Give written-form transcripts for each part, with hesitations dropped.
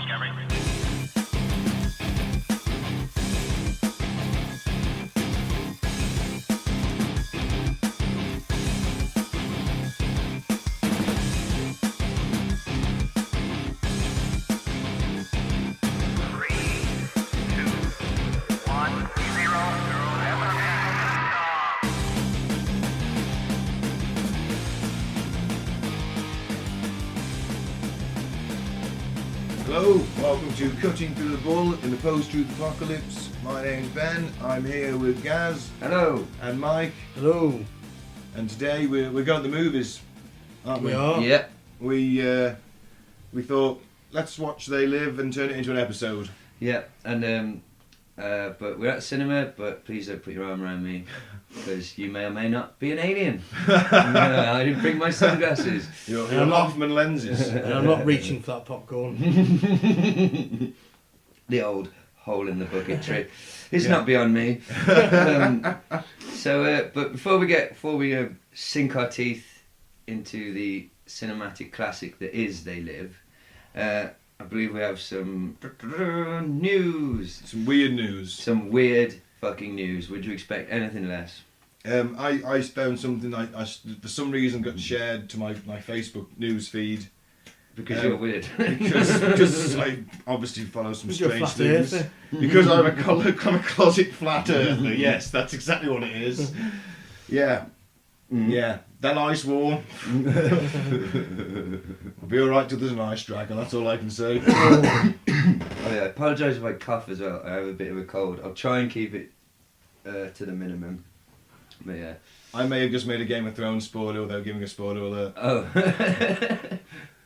Discovery. Hello, welcome to Cutting Through the Bull in the Post-Truth Apocalypse. My name's Ben, I'm here with Gaz. Hello. And Mike. Hello. And today we're going to the movies, aren't we? We are. Yeah. We thought, let's watch They Live and turn it into an episode. Yeah, and but we're at the cinema, but please don't put your arm around me, because you may or may not be an alien. I didn't bring my sunglasses. Your Hoffman lenses. And I'm not reaching for that popcorn. The old hole in the bucket trick. It's Yeah. not beyond me. But before we sink our teeth into the cinematic classic that is They Live, I believe we have some news. Some weird news. Some weird fucking news. Would you expect anything less? I found something I for some reason got shared to my Facebook news feed. Because you're weird. because I obviously follow some Because you're strange flat things. earther. Because I'm a closet flat earther. Yes, that's exactly what it is. Yeah. Yeah. That ice wall. I'll be alright till there's an ice dragon, that's all I can say. Oh yeah, I apologise if I cough as well. I have a bit of a cold. I'll try and keep it to the minimum. But yeah. I may have just made a Game of Thrones spoiler without giving a spoiler alert. Oh.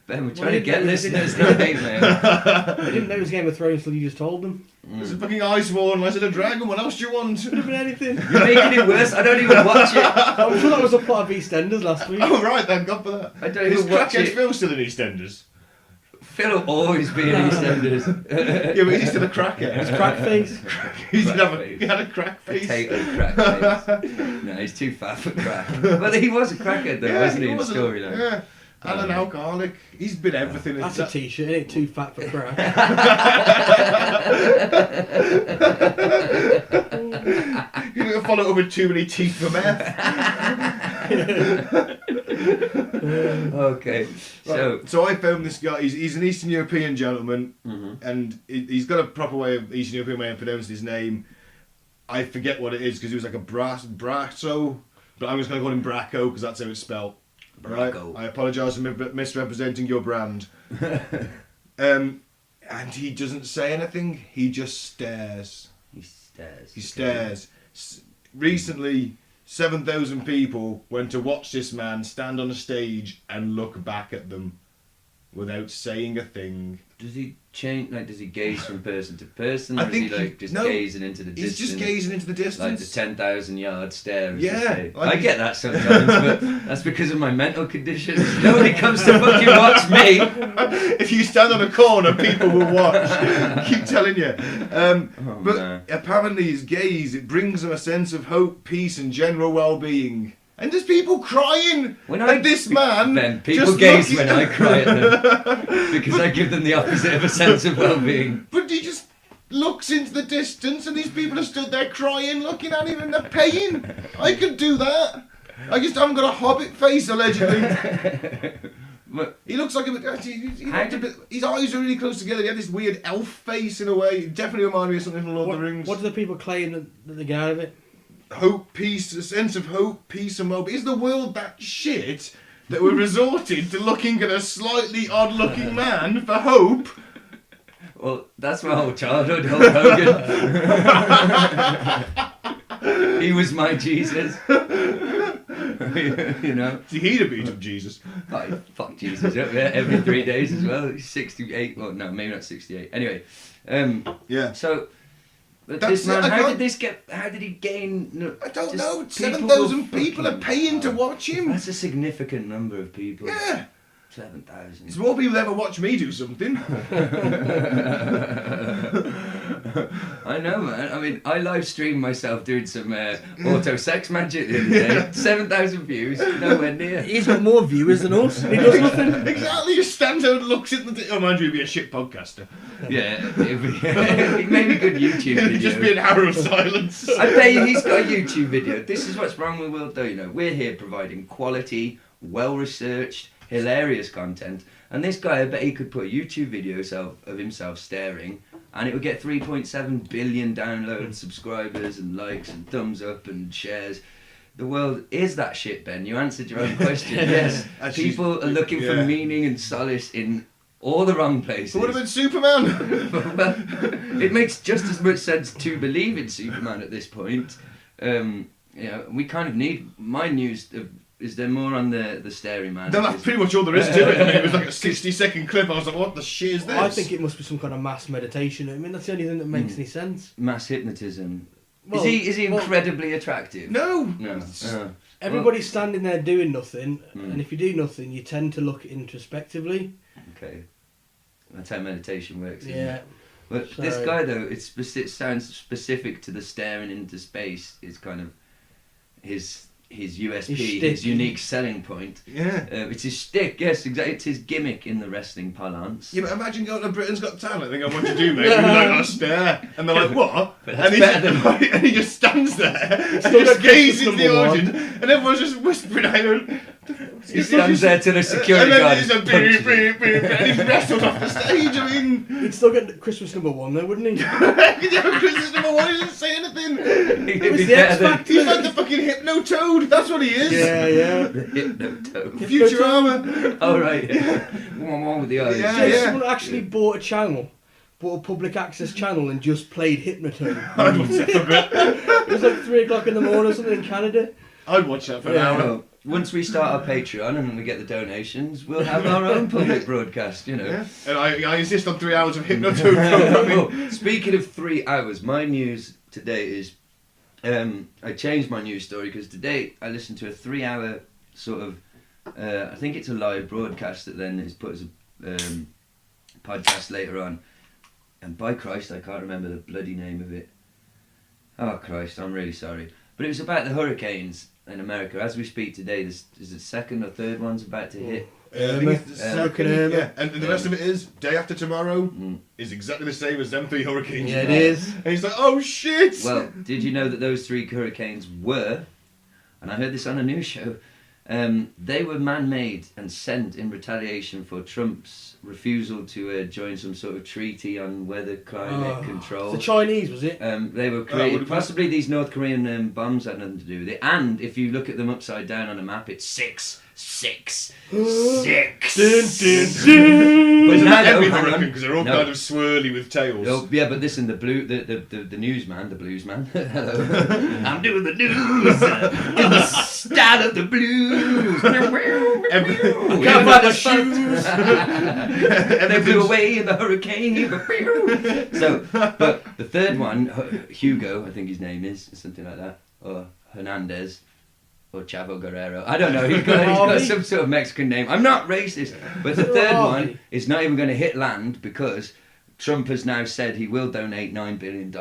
Ben, we're trying Well, to get they- listeners to think, man. I didn't know it was Game of Thrones until you just told them. There's a fucking ice wall unless it's a dragon, what else do you want? Could have been anything. You're making it worse. I don't even watch it. I'm sure that was a plot of EastEnders last week. Oh right, thank God for that. I don't Is even watch Crackhead it. Phil still in EastEnders? Phil will always be in EastEnders. Yeah, but he's still a crackhead. It's crack face. He had a crack face. Potato crack face. No, he's too fat for crack. But he was a crackhead though, wasn't he, in the storyline? Yeah. And an alcoholic. He's been everything. That's a t-shirt, it ain't too fat for crack. You're going to follow it up with too many teeth for meth. Okay, So I found this guy, he's an Eastern European gentleman, and he's got a proper way of, Eastern European way of pronouncing his name. I forget what it is, because he was like a Brasso, but I'm just going to call him Bracco, because that's how it's spelled. Right? Bracco. I apologise for misrepresenting your brand. And he doesn't say anything, he just stares. He stares. He stares. Recently, 7,000 people went to watch this man stand on a stage and look back at them without saying a thing. Does he change? Like, does he gaze from person to person, I or is he think like just no, gazing into the distance? He's just gazing into the distance. Like the 10,000-yard stare. As Yeah, they say. like I get that sometimes, but that's because of my mental condition. Nobody comes to fucking watch me. If you stand on a corner, people will watch. I keep telling you. But no. apparently his gaze, it brings him a sense of hope, peace and general well-being. And there's people crying at this man. Then people just gaze looking- when I cry at them because I give them the opposite of a sense of well-being. But he just looks into the distance and these people are stood there crying, looking at him and they're paying. I could do that. I just haven't got a hobbit face, allegedly. But He looks like his eyes are really close together. He had this weird elf face in a way. It definitely reminded me of something from Lord of the Rings. What do the people claim that they get out of it? Hope, peace, a sense of hope, peace and well-being. Is the world that shit that we're resorted to looking at a slightly odd-looking man for hope? well, that's my whole childhood, Hulk Hogan. He was my Jesus. You know. See, he'd have beat up Jesus. Oh, fuck Jesus up there every 3 days as well. He's 68. Well, no, maybe not 68. Anyway, Yeah. so but That's this man, it, I how can't- did this get? How did he gain? No, I don't just know. people 7,000 will people are fucking- paying to watch him. That's a significant number of people. Yeah. 7,000. It's more people ever watch me do something. I know, man. I mean, I live streamed myself doing some auto sex magic the other day. 7,000 views, nowhere near. He's got more viewers than us. And he does nothing. Exactly, just stands out and looks at the... Oh, mind you, he'd be a shit podcaster. Yeah, it'd be maybe a good YouTube video. It'd just be an hour of silence. I bet you he's got a YouTube video. This is what's wrong with the world, though. You know, we're here providing quality, well-researched, hilarious content. And this guy, I bet he could put a YouTube video of himself staring, and it would get 3.7 billion downloads, subscribers, and likes, and thumbs up, and shares. The world is that shit, Ben. You answered your own question. Yes, people are looking for meaning and solace in all the wrong places. It would have been Superman. Well, it makes just as much sense to believe in Superman at this point. You know, we kind of need my news. Is there more on the staring man? No, that's pretty much all there is to it. I mean, it was like a 60-second clip. I was like, what the shit is this? I think it must be some kind of mass meditation. I mean, that's the only thing that makes any sense. Mass hypnotism. Well, is he incredibly attractive? No. No. Everybody's standing there doing nothing, and if you do nothing, you tend to look introspectively. Okay. That's how meditation works, isn't Yeah. it? But So- this guy, though, it sounds specific to the staring into space. Is kind of his USP, His his shtick. unique selling point. Yeah. It's his shtick, yes, exactly. It's his gimmick in the wrestling parlance. Yeah, but imagine going to Britain's Got Talent and going, what do you do, mate? And you're like, I stare. And they're like, what? But that's And, better and he just stands there and Still just got gazes into the number one. audience. And everyone's just whispering at him. He stands there till the security and guard then he's a punches beep, him. beep, beep, and he's wrestled off the stage. I mean, He'd still get Christmas #1 though, wouldn't he? Christmas #1 doesn't say anything. It'd was be the better X than Factor. He's like the fucking Hypno Toad. That's what he is. Yeah. the Hypnotoad. Futurama. Oh, right, yeah. One with the eyes. Yeah, So if yeah. someone actually bought a public access channel and just played Hypnotoad. I'd watch that for a bit. It was like 3 o'clock in the morning or something in Canada. I'd watch that for an Yeah. hour. Well, once we start our Patreon and we get the donations, we'll have our own public broadcast, you know. Yeah. And I insist on 3 hours of Hypnotoad programming. Oh, speaking of 3 hours, my news today is I changed my news story because today I listened to a 3-hour sort of I think it's a live broadcast that then is put as a podcast later on, and by Christ I can't remember the bloody name of it. Oh Christ, I'm really sorry, but it was about the hurricanes in America. As we speak today, is the second or third one's about to hit. I think it's the second, Irma. yeah. And the rest of it is, day after tomorrow Mm. is exactly the same as them 3 hurricanes. Yeah, it is. And he's like, oh shit! Well, did you know that those 3 hurricanes were, and I heard this on a news show, they were man-made and sent in retaliation for Trump's refusal to join some sort of treaty on weather climate control. The Chinese, was it? They were would created, have possibly these North Korean bombs had nothing to do with it. And if you look at them upside down on a map, it's 6, 6, 6. But it's now, not every though, hang on. hurricane because they're all No. kind of swirly with tails. Oh, yeah, but listen, the newsman, the bluesman. Hello, I'm doing the news in the style of the blues. Can't buy the shoes. They flew away in the hurricane. So, but the third one, Hugo, I think his name is something like that, or Hernandez. Or Chavo Guerrero. I don't know. He's got some sort of Mexican name. I'm not racist. But the third one is not even going to hit land because Trump has now said he will donate $9 billion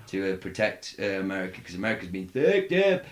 to protect America because America's been fucked up.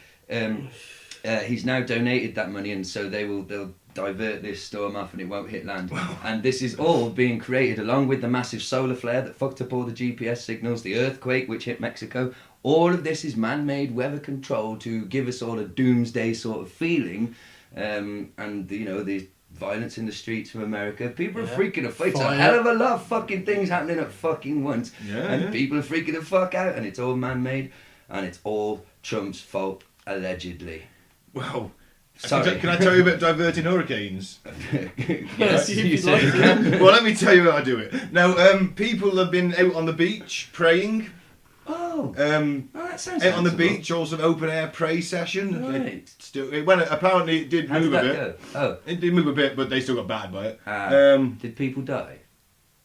He's now donated that money, and so they'll divert this storm off and it won't hit land. And this is all being created along with the massive solar flare that fucked up all the GPS signals, the earthquake which hit Mexico. All of this is man-made weather control to give us all a doomsday sort of feeling, and the violence in the streets of America. People are freaking the fuck. It's a Fire. hell of a lot of fucking things happening at fucking once, and Yeah. people are freaking the fuck out, and it's all man-made, and it's all Trump's fault allegedly. Wow. Sorry. Can I tell you about diverting hurricanes? Yes, if you you'd said like you to. can. Well, let me tell you how I do it. Now, people have been out on the beach praying. Oh, that sounds Out on the sensible. beach, also an open air pray session. Right. Apparently it did How move did a that bit. go? Oh, It did move a bit, but they still got battered by it. did people die?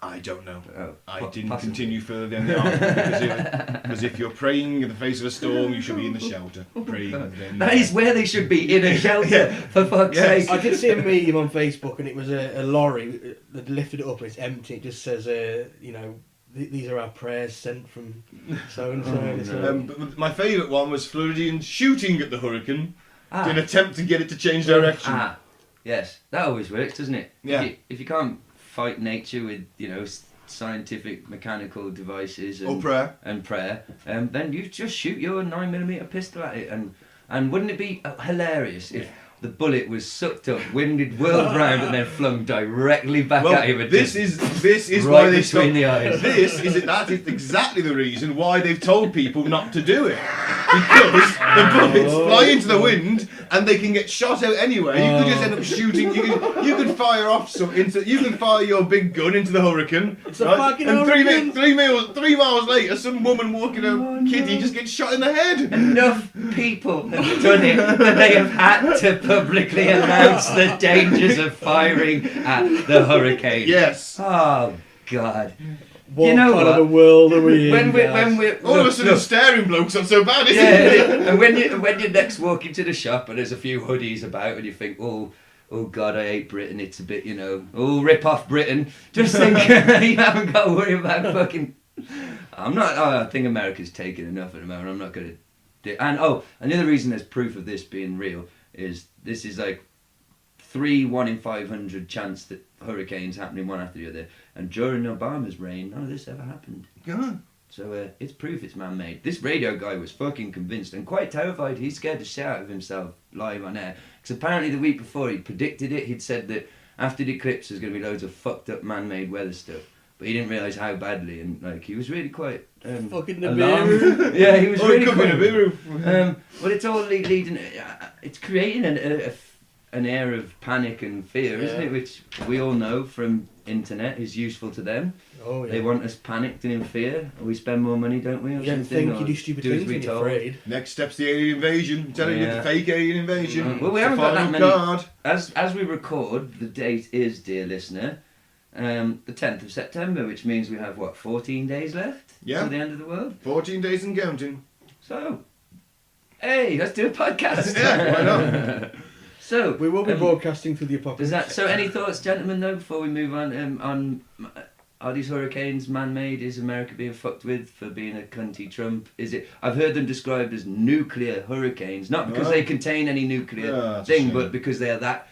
I don't know. Oh, I po- didn't possibly. continue further in the article because if you're praying in the face of a storm, you should be in the shelter praying. Then That is where they should be, in a shelter, for fuck's Yes. sake. I did see a meme on Facebook, and it was a lorry that lifted it up and it's empty. It just says, these are our prayers sent from so and so. But my favourite one was Floridians shooting at the hurricane in Ah. an attempt to get it to change direction. Ah, yes, that always works, doesn't it? Yeah. If you can't fight nature with, scientific mechanical devices Or prayer. and prayer, then you just shoot your 9mm pistol at it, and wouldn't it be hilarious if the bullet was sucked up, winded, whirled round, and then flung directly back at him? This is right why they between the eyes. That is exactly the reason why they've told people not to do it. Because the bullets fly into the wind and they can get shot out anyway. You could just end up shooting. You could fire off you could fire your big gun into the hurricane. It's a fucking and hurricane. 3 miles later, some woman walking a kiddie just gets shot in the head. Enough people have done it that they have had to publicly announce the dangers of firing at the hurricane. Yes. Oh, God. What You know kind what? of a world are we in? When guys? we're All of a sudden, look, staring blokes not so bad, is yeah, it? and when you next walk into the shop and there's a few hoodies about and you think, oh God, I hate Britain. It's a bit, rip off Britain. Just think you haven't got to worry about fucking. I think America's taken enough at the moment. I'm not going to do. And another reason there's proof of this being real is this is like 1 in 500 chance that hurricanes happening one after the other. And during Obama's reign, none of this ever happened. God. So it's proof it's man-made. This radio guy was fucking convinced and quite terrified. He's scared the shit out of himself live on air. Because apparently the week before he predicted it. He'd said that after the eclipse there's going to be loads of fucked up man-made weather stuff. But he didn't realise how badly, and he was really quite fucking alarmed. Nibiru. Yeah, he was really Could be quite. Nibiru. But it's all leading. It's creating an air of panic and fear, isn't it? Which we all know from internet is useful to them. Oh yeah. They want us panicked and in fear. We spend more money, don't we? Or You don't something, think or you do stupid do as things we when you're told. afraid. Next step's the alien invasion. I'm telling you, the fake alien invasion. Well, we It's haven't the got that final many. card. As we record, the date is, dear listener, the 10th of September, which means we have 14 days left Yeah. till the end of the world. 14 days and counting. So, hey, let's do a podcast. Yeah, why not? So We will be broadcasting through the apocalypse. So any thoughts, gentlemen, though, before we move on? Are these hurricanes man-made? Is America being fucked with for being a cunty Trump? Is it? I've heard them described as nuclear hurricanes, not because they contain any nuclear thing, but because they are that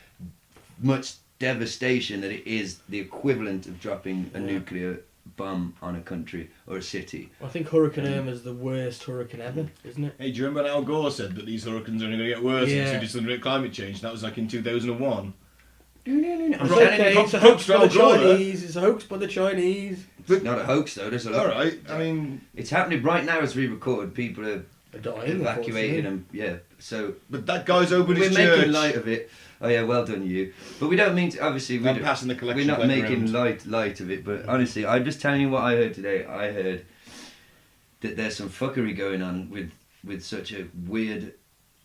much devastation that it is the equivalent of dropping a nuclear bomb on a country or a city. I think Hurricane Irma's the worst hurricane ever, isn't it? Hey, do you remember when Al Gore said that these hurricanes are only going to get worse Yeah. due to the climate change? That was like in 2001. It's Right. okay, it's a hoax by the Chinese. It's a hoax by the Chinese. It's not a hoax, though. There's a lot. Alright, I mean... It's happening right now as we record. People are They're dying. evacuating and so But that guy's opened we're his making church. light of it. Oh yeah, well done you. But we don't mean to. Obviously, I'm passing the collection we're not plate making around. light of it. But honestly, I'm just telling you what I heard today. I heard that there's some fuckery going on with such a weird.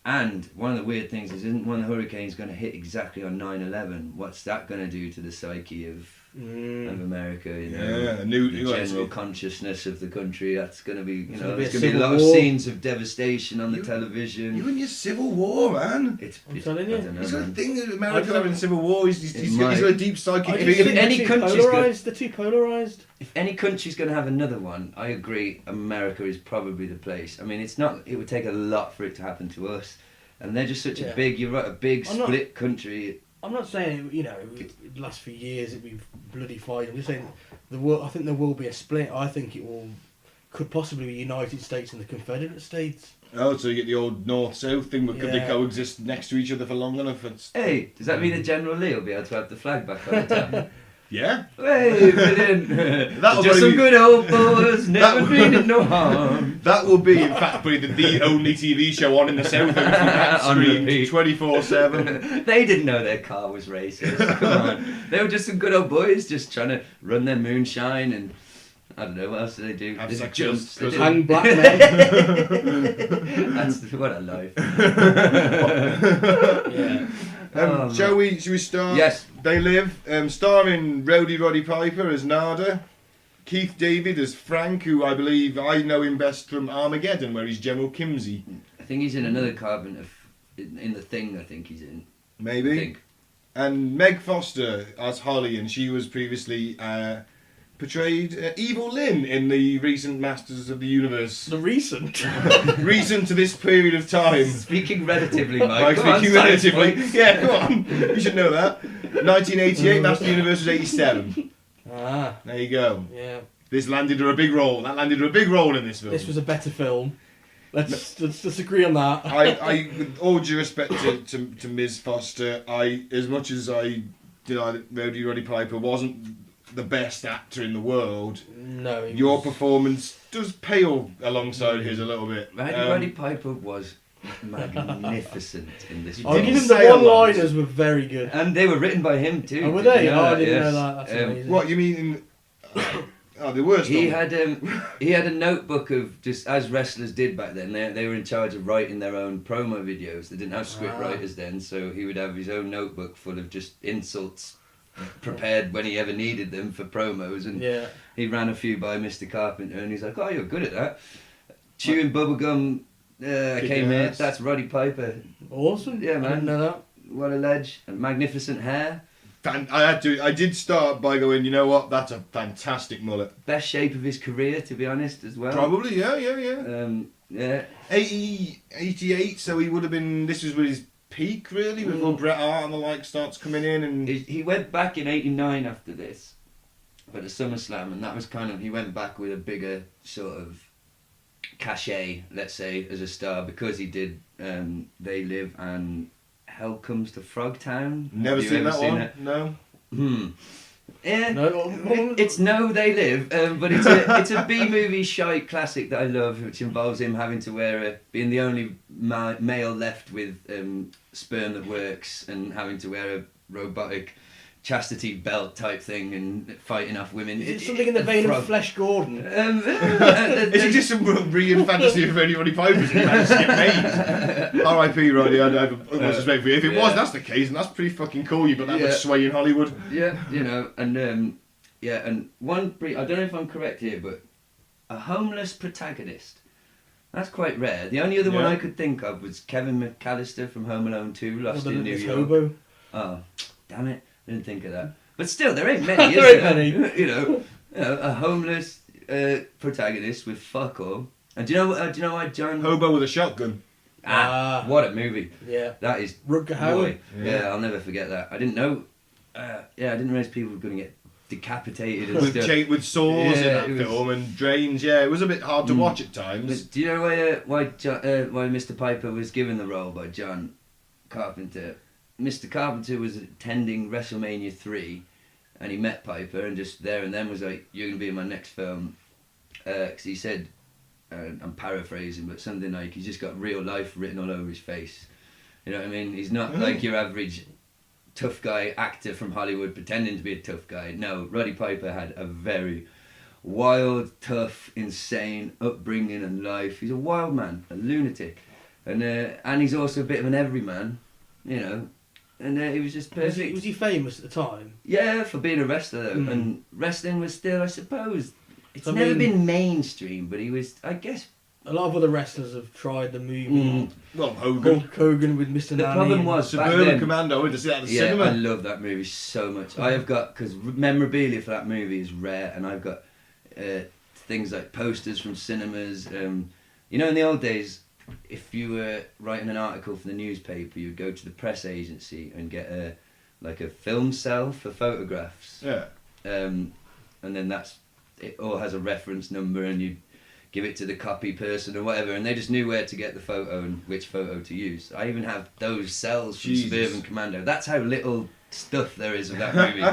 And one of the weird things is, isn't one of the hurricanes going to hit exactly on 9/11? What's that going to do to the psyche of America? You know, Yeah, the general consciousness of the country. That's going to be, It's there's gonna be a going to be a civil lot of war. scenes of devastation on the television. You and your civil war, man. I'm telling you. I don't know, He's got a man. thing that America having a civil war. He's got a deep psychic I just feeling. think any they're too country's good. polarised. They're too polarised. If any country's going to have another one, I agree. America is probably the place. I mean, it's not. It would take a lot for it to happen to us, and they're just such a big. You're right, a big I'm not- split country. I'm not saying it lasts for years. It'd be bloody fine. I'm just saying I think there will be a split. I think could possibly be United States and the Confederate States. Oh, so you get the old north-south thing, but could they Yeah. coexist next to each other for long enough? It's... Hey, does that mean that General Lee will be able to have the flag back on the top? Yeah. Hey, brilliant! That'll Just probably some be- good old boys, never That- meaning no harm. That will be, in fact, probably the only TV show on in the south that On streamed repeat. 24/7. They didn't know their car was racist. Come on, they were just some good old boys, just trying to run their moonshine and. I don't know, what else do they do? Have They do sex jumps. They with- do- Hang black men. That's what a life. Yeah. Oh, Shall we start? Yes. They Live, starring Rowdy Roddy Piper as Nada, Keith David as Frank, who I believe I know him best from Armageddon, where he's General Kimsey. I think he's in another Carpenter in the Thing. I think he's in. Maybe. I think. And Meg Foster as Holly, and she was previously portrayed Evil Lynn in the recent Masters of the Universe. The recent. Recent to this period of time. Speaking relatively, Mike. Mike speaking relatively. Yeah, come on. You should know that. 1988, Masters of the Universe was 87. Ah. There you go. Yeah. This landed her a big role. That landed her a big role in this film. This was a better film. Let's disagree on that. I with all due respect to Ms. Foster, as much as I deny that Rowdy Roddy Piper wasn't the best actor in the world, No. your performance does pale alongside his a little bit. Roddy Piper was magnificent in this I'll film. give him the one-liners were very good. And they were written by him too. Oh, were they? You know I that? didn't Yes. know that. That's amazing. What you mean? The worst. He had a notebook of just as wrestlers did back then. They were in charge of writing their own promo videos. They didn't have script writers then, so he would have his own notebook full of just insults prepared when he ever needed them for promos. And he ran a few by Mr. Carpenter, and he's like, "Oh, you're good at that." Chewing bubblegum. I came here. That's Roddy Piper. Awesome. Yeah, man. I didn't know that. What a ledge! And magnificent hair. I did start by going, you know what? That's a fantastic mullet. Best shape of his career, to be honest, as well. Probably, yeah. Yeah. 88, so he would have been. This was with his peak, really, before Bret Hart and the like starts coming in. And He went back in '89 after this, but at SummerSlam, and that was kind of, he went back with a bigger sort of cachet, let's say, as a star, because he did They Live and Hell Comes to Frogtown. Never seen that one. It? No. Yeah, No. it's No They Live, but it's a B-movie shite classic that I love, which involves him having to being the only male left with sperm that works, and having to wear a robotic chastity belt type thing and fighting off women. Is it something in the vein of Flesh Gordon? Is it just some brilliant fantasy of anybody Piper's and managed to get made? R.I.P. Roddy, I have utmost respect for you. If it was, that's the case, and that's pretty fucking cool. You've got that much sway in Hollywood. Yeah, you know, and and one I don't know if I'm correct here, but a homeless protagonist. That's quite rare. The only other one I could think of was Kevin McAllister from Home Alone 2, Lost in New York. Hobo. Oh, damn it. I didn't think of that. But still, there ain't many, is there? You know, a homeless protagonist with fuck all. And do you know why John... Hobo with a shotgun. What a movie. Yeah. That is... Rutger Hauer. Yeah, I'll never forget that. I didn't know... I didn't realise people were going to get decapitated and stuff. With saws in that film and drains. Yeah, it was a bit hard to watch at times. But do you know why Mr. Piper was given the role by John Carpenter? Mr. Carpenter was attending WrestleMania 3, and he met Piper, and just there and then was like, "You're going to be in my next film," because he said, I'm paraphrasing, but something like he's just got real life written all over his face. You know what I mean? He's not like your average tough guy actor from Hollywood pretending to be a tough guy. No, Roddy Piper had a very wild, tough, insane upbringing and life. He's a wild man, a lunatic, and he's also a bit of an everyman, you know. And he was just perfect. Was he famous at the time? Yeah, for being a wrestler though. And wrestling was still, I suppose, it's never been mainstream, but he was, I guess. A lot of other wrestlers have tried the movie. Well, Hogan. Hulk Hogan with Mr. The Nanny. problem was, Suburban Commando, I went to see that at the cinema. I love that movie so much. I have got, because memorabilia for that movie is rare, and I've got things like posters from cinemas. You know, in the old days, if you were writing an article for the newspaper, you would go to the press agency and get a film cell for photographs. Yeah. And then it all has a reference number, and you give it to the copy person or whatever, and they just knew where to get the photo and which photo to use. I even have those cells from Suburban Commando. That's how little stuff there is of that movie.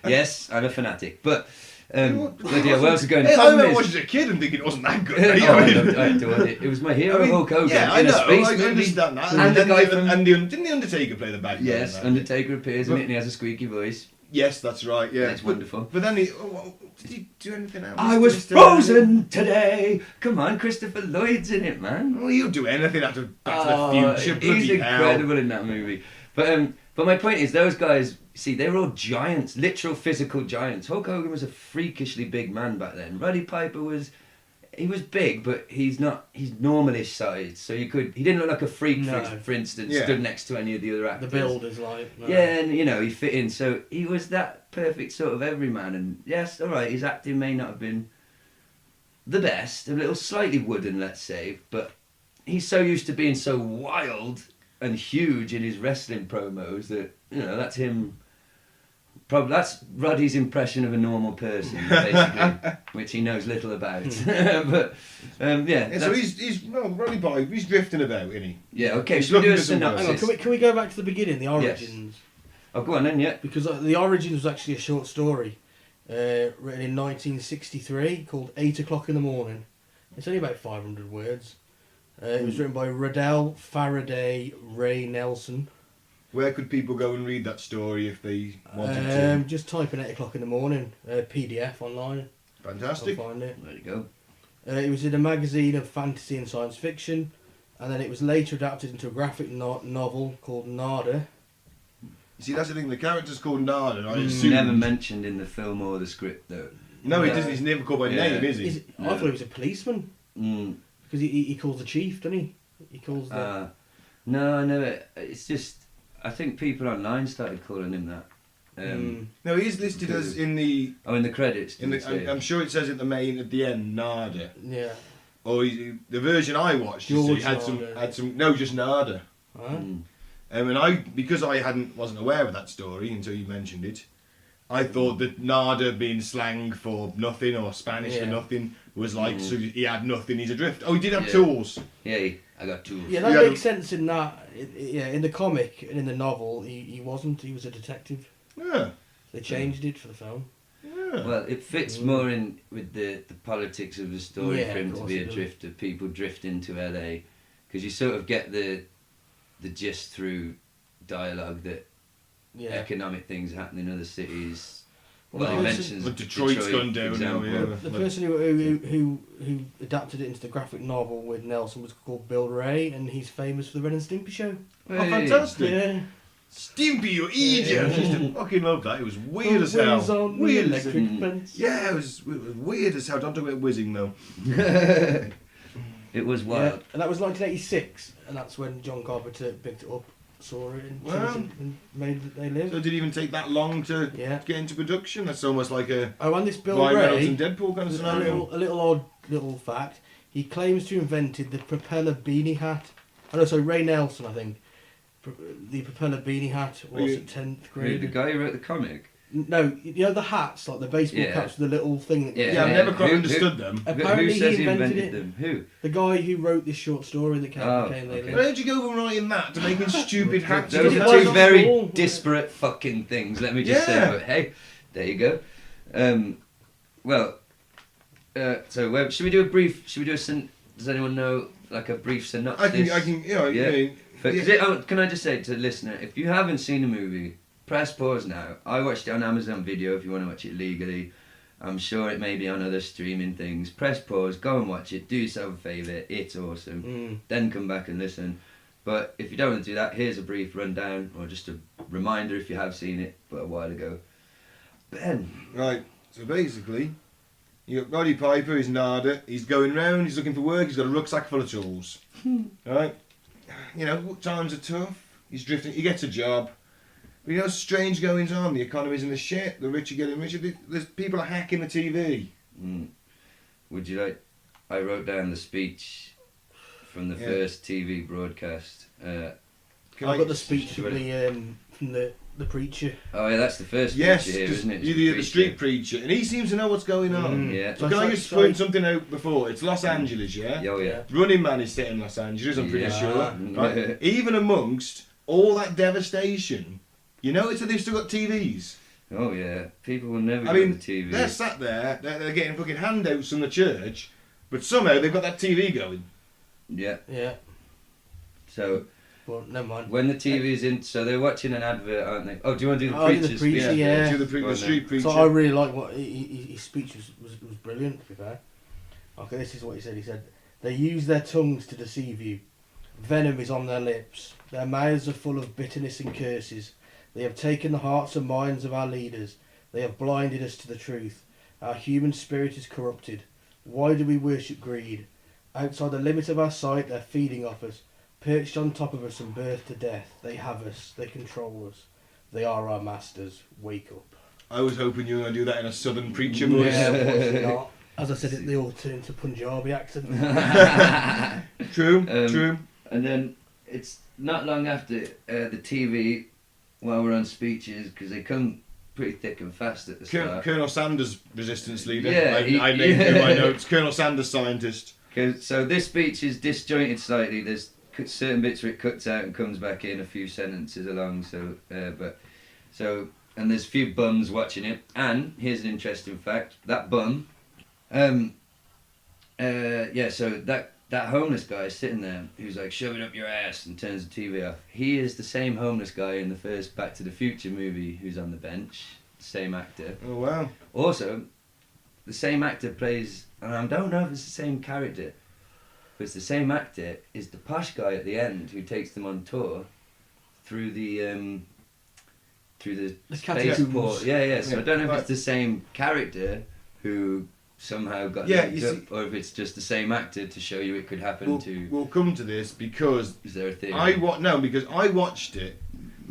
Yes, I'm a fanatic, but. What else is going on? I remember watching as a kid and thinking it wasn't that good. I adored it. It was my hero, Hulk Hogan. Yeah, I in know. A space I movie. understand that. And the guy from... didn't the Undertaker play the bad guy? Yes, Undertaker appears in it and he has a squeaky voice. Yes, that's right. Yeah, it's wonderful. But then did he do anything else? I was frozen today. Come on, Christopher Lloyd's in it, man. Well, he'll do anything after Back to the Future. He's incredible in that movie. But my point is, those guys, see, they were all giants, literal physical giants. Hulk Hogan was a freakishly big man back then. Roddy Piper was he was big, but he's normalish sized, so he didn't look like a freak, for instance, stood next to any of the other actors. The builders, like... No. Yeah, and, you know, he fit in, so he was that perfect sort of everyman, and yes, alright, his acting may not have been the best, a little slightly wooden, let's say, but he's so used to being so wild and huge in his wrestling promos that, you know, that's him... Probably that's Roddy's impression of a normal person, basically, which he knows little about. But so he's Roddy Piper. He's drifting about, isn't he? Yeah. Okay. He's Should we do a looking for some synopsis? Can we go back to the beginning, the origins? Yes. Oh, go on then. Yeah. Because the origins was actually a short story, written in 1963, called 8 o'clock in the morning. It's only about 500 words. It was written by Riddell Faraday Ray Nelson. Where could people go and read that story if they wanted to? Just type in 8 o'clock in the morning, PDF online. Fantastic. I'll find it. There you go. It was in a magazine of fantasy and science fiction, and then it was later adapted into a graphic novel called Nada. You see, that's the thing. The character's called Nada. I assume Never mentioned in the film or the script though. No, he doesn't. He's never called by name, is he? I thought he was a policeman. Because he calls the chief, doesn't he? He calls the... No, I never. It's just... I think people online started calling him that. No, he's listed as in the... Oh, in the credits. I'm sure it says at the end, Nada. Yeah. Or the version I watched, had some... No, just Nada. Huh? And because I wasn't aware of that story until you mentioned it, I thought that Nada being slang for nothing or Spanish for nothing was like, so he had nothing, he's adrift. Oh, he did have tools. Yeah, I got tools. Yeah, that makes sense in that. In the comic and in the novel, he wasn't. He was a detective. Yeah. They changed it for the film. Yeah. Well, it fits more in with the politics of the story for him to be a drifter. People drift into LA because you sort of get the gist through dialogue that economic things happen in other cities. Well, he mentions Detroit's gone down now. Yeah. The person who adapted it into the graphic novel with Nelson was called Bill Ray, and he's famous for the Ren and Stimpy show. Hey. Oh, fantastic! Yeah. Stimpy, you idiot! I used to fucking love that. It was weird as hell. Weird electric fence. Yeah, it was weird as hell. Don't talk about whizzing though. It was wild. Yeah, and that was 1986, and that's when John Carpenter picked it up, saw it, and made it They Live. So it didn't even take that long to get into production? That's almost like a and this Bill Ryan Ray, Reynolds and Deadpool kind of scenario. A little odd little fact, he claims to have invented the propeller beanie hat. Oh no, sorry, Ray Nelson, I think. The propeller beanie hat was at 10th grade. The guy who wrote the comic? No, you know the hats, like the baseball caps with the little thing that... Yeah, I've never quite understood them. Apparently who says he invented them? Who? The guy who wrote this short story that became They Live. Where'd you go from writing that to making stupid hats? Those are two very disparate fucking things, let me just say. But hey, there you go. So should we do a brief... Does anyone know, like, a brief synopsis? I can, Can I just say to the listener, if you haven't seen the movie, press pause now. I watched it on Amazon Video if you want to watch it legally. I'm sure it may be on other streaming things. Press pause, go and watch it, do yourself a favour, it's awesome. Then come back and listen. But if you don't want to do that, here's a brief rundown, or just a reminder if you have seen it, but a while ago. Ben. Right, so basically, you got Roddy Piper, he's Nada, he's going round, he's looking for work, he's got a rucksack full of tools. Right? You know, times are tough, he's drifting, he gets a job. But you know, strange goings on, the economy's in the shit, the rich are getting richer, there's people are hacking the TV. Would you like, I wrote down the speech from the first TV broadcast. I got the speech from the preacher. Oh yeah, that's the first preacher here, isn't it? The street preacher, and he seems to know what's going on. So can I just point something out before? It's Los Angeles, yeah? Oh yeah. Running Man is set in Los Angeles, I'm pretty sure. Right? Even amongst all that devastation, you notice that they've still got TVs. Oh yeah, people will never go to TV. They're sat there, they're getting fucking handouts from the church, but somehow they've got that TV going. Yeah. Yeah. So, well, never mind. when the TV's in, so they're watching an advert, aren't they? Oh, do you want to do the preachers? The preacher, yeah. Do the street preacher. So I really like what his speech was brilliant, to be fair. Okay, this is what he said. He said, "They use their tongues to deceive you. Venom is on their lips. Their mouths are full of bitterness and curses. They have taken the hearts and minds of our leaders. They have blinded us to the truth. Our human spirit is corrupted. Why do we worship greed? Outside the limit of our sight, they're feeding off us. Perched on top of us from birth to death, they have us, they control us. They are our masters. Wake up. I was hoping you were going to do that in a southern preacher voice. Yeah, unfortunately not. As I said, they all turn into Punjabi accent. True, true. And then it's not long after the TV, while we're on speeches, because they come pretty thick and fast at the start. Colonel Sanders, resistance leader. Yeah, I named him in my notes. Colonel Sanders, scientist. So this speech is disjointed slightly. There's certain bits where it cuts out and comes back in a few sentences along. And there's a few bums watching it. And here's an interesting fact: that bum, so that homeless guy sitting there who's like, shove it up your ass, and turns the TV off. He is the same homeless guy in the first Back to the Future movie who's on the bench. Same actor. Oh wow! Also, the same actor plays, and I don't know if it's the same character, but it's the same actor, is the posh guy at the end who takes them on tour through the spaceport. Yeah. So I don't know if it's the same character who somehow got linked up, or if it's just the same actor to show you it could happen to. We'll come to this because is there a theory? Because I watched it,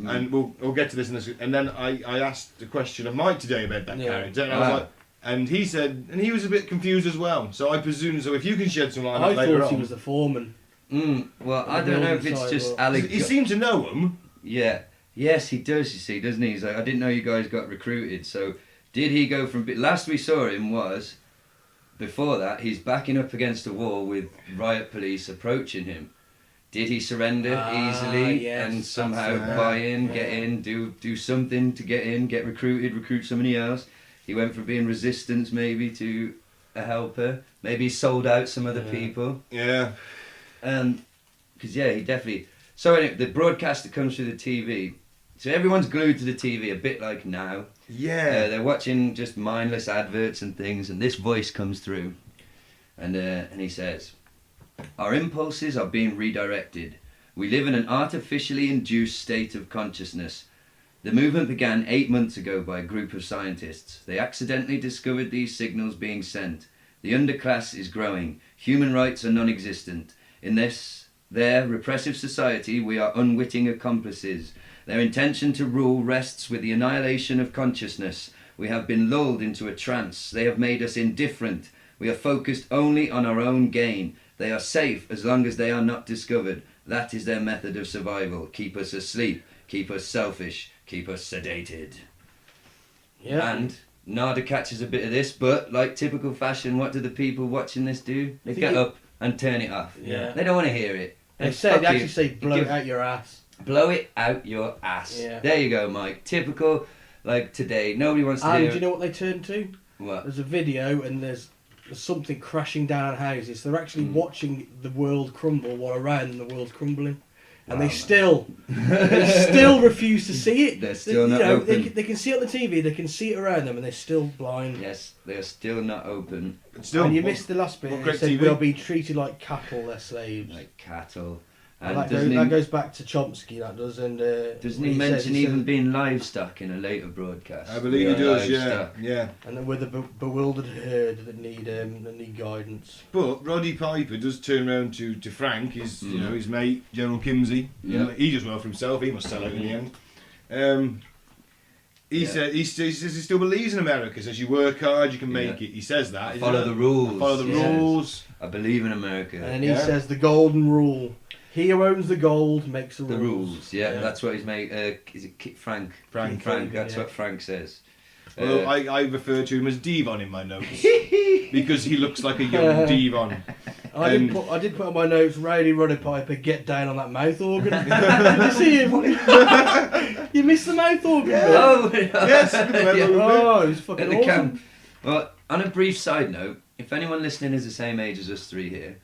and we'll get to this in this. And then I asked the question of Mike today about that character, and I was like, and he said, and he was a bit confused as well. So I presume, so if you can shed some light on that later on. I thought he was the foreman. Well, I don't know if it's just Alec. He seemed to know him. Yeah. Yes, he does. You see, doesn't he? He's like, I didn't know you guys got recruited. So did he go from? Last we saw him was. Before that, he's backing up against a wall with riot police approaching him. Did he surrender easily and somehow buy in, get in, do something to get in, get recruit somebody else? He went from being resistance maybe to a helper. Maybe he sold out some other people. Yeah. Because he definitely... So anyway, the broadcast that comes through the TV... So everyone's glued to the TV, a bit like now. Yeah. They're watching just mindless adverts and things, and this voice comes through, and he says, "Our impulses are being redirected. We live in an artificially induced state of consciousness. The movement began 8 months ago by a group of scientists. They accidentally discovered these signals being sent. The underclass is growing. Human rights are non-existent. In their repressive society, we are unwitting accomplices. Their intention to rule rests with the annihilation of consciousness. We have been lulled into a trance. They have made us indifferent. We are focused only on our own gain. They are safe as long as they are not discovered. That is their method of survival. Keep us asleep. Keep us selfish. Keep us sedated." Yeah. And Nada catches a bit of this, but like typical fashion, what do the people watching this do? They get up and turn it off. Yeah. They don't want to hear it. They actually say, blow it out your ass. Blow it out your ass. Yeah. There you go, Mike. Typical, like today. Nobody wants to hear And it. do you know what they turn to? What? There's a video and there's something crashing down on houses. They're actually watching the world crumble while around them the world's crumbling. And they still refuse to see it. They're still not open. They can see it on the TV, they can see it around them, and they're still blind. Yes, they are still not open. And you missed the last bit. It said we'll be treated like cattle, they're slaves. Like cattle. And that goes back to Chomsky, that does. And doesn't he mention even being livestock in a later broadcast? I believe he does, yeah. And then with a bewildered herd that need guidance. But Roddy Piper does turn around to Frank, his mate, General Kimsey. Yeah. He does well for himself. He must sell out in the end. He says he still believes in America. He says you work hard, you can make it. He says that. Follow the rules. Follow the rules. I believe in America. And he says the golden rule. He who owns the gold makes the rules. The rules, yeah. That's what he's made. Is it Frank? Frank. That's what Frank says. Well, I refer to him as Devon in my notes because he looks like a young Devon. I did put on my notes, Rowdy Roddy Piper, get down on that mouth organ. Did you see him? You missed the mouth organ. Oh, yes. Oh, he's fucking awesome. Camp. Well, on a brief side note, if anyone listening is the same age as us three here,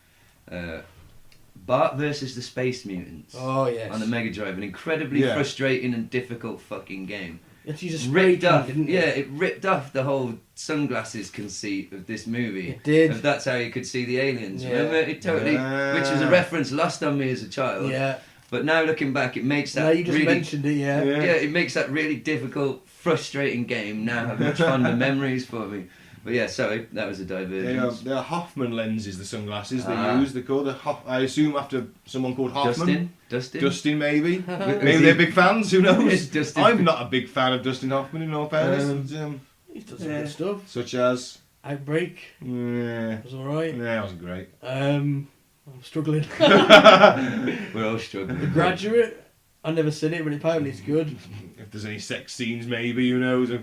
Bart versus the Space Mutants. Oh yes. On the Mega Drive, an incredibly frustrating and difficult fucking game. It's ripped off, didn't it? Yeah, it ripped off the whole sunglasses conceit of this movie. It did. If that's how you could see the aliens. Yeah. Remember? It totally, which was a reference lost on me as a child. Yeah. But now looking back, it makes that now you just really, mentioned it, yeah, it makes that really difficult, frustrating game now have much fonder memories for me. But yeah, sorry, that was a divergence. They are Hoffman lenses, the sunglasses they use. They're called, I assume, after someone called Hoffman. Dustin, maybe. Maybe they're big fans, who knows? I'm not a big fan of Dustin Hoffman, in all fairness. He's done some good stuff. Such as... Outbreak. Yeah. It was alright. Yeah, it wasn't great. I'm struggling. We're all struggling. The Graduate. I've never seen it, but apparently it's good. If there's any sex scenes, maybe, who knows? He's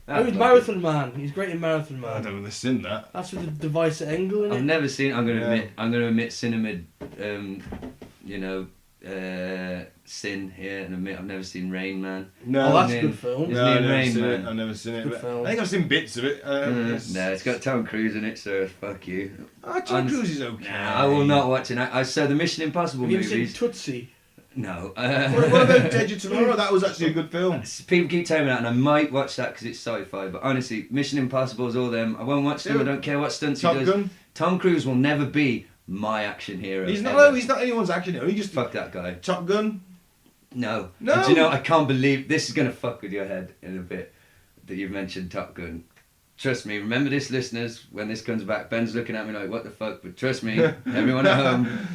Marathon Man. He's great in Marathon Man. I don't know, seen that. That's with the device at Engel in it. I've never seen. I'm gonna admit cinema. Sin here and admit I've never seen Rain Man. No, that's a good film. No, I've never seen it. Good film. I think I've seen bits of it. No, it's got Tom Cruise in it, so fuck you. Tom Cruise is okay. Nah, I will not watch it. I saw the Mission Impossible Have you movies. ever seen Tootsie? No. What about Dead of Tomorrow? That was actually a good film. People keep telling me that, and I might watch that because it's sci-fi. But honestly, Mission Impossible's all them. I won't watch them. I don't care what stunts he does. Gun. Tom Cruise will never be my action hero. He's ever. he's not anyone's action hero. He just fuck that guy. Top Gun. No. No. And do you know? I can't believe this is gonna fuck with your head in a bit that you've mentioned Top Gun. Trust me. Remember this, listeners. When this comes back, Ben's looking at me like, "What the fuck?" But trust me, everyone at home.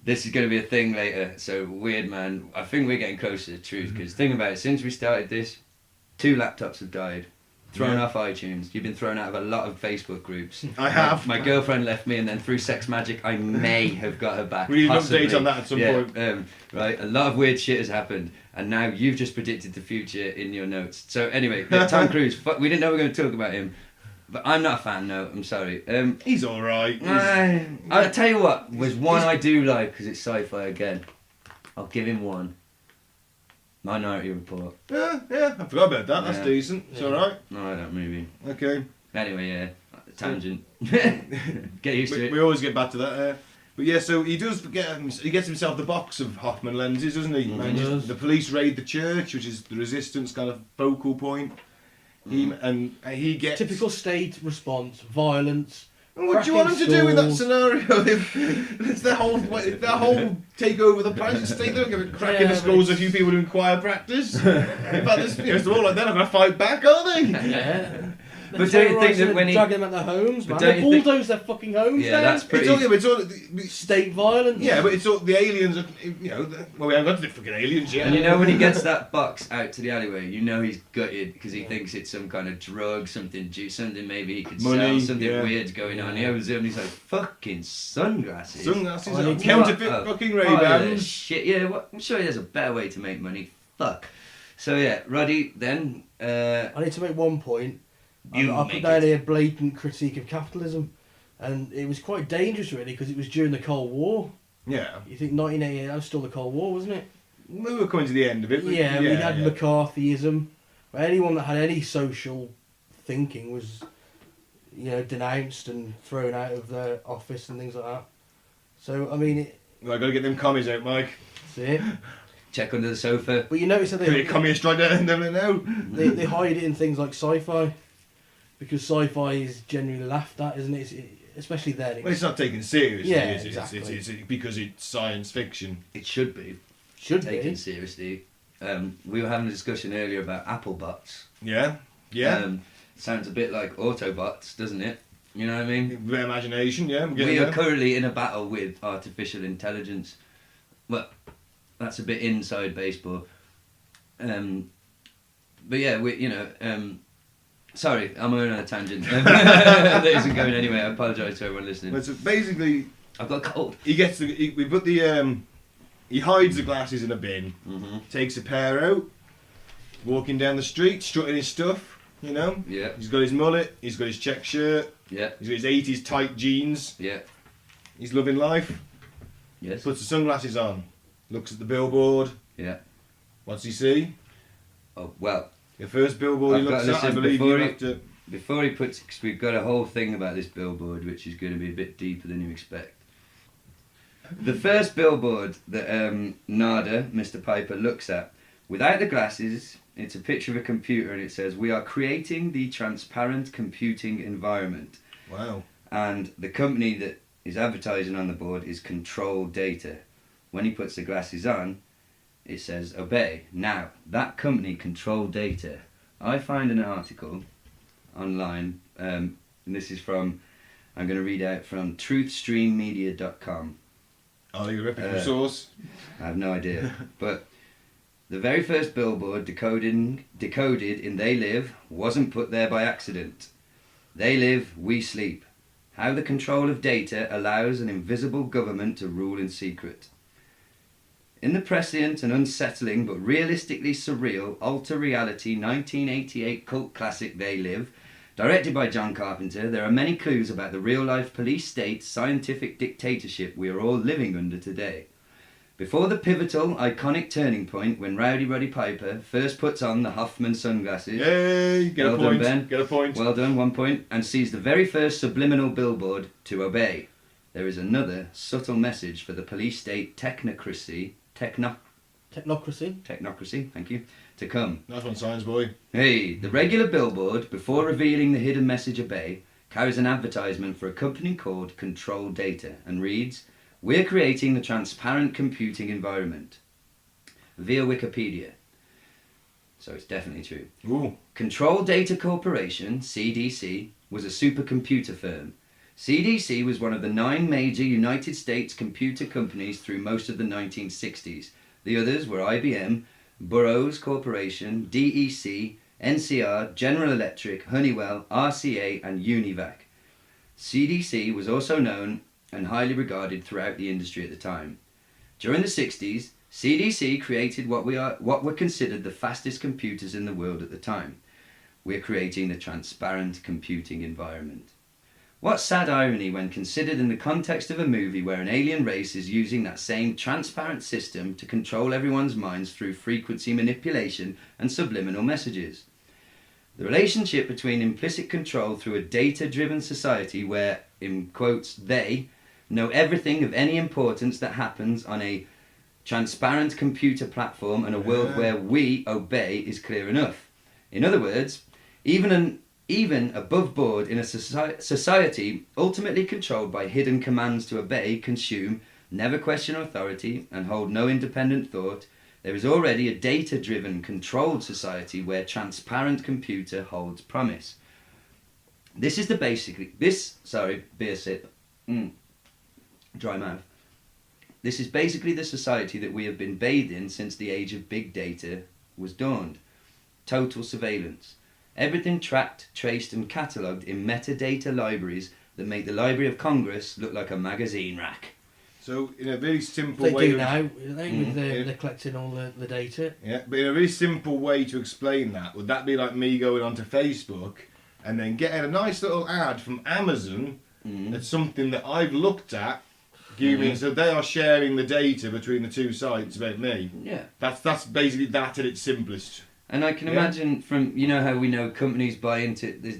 This is going to be a thing later, so weird man. I think we're getting closer to the truth, because think about it, since we started this, 2 laptops have died. Thrown off iTunes. You've been thrown out of a lot of Facebook groups. I have. My girlfriend left me, and then through sex magic, I may have got her back. We need an update on that at some point. Right, a lot of weird shit has happened, and now you've just predicted the future in your notes. So anyway, Tom Cruise, we didn't know we were going to talk about him. But I'm not a fan, no, I'm sorry. He's alright. I'll tell you what, there's one I do like, because it's sci-fi again. I'll give him one. Minority Report. Yeah, I forgot about that. That's decent. It's alright. No, that movie. Okay. Anyway, yeah, tangent. Get used to it. We always get back to that. But yeah, so he does he gets himself the box of Hoffman lenses, doesn't he? Does. The police raid the church, which is the resistance kind of focal point. He gets typical state response, violence. What do you want him to do in that scenario? It's their whole take over the private state. They don't give a crack in the schools. A few people doing choir practice. In fact, it's all like they're not going to fight back, are they? Yeah. But don't you think that when he drag them at their homes, man, they bulldoze their fucking homes? Yeah, that's pretty. It's all state violence. Yeah, but it's all the aliens. We haven't got to the fucking aliens yet. And you know when he gets that box out to the alleyway, you know he's gutted because he thinks it's some kind of drug, something maybe he could sell, something weird's going on. He opens it and he's like, fucking sunglasses. Counterfeit fucking Ray-Bans. Shit, yeah. I'm sure there's a better way to make money. Fuck. So yeah, Roddy. Then I need to make one point. I put down a blatant critique of capitalism, and it was quite dangerous really because it was during the Cold War. Yeah. You think 1988? That was still the Cold War, wasn't it? We were coming to the end of it. We had McCarthyism. But anyone that had any social thinking was, denounced and thrown out of their office and things like that. So I mean, I got to get them commies out, Mike. That's it. Check under the sofa. But you notice that they communist right there, no. They hide it in things like sci-fi. Because sci-fi is generally laughed at, isn't it? Especially then. Well, it's not taken seriously, yeah, is it? Exactly. It's because it's science fiction. It should be. Taken seriously. We were having a discussion earlier about Apple bots. Yeah. Sounds a bit like Autobots, doesn't it? You know what I mean? With imagination, yeah. We are currently in a battle with artificial intelligence. Well, that's a bit inside baseball. But yeah, sorry, I'm on a tangent. That isn't going anywhere. I apologise to everyone listening. But so basically, I've got a cold. He gets we put the he hides the glasses in a bin. Mm-hmm. Takes a pair out. Walking down the street, strutting his stuff. Yeah. He's got his mullet. He's got his check shirt. Yeah. He's got his 80s tight jeans. Yeah. He's loving life. Yes. Puts the sunglasses on. Looks at the billboard. Yeah. What's he see? Oh well. The first billboard he looks at, I believe you have to... Before he puts... Cause we've got a whole thing about this billboard, which is going to be a bit deeper than you expect. The first billboard that Nada, Mr. Piper, looks at, without the glasses, it's a picture of a computer and it says, "We are creating the transparent computing environment." Wow. And the company that is advertising on the board is Control Data. When he puts the glasses on, it says obey. Now, that company, Control Data, I find an article online And this is from, I'm going to read out from truthstreammedia.com. Oh, you're ripping the source? I have no idea. But the very first billboard decoded in They Live wasn't put there by accident. They live, we sleep. How the control of data allows an invisible government to rule in secret. In the prescient and unsettling but realistically surreal alter reality 1988 cult classic They Live, directed by John Carpenter, there are many clues about the real-life police state scientific dictatorship we are all living under today. Before the pivotal, iconic turning point when Rowdy Roddy Piper first puts on the Hoffman sunglasses... Yay! Get well a point, done, Ben. Get a point. Well done, 1 point. And sees the very first subliminal billboard, to obey. There is another subtle message for the police state technocracy, thank you, to come. Nice one, science boy. Hey, the regular billboard, before revealing the hidden message obey, carries an advertisement for a company called Control Data and reads, "We're creating the transparent computing environment." Via Wikipedia. So it's definitely true. Ooh. Control Data Corporation, CDC, was a supercomputer firm. CDC was one of the 9 major United States computer companies through most of the 1960s. The others were IBM, Burroughs Corporation, DEC, NCR, General Electric, Honeywell, RCA, and Univac. CDC was also known and highly regarded throughout the industry at the time. During the 60s, CDC created what were considered the fastest computers in the world at the time. We're creating the transparent computing environment. What sad irony when considered in the context of a movie where an alien race is using that same transparent system to control everyone's minds through frequency manipulation and subliminal messages. The relationship between implicit control through a data-driven society where, in quotes, they know everything of any importance that happens on a transparent computer platform and a world where we obey is clear enough. In other words, even above board in a society ultimately controlled by hidden commands to obey, consume, never question authority, and hold no independent thought, there is already a data-driven, controlled society where transparent computer holds promise. This is the beer sip. Dry mouth. This is basically the society that we have been bathed in since the age of big data was dawned. Total surveillance. Everything tracked, traced and catalogued in metadata libraries that make the Library of Congress look like a magazine rack. So, in a very simple they way... do now, they're collecting all the data. Yeah, but in a very simple way to explain that, would that be like me going onto Facebook and then getting a nice little ad from Amazon that's something that I've looked at, so they are sharing the data between the two sites about me. Yeah. That's basically that at its simplest. And I can imagine from, how we know companies buy into this,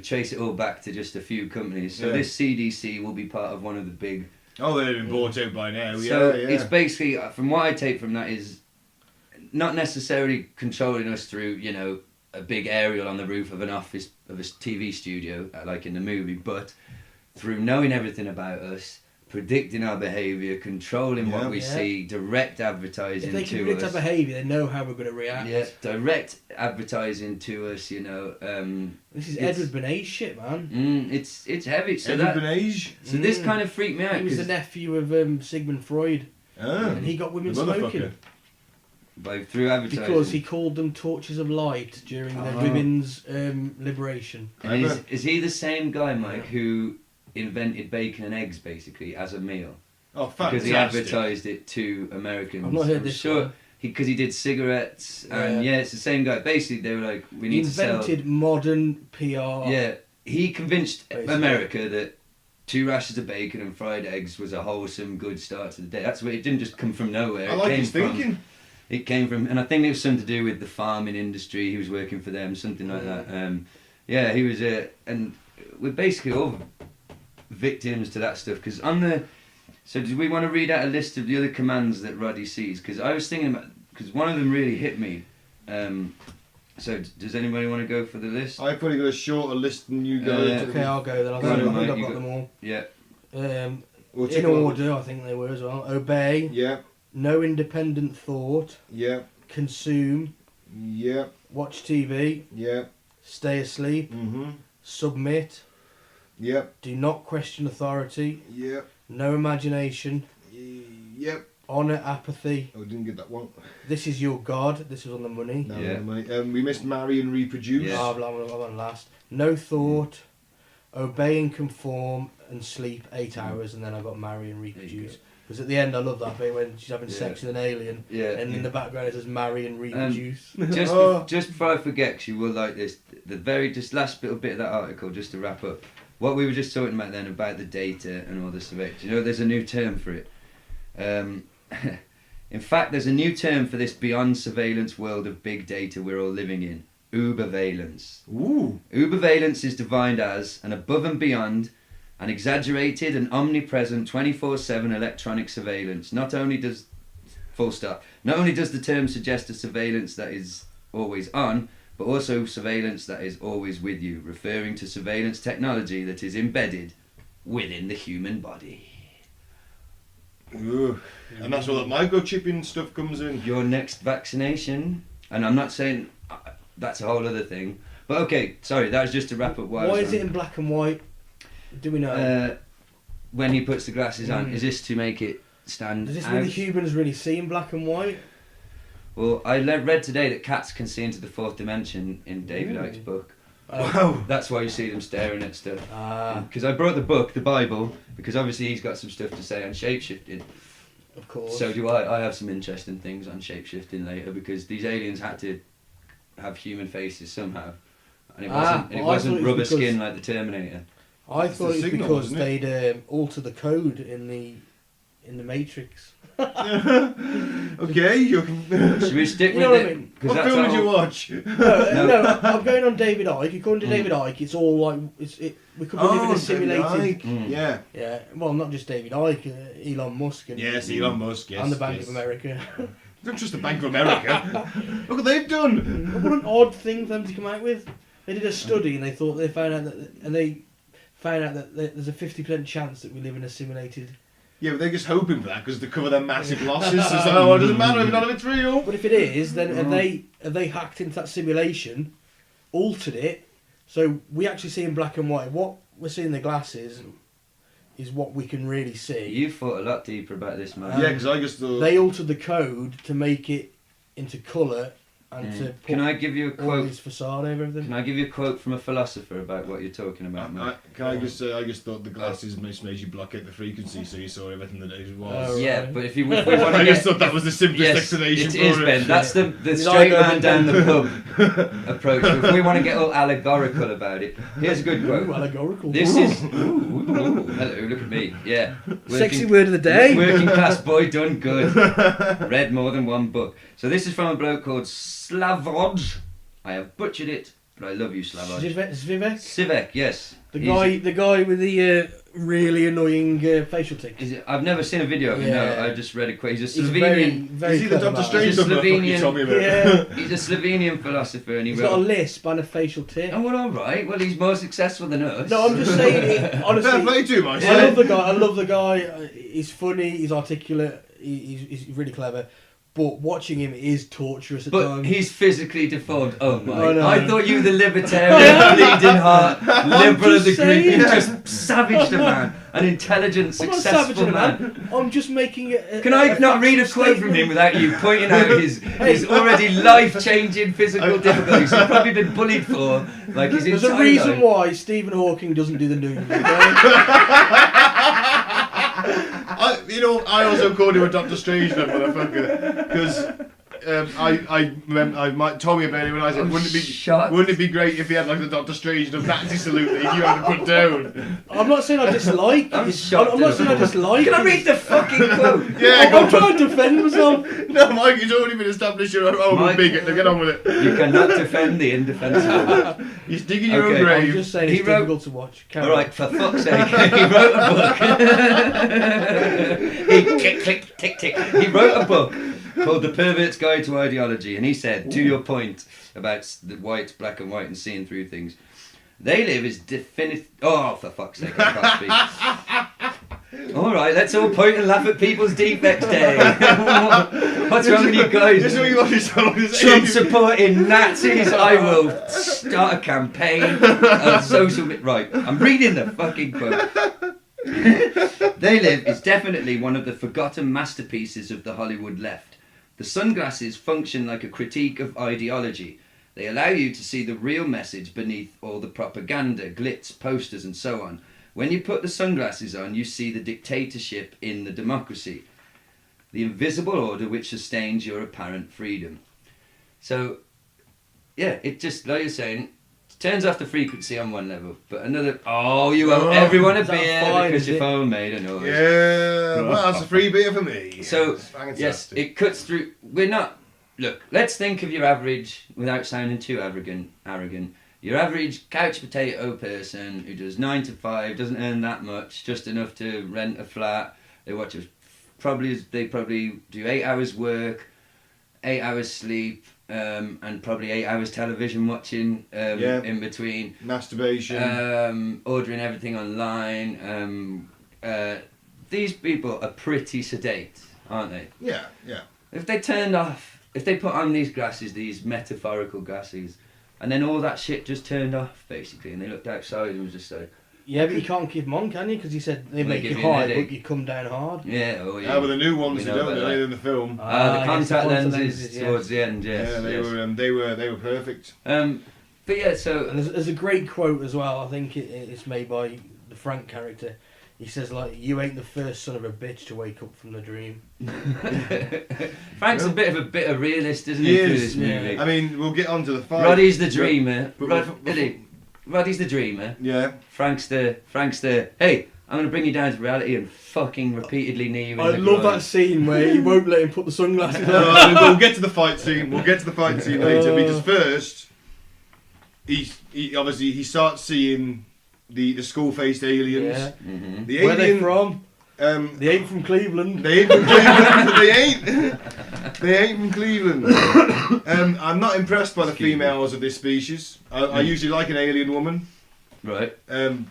trace it all back to just a few companies. So this CDC will be part of one of the big... Oh, they've been bought out by now, So it's basically, from what I take from that is, not necessarily controlling us through, a big aerial on the roof of an office, of a TV studio, like in the movie, but through knowing everything about us, predicting our behaviour, controlling what we see, direct advertising to us. If they can predict our behaviour, they know how we're going to react. Yeah, direct advertising to us, This is Edward Bernays shit, man. It's heavy. So Edward Bernays? So this kind of freaked me out. He was the nephew of Sigmund Freud. Oh, and he got women smoking. Through advertising. Because he called them torches of light during the women's liberation. And is he the same guy, Mike, who invented bacon and eggs basically as a meal? Oh, fantastic. Because he advertised it to Americans. I've not heard this. Sure, because he did cigarettes, and it's the same guy. Basically, they were like, we need to sell. Invented modern PR. Yeah, he convinced America that 2 rashers of bacon and fried eggs was a wholesome, good start to the day. That's where it didn't just come from nowhere. I like his thinking. It came from, and I think it was something to do with the farming industry. He was working for them, something like that. He was, and we're basically all victims to that stuff. Because so do we want to read out a list of the other commands that Roddy sees? Because I was thinking about, because one of them really hit me. So does anybody want to go for the list? I've probably got a shorter list than you guys. Okay, I'll go then. I've got them all. Yeah. In order, I think they were as well. Obey. Yeah. No independent thought. Yeah. Consume. Yeah. Watch TV. Yeah. Stay asleep. submit, Yep. do not question authority, Yep. no imagination, Yep. honour apathy, Oh, didn't get that one. this is your God, this was on the money. No, Yeah. mate. We missed marry and reproduce. Yeah. I'm on last. No thought, obey and conform, and sleep 8 hours, and then I got marry and reproduce. Because at the end, I love that bit when she's having sex with an alien, and in the background it says marry and reproduce. Just before I forget, 'cause you will like this, just last little bit of that article, just to wrap up. What we were just talking about then about the data and all this of it. You know, there's a new term for it. In fact, there's a new term for this beyond surveillance world of big data we're all living in. Uberveillance. Ooh. Uberveillance is defined as an above and beyond, an exaggerated and omnipresent 24/7 electronic surveillance. Not only does the term suggest a surveillance that is always on, but also surveillance that is always with you, referring to surveillance technology that is embedded within the human body. Ooh. And that's where that microchipping stuff comes in. Your next vaccination, and I'm not saying that's a whole other thing, but okay, sorry, that was just to wrap up. Why is it in black and white? Do we know? When he puts the glasses on, is this to make it stand Does this out? mean the humans really see in black and white? Well, I read today that cats can see into the fourth dimension in David Icke's book. Wow. That's why you see them staring at stuff. Ah, Because I brought the book, the Bible, because obviously he's got some stuff to say on shapeshifting. of course. So do I. I have some interesting things on shapeshifting later, because these aliens had to have human faces somehow. And it wasn't rubber skin like the Terminator. I It's thought the it was signal, because isn't it? they'd alter the code in the Matrix. Okay. Should we stick You with know what I it? mean? 'Cause What that's film did you all- watch? No, I'm going on David Icke. According to David Icke, it's all like we could be living in a David simulated. Icke. Mm. Yeah. Yeah, well, not just David Icke, Elon Musk, and Yes, Elon Musk. Yes. and the Bank yes. of America. Don't trust the Bank of America. Look what they've done. What an odd thing for them to come out with. They did a study and they found out that there's a 50% chance that we live in a simulated. Yeah, but they're just hoping for that because to cover their massive losses. So it's like, oh, it doesn't matter if none of it's real. But if it is, then have they hacked into that simulation, altered it, so we actually see in black and white. What we're seeing in the glasses is what we can really see. You thought a lot deeper about this, man. Yeah, because I just thought. They altered the code to make it into colour and to put Can I give you a all quote? this facade over everything. Can I give you a quote from a philosopher about what you're talking about, man? Can I just say, I just thought the glasses made you block out the frequency so you saw everything that it was. Oh, Yeah, right. but if we want to I just get... thought that was the simplest Yes, explanation it for is, it. Ben. That's the You straight like man that, down the pub approach. If we want to get all allegorical about it, here's a good Ooh, quote. allegorical. This is... Ooh, hello, look at me. Yeah. Sexy word of the day. Working class boy done good. Read more than one book. So this is from a bloke called Slavoj. I have butchered it, but I love you, Slavoj. Zvivek? Sivek, yes. The He's- guy with the really annoying facial tics. I've never seen a video of him, Yeah. no. I just read a quote. He's a He's Slovenian... very Is he the clever Doctor man. Strange He's a number you Slovenian- told me about? Yeah. He's a Slovenian philosopher, and he He's wrote... got a lisp and a facial tic. Oh, well, all right. Well, he's more successful than us. No, I'm just saying, Fair honestly, play to him, I I say. love the guy. He's funny, he's articulate, he's really clever. But watching him is torturous at But times. he's physically deformed. Oh my! I know. I thought you were the libertarian, bleeding heart, liberal of the just group. You saying. just savaged a man, an intelligent, I'm not successful savaging man. man. I'm just making it. Can I not read a quote from him without you pointing out his already life-changing physical difficulties he's probably been bullied for, like his There's entire a reason life. why Stephen Hawking doesn't do the news. Okay? I also called him a Doctor Strange, that motherfucker, because I told me about it when I said, I'm wouldn't shocked. it be great if he had like the Doctor Strange the Nazi salute that you had to put down? I'm not saying I dislike. I'm shocked. I'm not saying I dislike. Can I read the fucking quote? Yeah, go I'm on. trying to defend myself. No, Mike, it's already been established you're old Mike- and bigot, now get on with it. You cannot defend the indefensible. You're digging your Okay. own I'm grave. just saying He it's wrote- difficult to watch. Carry All on. right, for fuck's sake, he wrote a book. He click, click, tick, tick. He wrote a book called The Pervert's Guide to Ideology, and he said, to your point about the white, black and white, and seeing through things, they live as definitive. Oh, for fuck's sake, I can't speak. All right, let's all point and laugh at people's defects, Dave. What's wrong with you guys? This is what you want to tell us. Trump supporting Nazis. I will start a campaign on social media. Right, I'm reading the fucking quote. They Live is definitely one of the forgotten masterpieces of the Hollywood left. The sunglasses function like a critique of ideology. They allow you to see the real message beneath all the propaganda, glitz, posters and so on. When you put the sunglasses on, you see the dictatorship in the democracy. The invisible order which sustains your apparent freedom. So, yeah, it just, like you're saying, turns off the frequency on one level, but another, you owe everyone a beer because your phone made a noise. Yeah, well, that's a free beer for me. So, yes, it cuts through, look, let's think of your average, without sounding too arrogant, your average couch potato person who does 9 to 5, doesn't earn that much, just enough to rent a flat, they probably do 8 hours work, 8 hours sleep, and probably 8 hours television watching in between. Masturbation. Ordering everything online. These people are pretty sedate, aren't they? Yeah. If they put on these glasses, these metaphorical glasses, and then all that shit just turned off, basically, and they looked outside and was just like... Yeah, but you can't keep them on, can you? Because he said they make you high, but you come down hard. Yeah, but the new ones they don't do in the film. The contact lenses towards the end, yes. Yeah, they were perfect. But yeah, so... And there's a great quote as well, I think it's made by the Frank character. He says, like, you ain't the first son of a bitch to wake up from the dream. Frank's a bit of a bitter realist, isn't he, through this movie? Yeah. I mean, we'll get on to the fight. Roddy's the dreamer. Roddy's the dreamer. Yeah. Frank's the, hey, I'm going to bring you down to reality and fucking repeatedly knee you in I the love groin. that scene where he won't let him put the sunglasses on. We'll get to the fight scene. later because first, he starts seeing the skull-faced aliens. Yeah. Mm-hmm. Where are they from? They ain't from Cleveland. They ain't from Cleveland. They ain't from Cleveland. I'm not impressed by the females of this species. I usually like an alien woman. Right.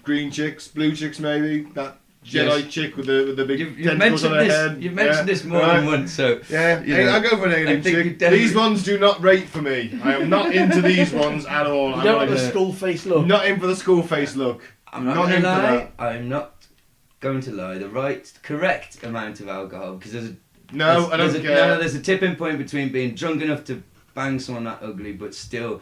Green chicks, blue chicks maybe. That Jedi chick with the big tentacles on her head. You've mentioned this more than once, so... Yeah, I go for an alien chick. These ones do not rate for me. I am not into these ones at all. You don't have the skull face look. Not in for the skull face look. I'm not going to lie. I'm not going to lie. The correct amount of alcohol, because there's a tipping point between being drunk enough to bang someone that ugly, but still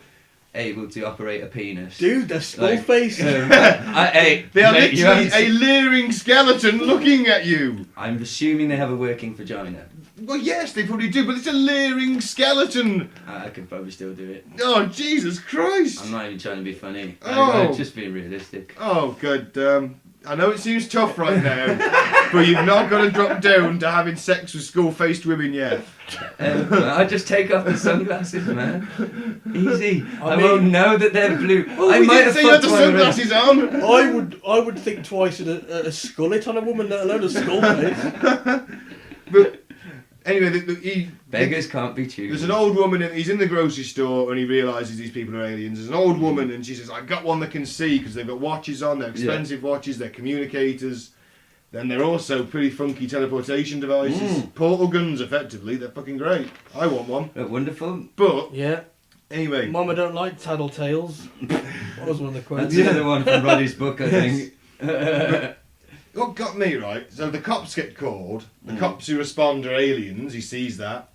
able to operate a penis. Dude, they're skull face. They are literally a leering skeleton looking at you. I'm assuming they have a working vagina. Well, yes, they probably do, but it's a leering skeleton. I could probably still do it. Oh, Jesus Christ. I'm not even trying to be funny. Oh. I'm just being realistic. Oh, good. I know it seems tough right now, but you've not got to drop down to having sex with skull-faced women yet. I just take off the sunglasses, man. Easy. I won't know that they're blue. I might have you had the sunglasses on. I would think twice at a skullet on a woman, let alone a skull face. But anyway, beggars can't be choosers. There's an old woman, he's in the grocery store and he realises these people are aliens. There's an old woman and she says, I've got one that can see, because they've got watches on, they're expensive watches, they're communicators. Then they're also pretty funky teleportation devices. Portal guns, effectively. They're fucking great. I want one. They're wonderful. But, anyway. Mama don't like tattletales. That was one of the quotes. That's the other one from Roddy's book, I think. What got me, right? So the cops get called. The cops who respond are aliens. He sees that.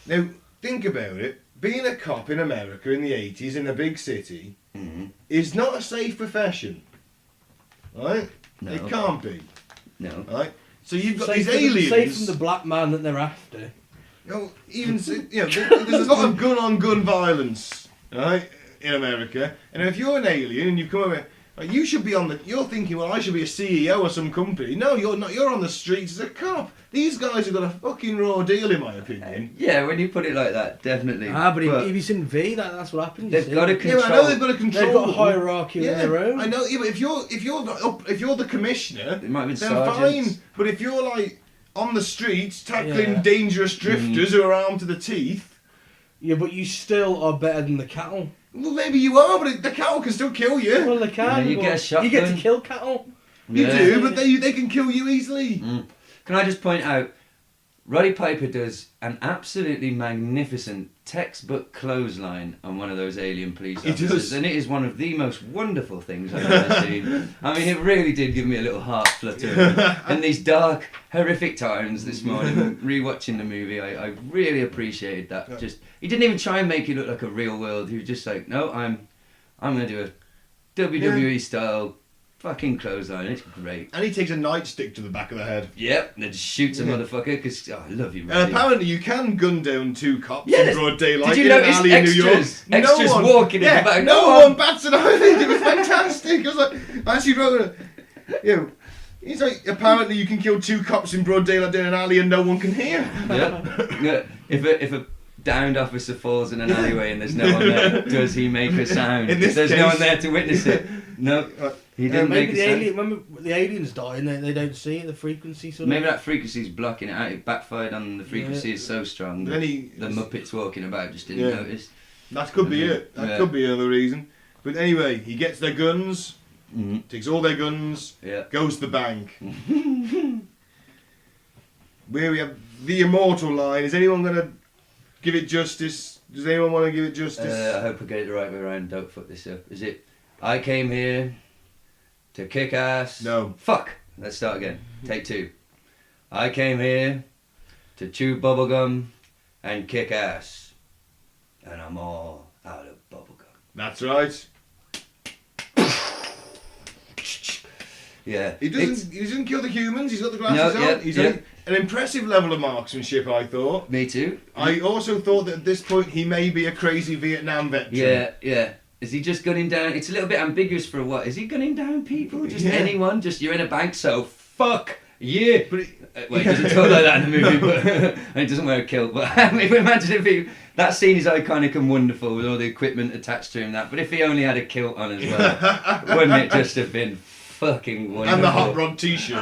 Now, think about it. Being a cop in America in the 80s in a big city is not a safe profession. Right? No. It can't be. No. Right? So you've got safe these aliens. Safe from the black man that they're after. There's a lot of gun-on-gun violence, right, in America. And if you're an alien and you've come over, you should be you're thinking, well, I should be a CEO of some company. No, you're not. You're on the streets as a cop. These guys have got a fucking raw deal, in my opinion. Yeah, when you put it like that, definitely. But if he's in V, that's what happens. They've got to control. Yeah, I know they've got to control. They've got a hierarchy of their own. I know. Yeah, but if you're the commissioner, it might be then sergeants. fine. But if you're like on the streets tackling dangerous drifters who are armed to the teeth. Yeah, but you still are better than the cattle. Well, maybe you are, but the cattle can still kill you. Well, they can. You get a shotgun. You get to kill cattle. You do, but they can kill you easily. Can I just point out, Roddy Piper does an absolutely magnificent textbook clothesline on one of those alien police officers, and it is one of the most wonderful things I've ever seen. I mean, it really did give me a little heart flutter. In these dark, horrific times this morning, rewatching the movie, I really appreciated that. Just he didn't even try and make it look like a real world. He was just like, no, I'm going to do a WWE style fucking clothesline. It's great. And he takes a nightstick to the back of the head. Yep, and then just shoots a motherfucker because I love you, And Roddy. apparently you can gun down 2 cops Yeah, in broad daylight did you in an notice alley in New York. extras walking in the back? No one bats an eyelid. It was fantastic. I was like, I actually wrote it. You know, he's like, apparently you can kill 2 cops in broad daylight in an alley and no one can hear. Yeah. If a downed officer falls in an alleyway and there's no one there, does he make a sound? In this There's case, no one there to witness it. No, he didn't make maybe a sound. remember the aliens die and they don't see it, the frequency sort of. Maybe that frequency's blocking it out. It backfired on the frequency is so strong that the Muppets walking about just didn't notice. That could be it. That could be another reason. But anyway, he gets their guns, takes all their guns, goes to the bank. Where we have the immortal line. Is anyone going to give it justice? Does anyone want to give it justice? I hope I get it the right way around. Don't fuck this up. Is it, I came here to kick ass? No. Fuck. Let's start again. Take 2. I came here to chew bubblegum and kick ass. And I'm all out of bubblegum. That's right. Yeah. He doesn't kill the humans. He's got the glasses on. He's an impressive level of marksmanship, I thought. Me too. I also thought that at this point he may be a crazy Vietnam veteran. Yeah. Is he just gunning down? It's a little bit ambiguous for what. Is he gunning down people? Just anyone? Just you're in a bank, so fuck yeah. But he doesn't talk like that in the movie, but and he doesn't wear a kilt. But I mean, imagine if that scene is iconic and wonderful with all the equipment attached to him. But if he only had a kilt on as well, wouldn't it just have been fucking wonderful? And the hot rod t-shirt.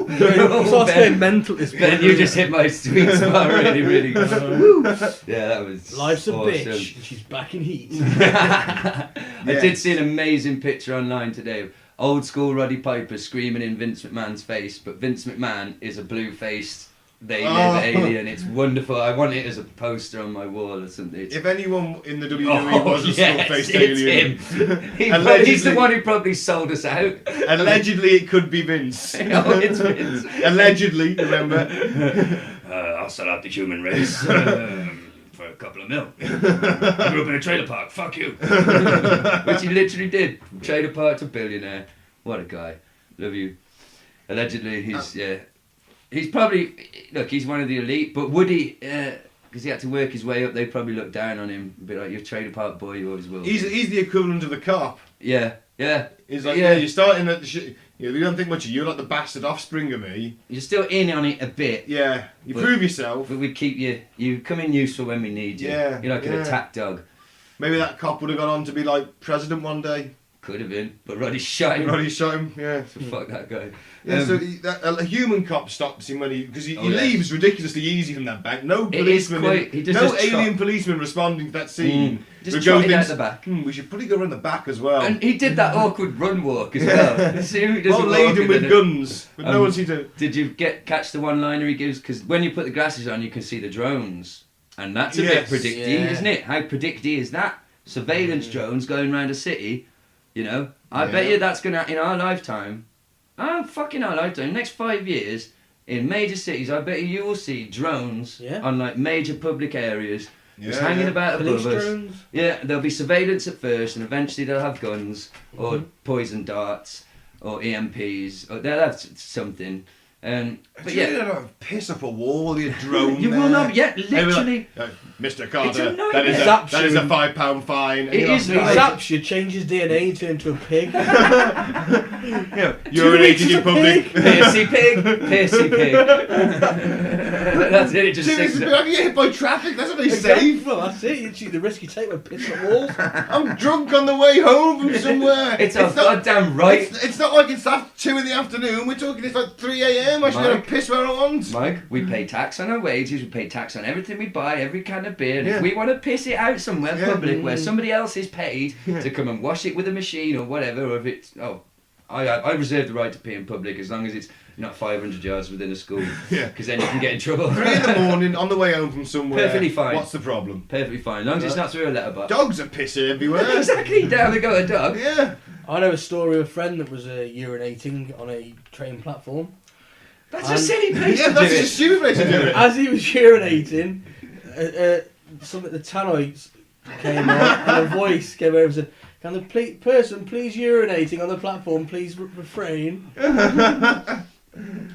He starts getting mental. Ben, you just hit my sweet spot really, really good. Yeah, that was Life's awesome. a bitch, and she's back in heat. I did see an amazing picture online today of old school Roddy Piper screaming in Vince McMahon's face, but Vince McMahon is a blue-faced alien. It's wonderful. I want it as a poster on my wall or something. If anyone in the WWE was a skull-faced it's alien, him. He's the one who probably sold us out. Allegedly, it could be Vince. Oh, it's Vince. Allegedly, remember? I'll sell out the human race for a couple of mil. I grew up in a trailer park. Fuck you. Which he literally did. From trailer park to billionaire. What a guy. Love you. Allegedly, he's probably, look, he's one of the elite, but would he, because he had to work his way up, they'd probably look down on him, a bit like, you're a trailer park boy, you always will. He's the equivalent of the cop. Yeah. He's like, you're starting at the you don't think much of you, you're like the bastard offspring of me. You're still in on it a bit. Yeah, you prove yourself. But we keep you come in useful when we need you. Yeah. You're like an attack dog. Maybe that cop would have gone on to be like president one day. Could have been, but Roddy shot him. Yeah. So fuck that guy. Yeah, so a human cop stops him when because he leaves ridiculously easy from that bank. No policeman, alien policeman responding to that scene. Just trotted out the back. We should probably go around the back as well. And he did that awkward run walk as well. Well laden with guns, but no one seemed to. Did you catch the one-liner he gives? Because when you put the glasses on, you can see the drones, and that's a bit predicty, isn't it? How predicty is that? Surveillance drones going around a city. You know, I bet you that's gonna in our lifetime. Next 5 years in major cities, I bet you will see drones on like major public areas, just hanging about above us. Drones. Yeah, there'll be surveillance at first, and eventually they'll have guns or poison darts or EMPs, or they'll have something. But you don't piss up a wall, you drone. You will not. Yeah, literally. Like, Mr. Carter, that is a £5 fine. It is. He zaps you, changes DNA and turns into a pig. Urinating in public. Pissy pig. That's it. It just sings. I can get hit by traffic. That's not very safe. Well, that's it. The risk you take when pissing at walls. I'm drunk on the way home from somewhere. It's goddamn right. It's not like it's 2 in the afternoon. We're talking. It's like 3 a.m. I should go and piss where I want. Mike, we pay tax on our wages. We pay tax on everything we buy, every can of beer. And if we want to piss it out somewhere public where somebody else is paid to come and wash it with a machine or whatever, or if it's I reserve the right to pee in public as long as it's not 500 yards within a school. Yeah. Because then you can get in trouble. 3 in the morning on the way home from somewhere. Perfectly fine. What's the problem? Perfectly fine. As long as it's not through a letterbox. Dogs are pissing everywhere. Exactly. Down the go a dog. Yeah. I know a story of a friend that was urinating on a train platform. That's a silly place Yeah, to do that's a it. stupid place to do it. As he was urinating, some of the tannoids came on and a voice came over and said, "Can the person please urinating on the platform please refrain?"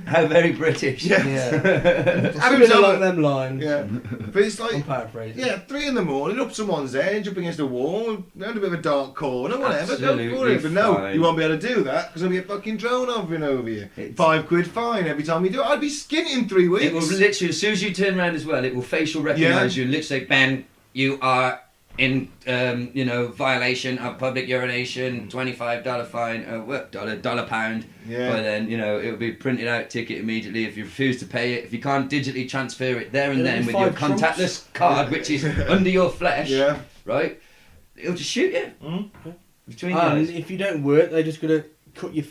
How very British. Yeah. Adam Something along them lines. Yeah. But it's like, I'm paraphrasing. yeah, 3 in the morning, up someone's edge, up against a wall, down a bit of a dark corner, whatever, go for Absolutely it. But no, fine. you won't be able to do that because there'll be a fucking drone hovering over you. £5 fine every time you do it. I'd be skinny in 3 weeks. It will literally, as soon as you turn around as well, it will facial recognise you and literally say, "Ben, you are in, violation of public urination, $25 fine, dollar pound." Yeah. But then, it'll be printed out ticket immediately if you refuse to pay it. If you can't digitally transfer it there and It'll then be with your 5 trumps. contactless card, which is under your flesh, Yeah. right? It'll just shoot you. Mm. Between the And eyes. if you don't work, they're just gonna cut your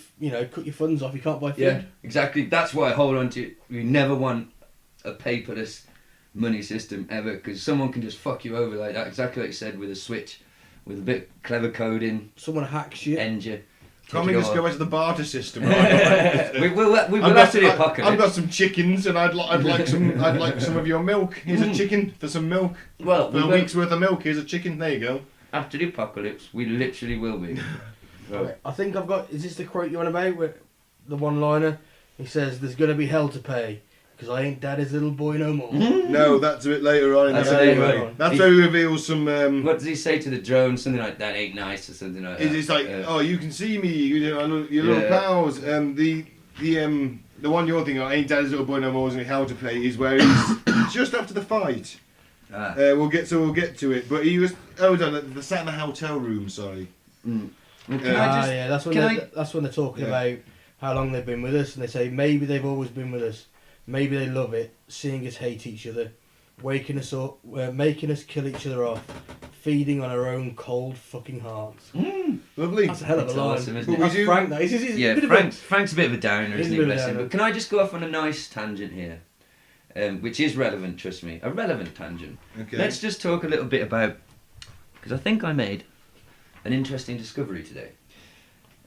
funds off. You can't buy food. Yeah, exactly. That's why I hold on to it. We never want a paperless money system ever, because someone can just fuck you over like that. Exactly like you said, with a switch, with a bit of clever coding, Someone hacks you. end you. Can't we just go back to the barter system? We will after the apocalypse. I've got some chickens, and I'd like some of your milk. Here's a chicken for some milk. Well, For a week's worth of milk, here's a chicken. There you go. after the apocalypse, we literally will be. Right, I think I've got. Is this the quote you want about? Where the one-liner? He says, "There's gonna be hell to pay because I ain't daddy's little boy no more." No, that's a bit later on in That's the later video. on. That's where he reveals some. What does he say to the drone? Something like that ain't nice or something like that. It's like, oh, you can see me, your little pals. The one you're thinking of, ain't daddy's little boy no more, isn't how to play, is where he's just after the fight. We'll get to it, but he was. Oh, no, they sat in the hotel room. Sorry. Well, can That's when they're talking about how long they've been with us, and they say maybe they've always been with us, maybe they love it, seeing us hate each other, waking us up, making us kill each other off, feeding on our own cold fucking hearts. Lovely. That's a hell of a That's line. awesome, isn't But it? That's we do- Frank. That. He's Yeah, a bit of Frank's a bit of a downer, He's isn't a he? bit of a Bless him. downer. But can I just go off on a nice tangent here, which is relevant, trust me, a relevant tangent. Okay. Let's just talk a little bit about, because I think I made an interesting discovery today.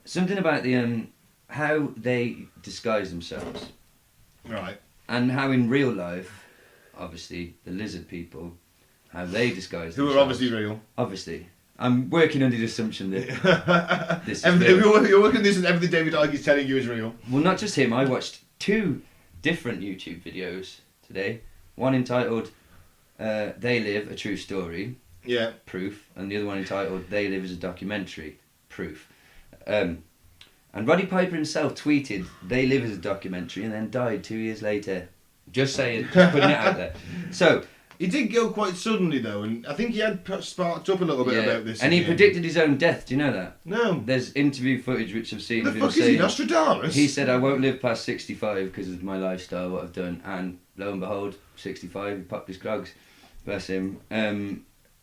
Something about the how they disguise themselves, Right. and how in real life, obviously, the lizard people, how they disguise Who themselves. are obviously real. Obviously. I'm working under the assumption that this is real. You're working this, and everything David Icke is telling you is real. Well, not just him. I watched 2 different YouTube videos today. One entitled "They Live: A True Story," Yeah. proof, and the other one entitled "They Live as a Documentary," proof. And Roddy Piper himself tweeted "They live as a documentary" and then died 2 years later. Just saying, just putting it out there. So He did go quite suddenly though, and I think he had sparked up a little bit about this. and he again. predicted his own death. Do you know that? No. There's interview footage which I've seen The of him fuck is he, saying. Nostradamus? He said, "I won't live past 65 because of my lifestyle, what I've done." And lo and behold, 65, he popped his clogs. Bless him.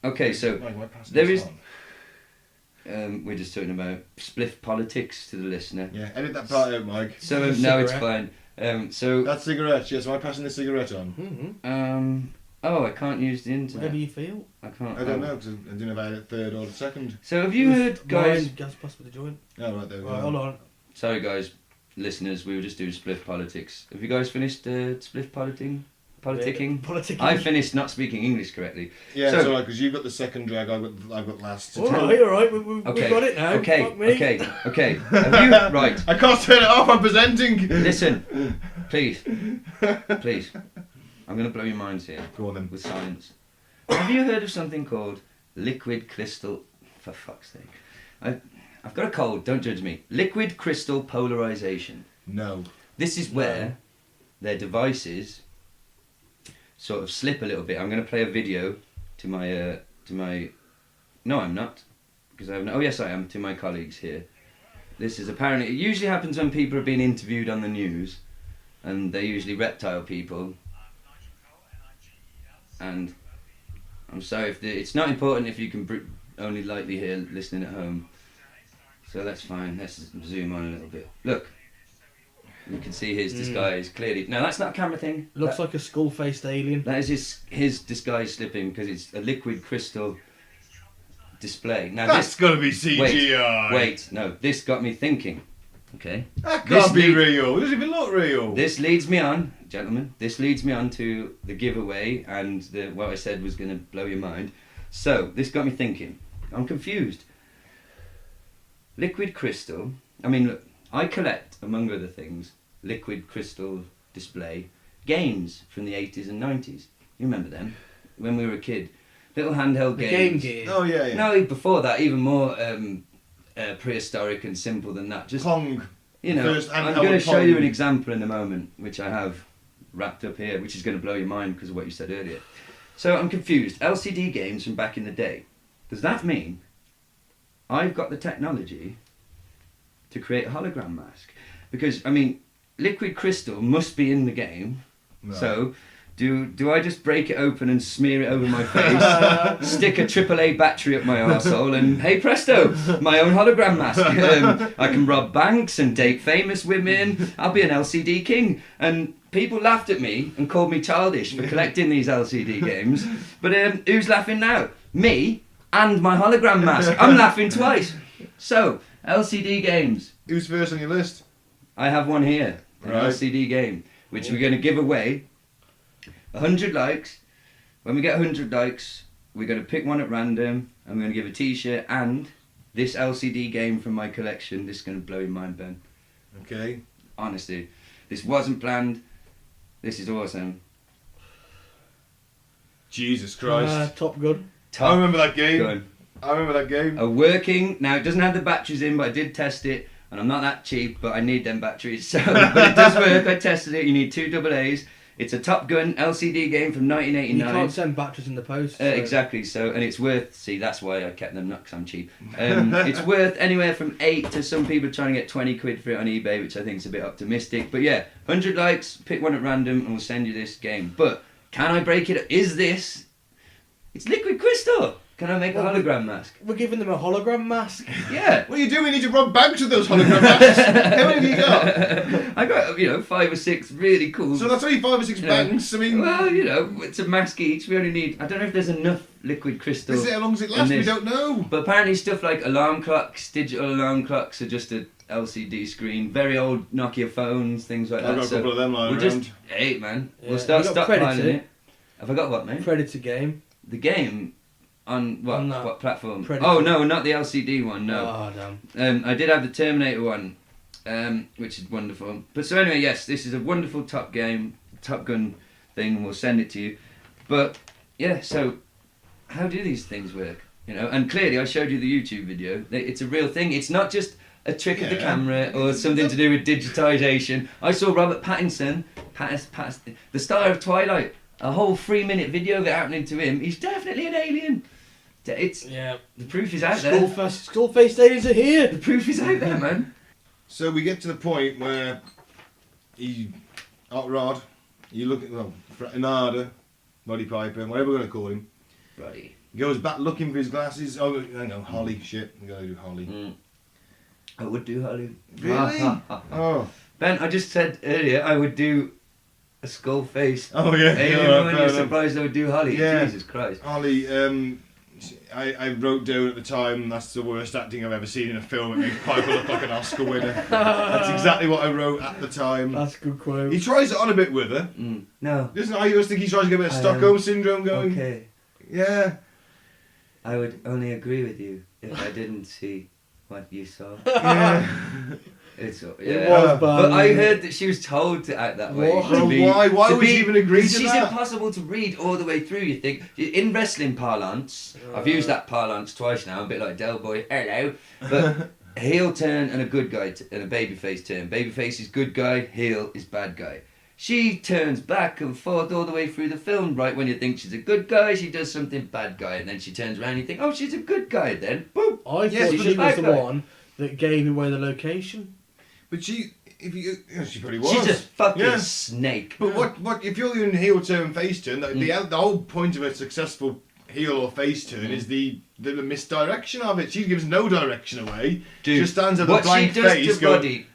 Okay, so Mike, why pass there this is- on? we're just talking about spliff politics to the listener. Yeah, edit that part out, Mike. So It's a no, it's cigarette. fine. So That cigarette, yes, am I passing the cigarette on? oh, I can't use the internet. Whatever you feel. I can't. I don't know, because I don't know if I had it third or the second. So have you heard, guys? Mine, gas pass with the joint. Oh, right there we Right, go. hold on. Sorry, guys, listeners. We were just doing spliff politics. Have you guys finished spliff politicking? Politicking. I finished not speaking English correctly. Yeah, So- it's alright, because you've got the second drag, I've got last. All right. We've Okay. got it now. Okay. Fuck me. Okay. Have you right? I can't turn it off, I'm presenting! Listen, please. I'm going to blow your minds here Go on then. with science. Have you heard of something called liquid crystal? For fuck's sake, I've got a cold. Don't judge me. Liquid crystal polarization. No. This is where their devices sort of slip a little bit. I'm going to play a video to my. No, I'm not, because I have. Oh yes, I am. To my colleagues here. This is apparently. It usually happens when people are being interviewed on the news, and they're usually reptile people. And I'm sorry if it's not important if you can only lightly hear listening at home. So that's fine. Let's zoom on a little bit. Look. You can see his disguise clearly. No, that's not a camera thing. Looks like a skull-faced alien. That is his disguise slipping because it's a liquid crystal display. Now That's got to be CGI. Wait, no. This got me thinking. Okay. That can't be real. It doesn't even look real. This leads me on, gentlemen. This leads me on to the giveaway and what I said was going to blow your mind. So this got me thinking. I'm confused. Liquid crystal. I mean, look. I collect, among other things, liquid crystal display games from the 80s and 90s. You remember them? When we were a kid. Little handheld games. Game Gear. Oh, yeah. No, before that, even more prehistoric and simple than that. Just Pong. You know, I'm going to show you an example in a moment, which I have wrapped up here, which is going to blow your mind because of what you said earlier. So I'm confused. LCD games from back in the day. Does that mean I've got the technology to create a hologram mask? Because, I mean, liquid crystal must be in the game. No. So, do I just break it open and smear it over my face, stick a AAA battery up my arsehole, and hey presto, my own hologram mask. I can rob banks and date famous women. I'll be an LCD king. And people laughed at me and called me childish for collecting these LCD games. But who's laughing now? Me and my hologram mask. I'm laughing twice. So, LCD games. Who's first on your list? I have one here. An LCD game, which we're going to give away. 100 likes. When we get 100 likes, we're going to pick one at random, and we're going to give a t-shirt and this LCD game from my collection. This is going to blow your mind, Ben. Okay. Honestly, this wasn't planned. This is awesome. Jesus Christ. Top Gun. I remember that game. Gun. I remember that game. A working, now it doesn't have the batteries in, but I did test it, and I'm not that cheap, but I need them batteries. So, but it does work. I tested it. You need 2 AA's. It's a Top Gun LCD game from 1989. You can't send batteries in the post. So. Exactly. So, and it's worth. See, that's why I kept them, not because I'm cheap. It's worth anywhere from 8 to some people trying to get 20 quid for it on eBay, which I think is a bit optimistic. But yeah, 100 likes, pick one at random, and we'll send you this game. But can I break it? Is this? It's liquid crystal. Can I make a hologram mask? We're giving them a hologram mask. Yeah. What are you doing? We need to rob banks with those hologram masks. How many have you got? I got, 5 or 6 really cool. So that's only 5 or 6 banks. I mean, well, it's a mask each. We only need. I don't know if there's enough liquid crystal. Is it how long does it last? We don't know. But apparently, stuff like alarm clocks, digital alarm clocks, are just a LCD screen. Very old Nokia phones, things like that. I've got a couple of them lying around. Hey, man. Yeah. We'll start stockpiling it. Have I got what, mate? Predator game. The game. On what? On what platform? Predator. Oh no, not the LCD one. No. Oh damn. I did have the Terminator one, which is wonderful. But so anyway, yes, this is a wonderful Top Gun thing, and we'll send it to you. But yeah, so how do these things work? And clearly I showed you the YouTube video. It's a real thing. It's not just a trick of the camera or something to do with digitisation. I saw Robert Pattinson, the star of Twilight. A whole 3-minute video of it happening to him. He's definitely an alien. The proof is out there. Skull-faced aliens are here. The proof is out there, man. So we get to the point where Hot Rod, you look at Nada, Roddy Piper, whatever we're going to call him. Roddy. Goes back looking for his glasses. Oh, hang on, Holly. Shit, we got to do Holly. I would do Holly. Really? Oh. Ben, I just said earlier I would do a skull-faced alien. When you're surprised I would do Holly. Yeah. Jesus Christ. Holly, I wrote down at the time, that's the worst acting I've ever seen in a film. It makes Piper look like an Oscar winner. That's exactly what I wrote at the time. That's a good quote. He tries it on a bit with her. No. Doesn't I always think he tries to get a bit of Stockholm Syndrome going? Okay. Yeah. I would only agree with you if I didn't see what you saw. Yeah. It was bad. But I heard that she was told to act that way. Why? Why would she even agree to that? She's impossible to read all the way through, you think. In wrestling parlance, I've used that parlance twice now, a bit like Del Boy, hello. But heel turn and a good guy and a babyface turn. Babyface is good guy, heel is bad guy. She turns back and forth all the way through the film, right? When you think she's a good guy, she does something bad guy, and then she turns around and you think, oh, she's a good guy then. Boom! I thought she was the one that gave away the location. But she probably was. She's a fucking snake. But what if you're in heel turn, face turn? The whole point of a successful heel or face turn is the misdirection of it. She gives no direction away. Dude, She just stands with a blank what she face does to going, Roddy.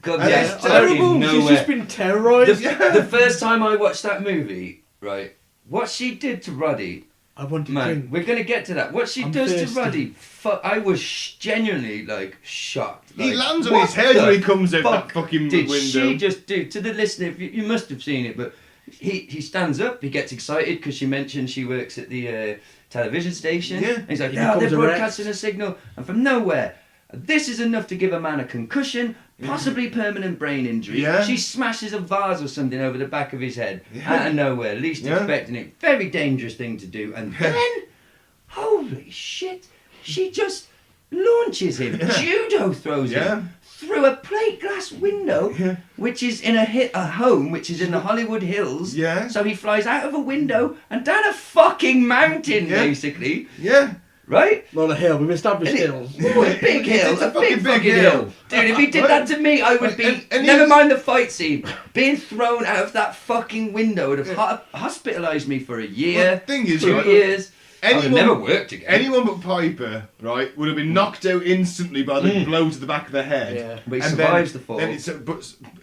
God, And yes, it's Terrible. nowhere. She's just been terrorised. The first time I watched that movie, right, what she did to Roddy, I want to man, drink. we're gonna get to that. What she I'm does thirsty. to Roddy, I was genuinely like shocked. he Like, lands on what his head the when he comes out fuck that fucking did window. she just do to the listener? You must have seen it, but he stands up. He gets excited because she mentioned she works at the television station. Yeah. And he's like, He "Yeah, they're becomes broadcasting a signal," and from nowhere, this is enough to give a man a concussion, possibly permanent brain injury. Yeah. She smashes a vase or something over the back of his head Yeah. out of nowhere, least Yeah. expecting it. Very dangerous thing to do, and then, holy shit, she just launches him, judo throws him through a plate glass window, which is in a home which is in the Hollywood Hills. Yeah. So he flies out of a window and down a fucking mountain, basically. Yeah. Right? Not a hill. We've established And it- hills. Oh, a big hill, It's a a big fucking fucking hill. hill. Dude, if he did that to me, I would be, And never he's- mind the fight scene, being thrown out of that fucking window would have hospitalised me for a year, Well, the thing is, 2 right, years. I would have anyone- never worked again. Anyone but Piper, right, would have been knocked out instantly by the blow to the back of the head. Yeah. But he And survives the fall. Then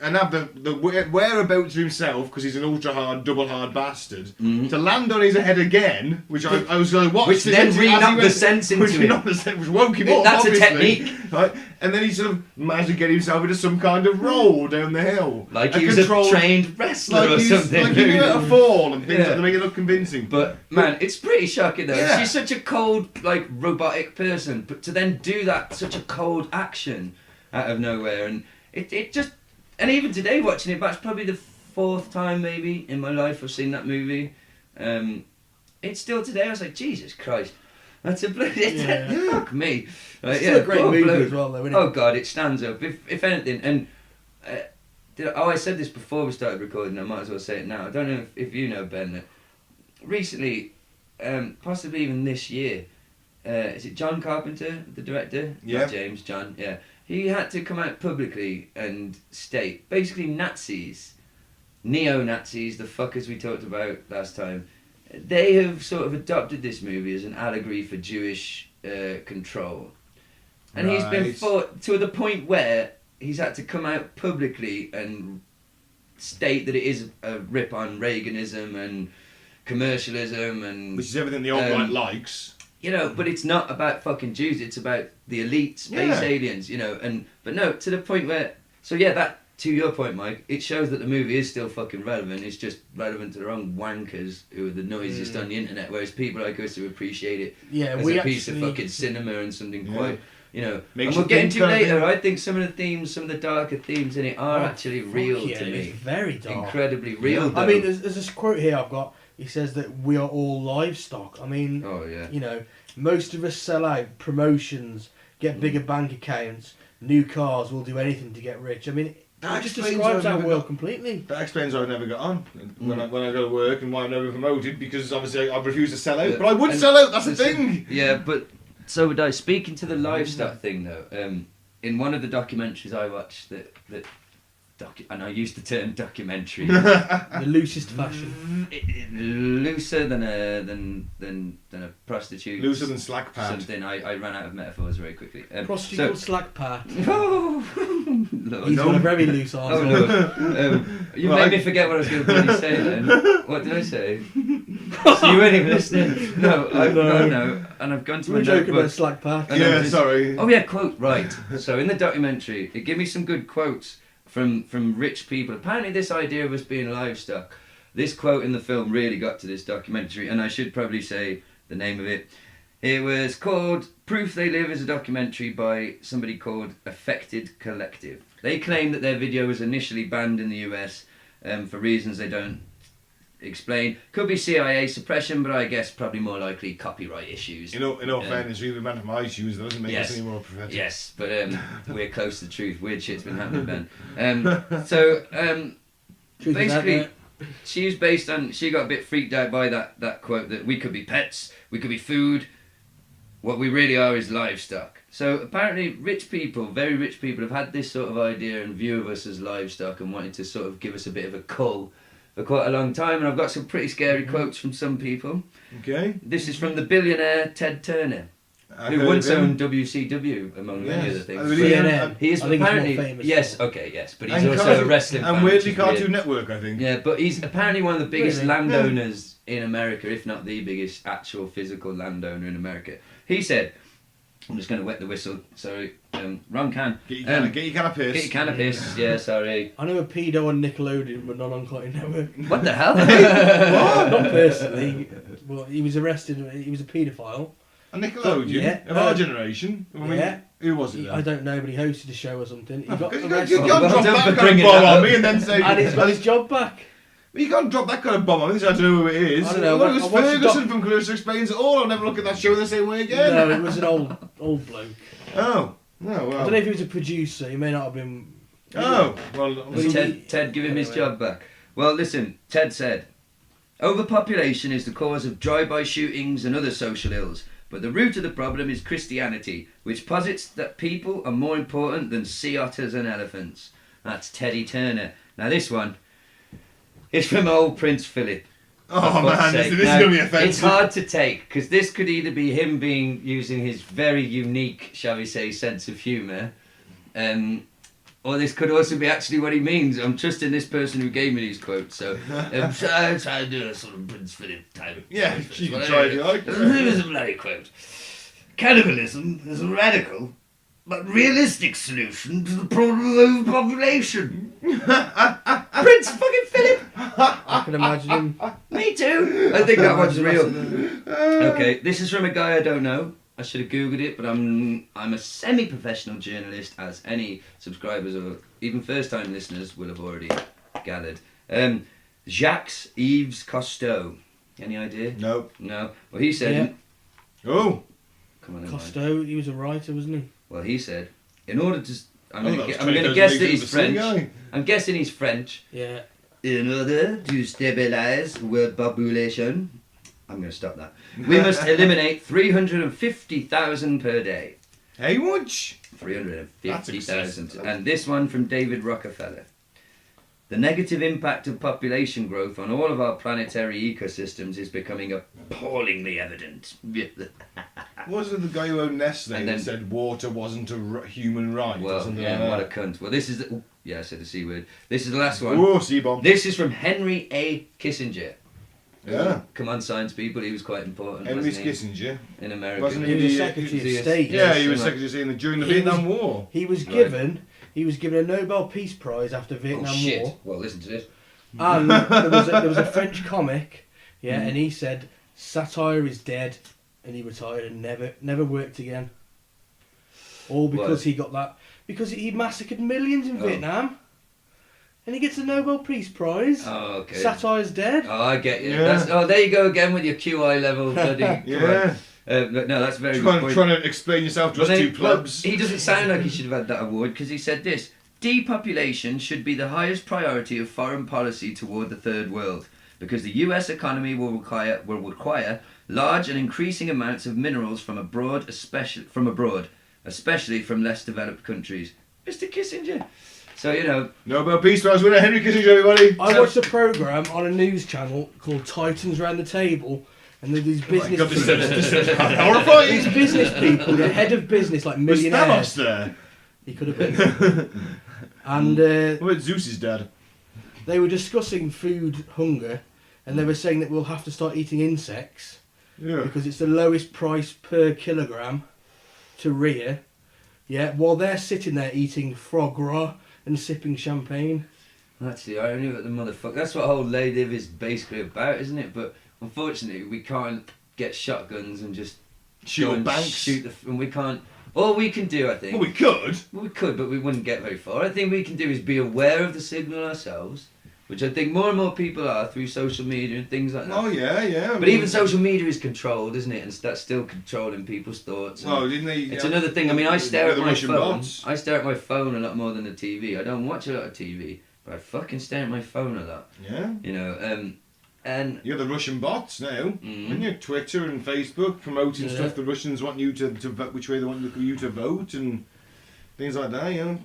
and have the whereabouts of himself, because he's an ultra hard, double hard bastard, to land on his head again, which I was going to watch. Which then re-knocked the sense into which him. knocked the sense, which woke him up. That's a obviously, technique. right? And then he sort of managed to get himself into some kind of roll down the hill, Like and he was controlled- a trained wrestler like or he's, something. like he knew how to fall and things Yeah. like to make it look convincing. But man, it's pretty shocking though. Yeah. She's such a cold, like robotic person, but to then do that, such a cold action out of nowhere, and it just, and even today watching it back, it's probably the 4th time maybe in my life I've seen that movie. It's still today. I was like, Jesus Christ, that's a bloody fuck me. It's still a great poor movie bloke. as well, though, isn't it? Oh God, it stands up. If anything, and I said this before we started recording. I might as well say it now. I don't know if you know, Ben, that recently, possibly even this year, is it John Carpenter, the director? Yeah. Not James, John, yeah. He had to come out publicly and state, basically Nazis, neo-Nazis, the fuckers we talked about last time, they have sort of adopted this movie as an allegory for Jewish control. And he's been Right. fought to the point where he's had to come out publicly and state that it is a rip on Reaganism and commercialism and Which is everything the alt-right likes. you know, but it's not about fucking Jews, it's about the elite space Yeah. aliens, you know, but no, to the point where, so yeah, that, to your point, Mike, it shows that the movie is still fucking relevant, it's just relevant to the wrong wankers who are the noisiest on the internet, whereas people like us who appreciate it Yeah, as we a piece of actually- fucking cinema and something Yeah. quite, you know, Makes and we'll you get think into kind of later, thing. I think some of the themes, some of the darker themes in it are actually Fuck real yeah, to it's me. very dark. Incredibly real, though. I mean, there's this quote here I've got. He says that we are all livestock. I mean, oh yeah. you know, most of us sell out promotions, get bigger bank accounts, new cars, will do anything to get rich. I mean, it That just explains describes why I've our never world got- completely. That explains why I never got on when I go to work and why I've never been promoted, because obviously I've refused to sell out. But I would And sell out, that's the listen, thing! Yeah, but so would I. Speaking to the livestock thing though, in one of the documentaries I watched and I use the term documentary, The loosest fashion. looser than a prostitute. Looser than slack pad. Something. I ran out of metaphors very quickly. Prostitute so- called Slack Pat. Oh, Lord. He's No. got a very loose Oh arsehole. Lord. You Right. made me forget what I was going to bloody say then. What did I say? So you weren't even listening. No, no. And I've gone to We my were joking about notebook. Slack Pat. And I'm Yeah, just- sorry. Oh yeah, quote, right. So in the documentary, it gave me some good quotes from rich people. Apparently this idea of us being livestock, this quote in the film really got to this documentary, and I should probably say the name of it. It was called Proof They Live, is a documentary by somebody called Affected Collective. They claim that their video was initially banned in the US for reasons they don't explain. Could be CIA suppression, but I guess probably more likely copyright issues. In all fairness, we've been from my shoes, that doesn't make Yes. us any more prophetic. Yes, but we're close to the truth. Weird shit's been happening, Ben. So Truth is out basically, there. she got a bit freaked out by that quote that we could be pets, we could be food. What we really are is livestock. So apparently rich people, very rich people, have had this sort of idea and view of us as livestock and wanted to sort of give us a bit of a cull for quite a long time, and I've got some pretty scary quotes from some people. Okay. This is from the billionaire Ted Turner, who once owned WCW, among many other things. He is apparently but he's also a wrestling fan. And weirdly, Cartoon Network, I think. Yeah, but he's apparently one of the biggest landowners in America, if not the biggest actual physical landowner in America. He said, I'm just going to wet the whistle, sorry, wrong can. Get your can of piss. Get your can of piss, yeah, sorry. I know a pedo on Nickelodeon, but not on Cartoon Network. What the hell? Not personally, but he was arrested, he was a paedophile. A Nickelodeon? Yeah. Of our generation? I mean, yeah. Who was it then? I don't know, but he hosted a show or something. He got You arrested. can't drop that kind of bomb on me and then say... And he's got his job back. You can't drop that kind of bomb on me, so I don't know who it is. I don't know. Well, it was Ferguson from Clarissa Explains It All. I'll never look at that show the same way again. No, it was an old bloke. Oh. No, well. I don't know if he was a producer. He may not have been... Oh. Well, Ted give him his job back. Well, listen, Ted said, overpopulation is the cause of drive-by shootings and other social ills, but the root of the problem is Christianity, which posits that people are more important than sea otters and elephants. That's Teddy Turner. Now this one is from old Prince Philip. Oh man, this is going to be offensive. It's hard to take, because this could either be him using his very unique, shall we say, sense of humour, or this could also be actually what he means. I'm trusting this person who gave me these quotes, so I'm trying to do a sort of Prince Philip type. Yeah, you can try if you like. Here's a bloody quote. Cannibalism is a radical but realistic solution to the problem of overpopulation. Prince fucking Philip! I can imagine him. Me too! I think that one's real. Okay, this is from a guy I don't know. I should have googled it, but I'm a semi-professional journalist, as any subscribers or even first-time listeners will have already gathered. Jacques Yves Cousteau. Any idea? No. No. Well, he said... Yeah. Oh! Come on, Cousteau, he was a writer, wasn't he? Well, he said, in order to... I'm going to guess that he's French. I'm guessing he's French. Yeah. In order to stabilise world population... I'm going to stop that. We must eliminate 350,000 per day. Hey, much? 350,000. And this one from David Rockefeller. The negative impact of population growth on all of our planetary ecosystems is becoming appallingly evident. Wasn't the guy who owned Nestle that said water wasn't a human right? Well, yeah, what a cunt. Well, this is... I said the C word. This is the last one. Oh, C-bomb. This is from Henry A. Kissinger. Yeah. Come on, science people, he was quite important. Henry Kissinger. In America. Wasn't he was Secretary of State? Yeah, he was Secretary of State during the Vietnam War. He was given a Nobel Peace Prize after Vietnam War. Well, listen to this. And there was a French comic, and he said satire is dead, and he retired and never worked again. All because he got that, because he massacred millions in Vietnam. And he gets a Nobel Peace Prize. Oh, okay. Satire's dead. Oh, I get you. Yeah. There you go again with your QI level bloody... Yeah. No, that's very good point. Trying to explain yourself to us two plebs. He doesn't sound like he should have had that award, because he said this: depopulation should be the highest priority of foreign policy toward the third world, because the US economy will require large and increasing amounts of minerals from abroad, especially from less developed countries. Mr. Kissinger. So, Nobel Peace Prize winner Henry Kissinger, everybody. I watched a programme on a news channel called Titans Round the Table, and these business people. These business people, the head of business, like millionaires. Was Thanos there? He could have been. And what about Zeus's dad? They were discussing food hunger, and they were saying that we'll have to start eating insects because it's the lowest price per kilogram to rear. Yeah, while they're sitting there eating foie gras and sipping champagne. That's the irony of the motherfucker. That's what whole Lay Live is basically about, isn't it? But unfortunately, we can't get shotguns and just shoot banks. And we can't. All we can do, I think. Well, we could. We could, but we wouldn't get very far. I think we can do is be aware of the signal ourselves, which I think more and more people are through social media and things like that. Oh yeah. But even social media is controlled, isn't it? And that's still controlling people's thoughts. Oh, didn't they? It's another thing. I mean, I stare at my phone. Bots. I stare at my phone a lot more than the TV. I don't watch a lot of TV, but I fucking stare at my phone a lot. Yeah. And you're the Russian bots now. And you're Twitter and Facebook promoting stuff the Russians want you to vote, which way they want you to vote, and things like that, you know.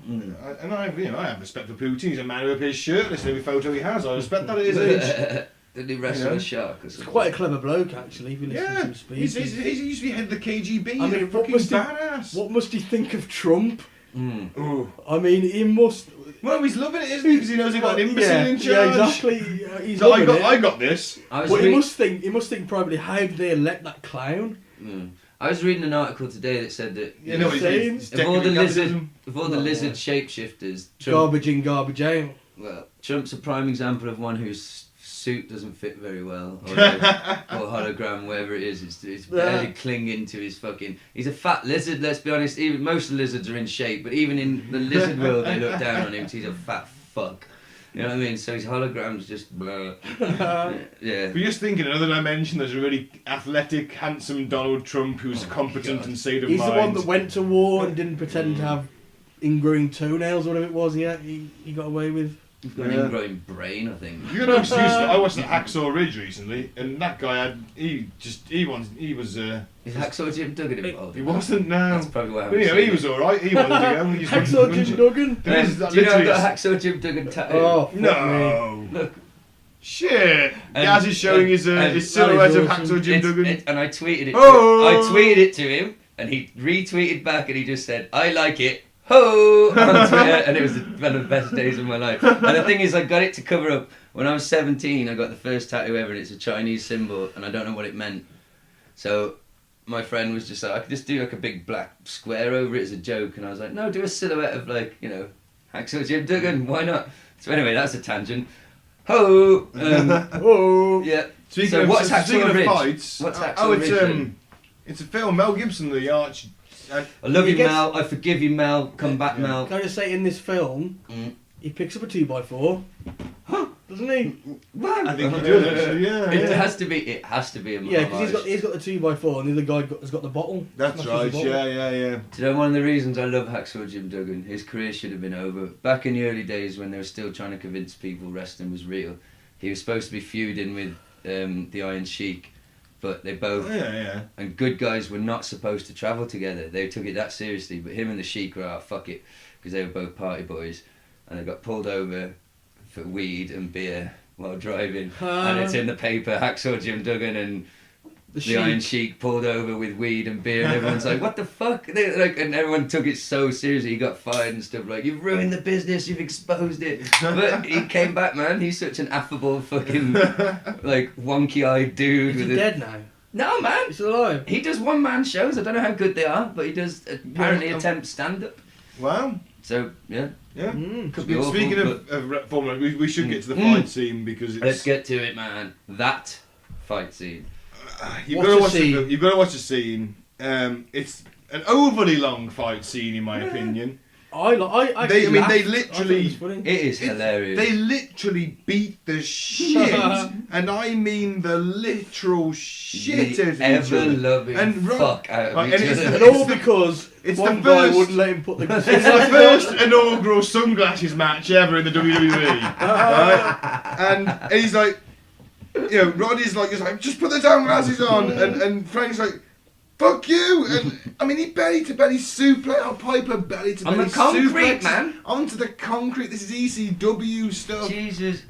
And I have respect for Putin. He's a man who appears shirtless in every photo he has. I respect that at his age. Did he wrestle a shark or something? He's quite a clever bloke, actually, if you listen to him speak. He used to be head of the KGB. I mean, what must he think of Trump? Oh. I mean, he must... Well, he's loving it, isn't he? Because he knows he got an imbecile in charge. Yeah, exactly. He's So loving I got this. But he must think probably, how did they elect that clown? I was reading an article today that said that of all the lizard shapeshifters, Trump, garbage in, garbage out. Well, Trump's a prime example of one whose suit doesn't fit very well, or hologram, whatever it is. It's barely clinging to his fucking. He's a fat lizard. Let's be honest. Even most lizards are in shape, but even in the lizard world, they look down on him. 'Cause he's a fat fuck. You know what I mean? So his hologram's just blur. Yeah. But just thinking, another dimension, there's a really athletic, handsome Donald Trump who's competent and sane of mind. He's the one that went to war and didn't pretend to have ingrowing toenails, whatever it was. Yeah, he got away with. He's got an ingrowing brain, I think. You got no excuse. I watched the Hacksaw Ridge recently, and that guy he was. Is Hacksaw Jim Duggan involved? He wasn't. No. That's probably why. But he was all right. He wasn't. Hacksaw Jim Duggan. Do you know I've got a Hacksaw Jim Duggan tattoo? Oh no! Look. Shit! Gaz is showing his silhouette of Hacksaw Jim Duggan. And I tweeted it. I tweeted it to him, and he retweeted back, and he just said, "I like it." Ho! On Twitter, and it was one of the best days of my life. And the thing is, I got it to cover up. When I was 17, I got the first tattoo ever, and it's a Chinese symbol, and I don't know what it meant. So my friend was just like, I could just do like a big black square over it as a joke, and I was like, no, do a silhouette of like, you know, Hacksaw Jim Duggan, why not? So anyway, that's a tangent. Ho! Ho! Yeah. Speaking of fights, what's Hacksaw Ridge? It's a film. Mel Gibson, the arch. I love you, Mel. I forgive you, Mel. Come back, Mel. Can I just say, in this film, he picks up a 2x4, doesn't he? Well, I think he does. Yeah. It has to be. It has to be a. Yeah, because he's got the 2x4, and the other guy has got the bottle. That's right. Yeah. Do you know one of the reasons I love Hacksaw Jim Duggan? His career should have been over back in the early days when they were still trying to convince people wrestling was real. He was supposed to be feuding with the Iron Sheik. But they both, and good guys were not supposed to travel together. They took it that seriously. But him and the Sheik were fuck it, because they were both party boys, and they got pulled over for weed and beer while driving. And it's in the paper. Hacksaw Jim Duggan and the Iron Sheik pulled over with weed and beer, and everyone's like, "What the fuck?" And everyone took it so seriously. He got fired and stuff. Like, "You've ruined the business. You've exposed it." But he came back, man. He's such an affable, fucking, like, wonky-eyed dude. Is he dead now? No, man. He's alive. He does one-man shows. I don't know how good they are, but he does apparently attempt stand-up. Wow. So yeah. Could be awful, Speaking of Formula, we should get to the fight scene because it's... Let's get to it, man. That fight scene. You've got to watch the scene. It's an overly long fight scene, in my opinion. They literally. It is hilarious. They literally beat the shit, and I mean the literal shit out of ever-loving fuck out of each other. And all because one guy wouldn't let him put the... It's the first inaugural sunglasses match ever in the WWE. Right? And he's like, you know, Roddy's like, just put the damn glasses on, and Frank's like, fuck you! And I mean, he belly to belly suplex, Piper belly to belly on the concrete, suplex man, onto the concrete. This is ECW stuff. Jesus,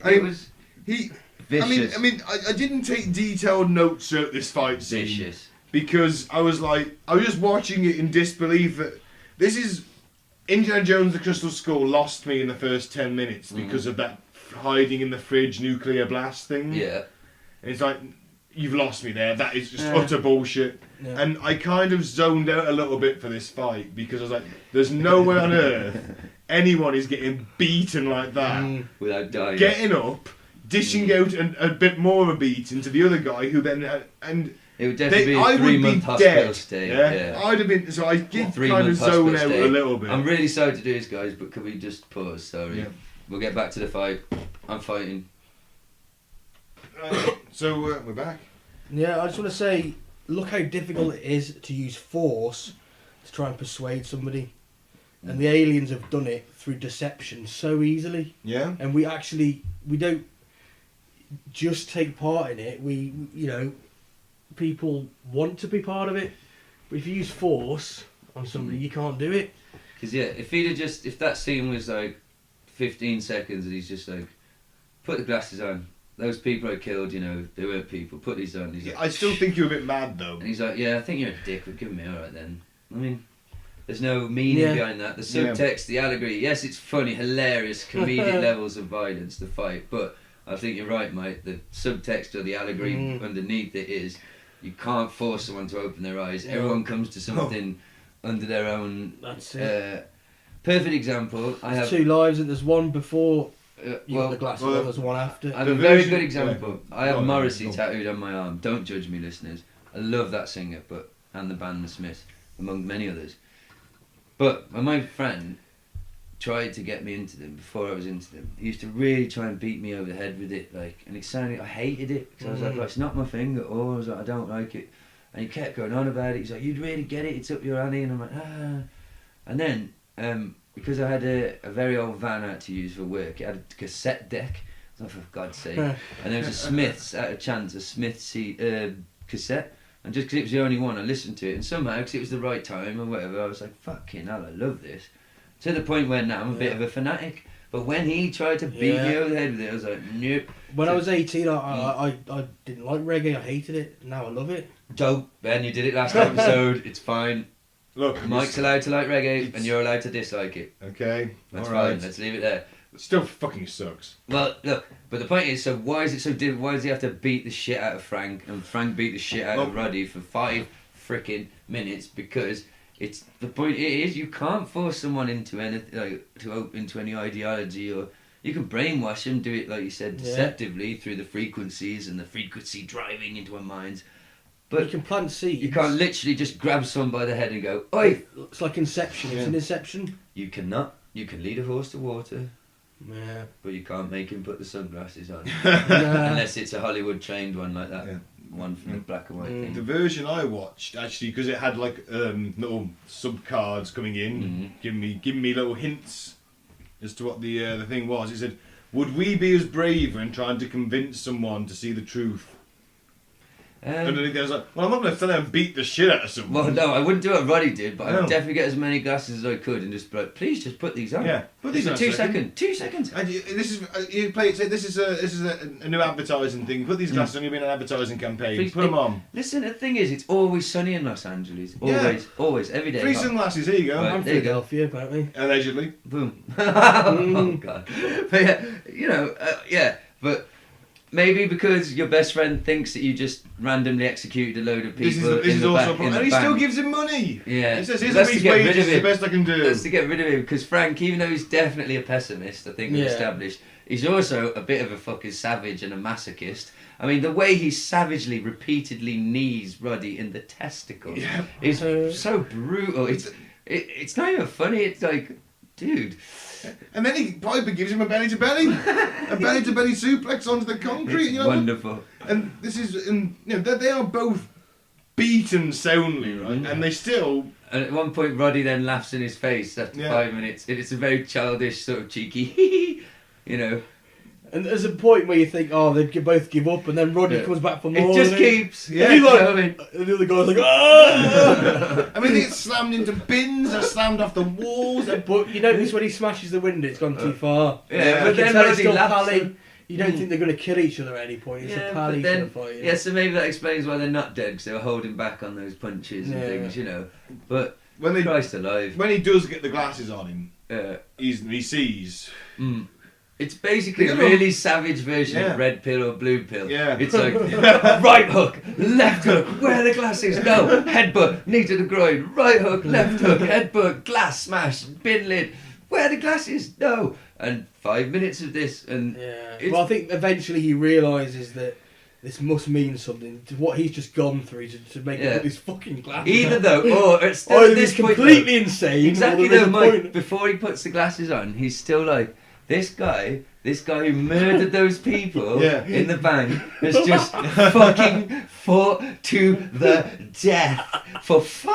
Vicious. I mean, I didn't take detailed notes throughout this fight scene. Vicious. Because I was just watching it in disbelief that this is Indiana Jones: The Crystal Skull lost me in the first 10 minutes because of that hiding in the fridge nuclear blast thing. Yeah. And it's like, you've lost me there. That is just utter bullshit. Yeah. And I kind of zoned out a little bit for this fight because I was like, there's no way on earth anyone is getting beaten like that without dying. Getting up, dishing out a bit more of a beating to the other guy who then and it would definitely be a 3-month hospital stay. Yeah, I'd have been. So I did kind of zone out a little bit. I'm really sorry to do this, guys, but could we just pause? Sorry. Yeah. We'll get back to the fight. I'm fighting. So we're back. Yeah, I just want to say, look how difficult it is to use force to try and persuade somebody. And the aliens have done it through deception so easily. Yeah. And we don't just take part in it. People want to be part of it. But if you use force on somebody, you can't do it. Because if that scene was like 15 seconds and he's just like, put the glasses on. Those people I killed, you know, they weren't people. Put these on. He's like, I still think you're a bit mad though. And he's like, yeah, I think you're a dick. But give me alright then. I mean, there's no meaning behind that. The subtext, the allegory. Yes, it's funny, hilarious, comedic levels of violence. The fight, but I think you're right, mate. The subtext or the allegory underneath it is, you can't force someone to open their eyes. Yeah. Everyone comes to something under their own. That's it. Perfect example. I have 2 lives, and there's one before. The glasses, there's one after. I have a very good example. I have Morrissey tattooed on my arm. Don't judge me, listeners. I love that singer, and the band The Smiths, among many others. But when my friend tried to get me into them before I was into them, he used to really try and beat me over the head with it, like, and it sounded, I hated it, because I was like, it's not my thing at all. I was like, I don't like it, and he kept going on about it. He's like, you'd really get it, it's up your alley, and I'm like, ah. And then because I had a very old van I had to use for work, it had a cassette deck. I was like, for God's sake. And there was a Smiths, out of chance, a Smiths cassette. And just because it was the only one, I listened to it. And somehow, because it was the right time or whatever, I was like, fucking hell, I love this. To the point where now I'm a bit of a fanatic. But when he tried to beat me over the head with it, I was like, nope. When I was 18, I didn't like reggae, I hated it. Now I love it. Dope. Ben, you did it last episode, it's fine. Look, Mike's allowed to like reggae, and you're allowed to dislike it. Okay, that's fine. Let's leave it there. It still fucking sucks. Well, look, but the point is, so why is it so different? Why does he have to beat the shit out of Frank, and Frank beat the shit out of Roddy for 5 frickin' minutes? Because it's the point is, you can't force someone into anything, like into any ideology, or you can brainwash them, do it like you said, deceptively through the frequencies and the frequency driving into our minds. But you can plant seeds. You can't literally just grab someone by the head and go, oi! It's like Inception. It's an Inception. You cannot. You can lead a horse to water. Yeah. But you can't make him put the sunglasses on. Unless it's a Hollywood trained one like that. Yeah. One from the black and white thing. The version I watched, actually, because it had like little sub cards coming in, giving me little hints as to what the thing was. It said, would we be as brave in trying to convince someone to see the truth? Underneath there, I was like, well, I'm not going to stand there and beat the shit out of someone. Well, no, I wouldn't do what Roddy did, but I would definitely get as many glasses as I could and just be like, please just put these on. Yeah, put these on. 2 seconds. 2 seconds. And this is you play it. Say this is a new advertising thing. Put these glasses on. You've been an advertising campaign. Please, put them on. Listen, the thing is, it's always sunny in Los Angeles. Always, every day. Free sunglasses. Here you go. Right, I'm Philadelphia, apparently. Allegedly. Boom. Oh God. But but. Maybe because your best friend thinks that you just randomly executed a load of people. This is also a problem. And he still gives him money. Yeah. He says, here's a week's wages, it's the best I can do. That's to get rid of him, because Frank, even though he's definitely a pessimist, I think we've established, he's also a bit of a fucking savage and a masochist. I mean, the way he savagely, repeatedly knees Roddy in the testicle is so brutal. It's not even funny, it's like, dude... And then Piper gives him a belly-to-belly suplex onto the concrete. It's wonderful. And this is, they are both beaten soundly, right? And they still... And at one point, Roddy then laughs in his face after 5 minutes. It's a very childish, sort of cheeky, And there's a point where you think, they both give up, and then Roddy comes back for more. It just keeps. Yeah. And the other guy's like, ah! I mean, they get slammed into bins, they're slammed off the walls. But you notice when he smashes the window, it's gone too far. Yeah, but then Roddy laughs. You don't think they're going to kill each other at any point. It's a pally sort of fight. Yeah, so maybe that explains why they're not dead, because they were holding back on those punches and things, But when Christ alive. When he does get the glasses on him, he sees... It's basically a really savage version of red pill or blue pill. Yeah. It's like, right hook, left hook, where are the glasses? No, headbutt, knee to the groin, right hook, left hook, headbutt, glass smash, bin lid, where are the glasses? No. And 5 minutes of this, and... Yeah. Well, I think eventually he realises that this must mean something to what he's just gone through to make him put these fucking glasses Either though, or it's still at this point, completely insane. Exactly though, Mike, before he puts the glasses on, he's still like, this guy who murdered those people in the bank has just fucking fought to the death for 5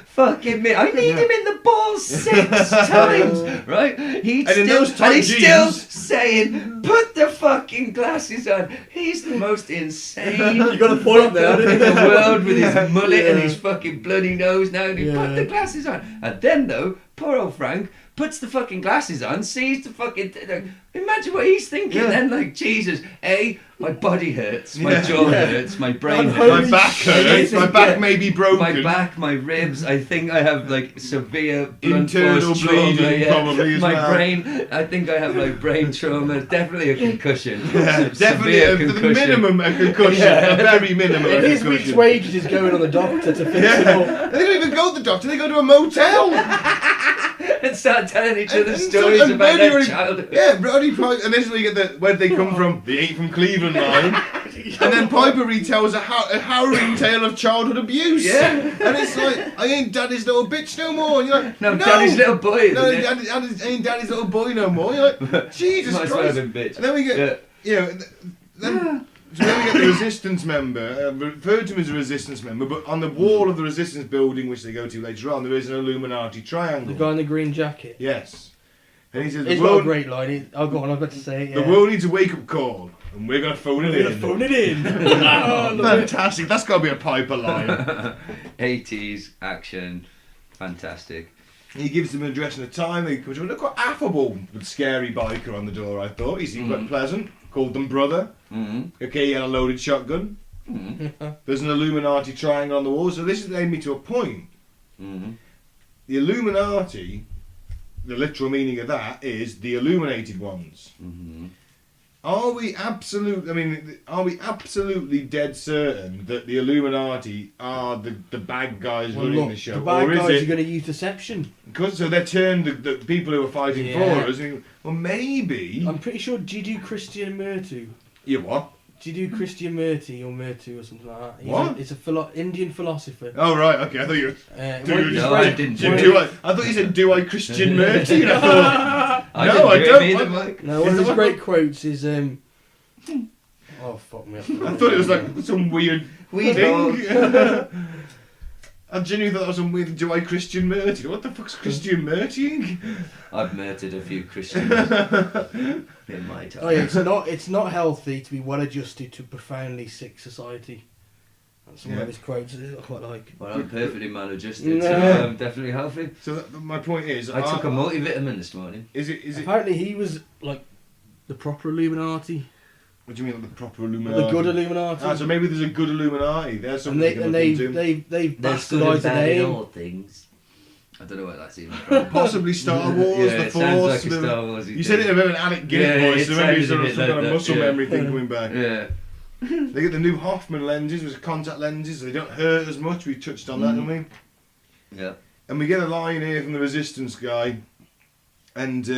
fucking minutes. I need him in the balls 6 times, right? He's still saying, put the fucking glasses on. He's the most insane you got a point there, in the world with his mullet and his fucking bloody nose now. And he put the glasses on. And then though, poor old Frank puts the fucking glasses on, sees the fucking... imagine what he's thinking then, like, Jesus, my body hurts, my jaw hurts, my brain hurts. My back hurts, my back may be broken. My back, my ribs, I think I have, like, severe blunt internal force trauma. bleeding probably as my well. brain, I think I have, like, brain trauma, definitely a concussion. Definitely, severe the concussion. minimum a concussion, a very minimum And a his week's concussion. wages is going on the doctor to fix it all. They don't even go to the doctor, they go to a motel. And start telling each other And stories and about their Roddy- childhood. Yeah, Roddy Piper, and this is where you get where they come from. They ain't from Cleveland line. And then Piper retells a harrowing tale of childhood abuse. Yeah. And it's like, I ain't daddy's little bitch no more. And you're like, No, Daddy's little boy. No, isn't it? I ain't daddy's little boy no more. You're like, Jesus Might as well Christ. have been bitch. And then we get, so then we get the resistance member, referred to him as a resistance member, but on the wall of the resistance building, which they go to later on, there is an Illuminati triangle. The guy in the green jacket. Yes. And he says, It's not a great line. Go on, I was about to say it. Yeah. the world needs a wake-up call, and we're going to phone it We're in. gonna phone it in. Oh, love it. Fantastic. That's got to be a Piper line. 80s action, fantastic. He gives them an address and a time. They come to look quite affable with scary biker on the door, I thought. He seemed quite pleasant. Called them brother. Mm-hmm. Okay, he had a loaded shotgun. Mm-hmm. There's an Illuminati triangle on the wall. So this has led me to a point. Mm-hmm. The Illuminati, the literal meaning of that is the illuminated ones. Mm-hmm. Are we absolutely dead certain that the Illuminati are the bad guys Well, running look, the show? the bad or is guys it are going to use deception. because so they turned the people who are fighting Yeah. for us? Well, maybe. I'm pretty sure Jiddu Christian Murtu. You what? Jiddu Christian Murti or Murtu or something like that. What? It's a Indian philosopher. Oh right, okay. I thought you. No, I didn't. I thought you said, "Do I Christian Murty?" And I thought, I no, didn't I do it don't. either, What? Mike. No, one Is of his that great quotes is oh fuck me. I thought it was like some weird thing. I genuinely thought that was some weird. Do I Christian Murty? What the fuck's Christian Murtying? I've murdered a few Christians in my time. Oh yeah, it's not healthy to be well adjusted to profoundly sick society. That's one of his quotes. I quite like. Well, I'm perfectly maladjusted, so No. I'm definitely healthy. So my point is, I took a multivitamin this morning. Is it? Apparently he was like the proper Illuminati. What do you mean, like the proper Or Illuminati? the good Illuminati. Ah, so maybe there's a good Illuminati. There's and something they've There's good and bastardised the bad in name. all things. I don't know what that's even from. Possibly Star Wars, Yeah, the it sounds Force. like a Star Wars. You said it in a bit of an Alec Guinness voice, so maybe it sort of sounded some a kind bit of like muscle that, memory thing coming back. Yeah. They get the new Hoffman lenses, which are contact lenses, so they don't hurt as much. We touched on that, didn't we? Yeah. And we get a line here from the Resistance guy, and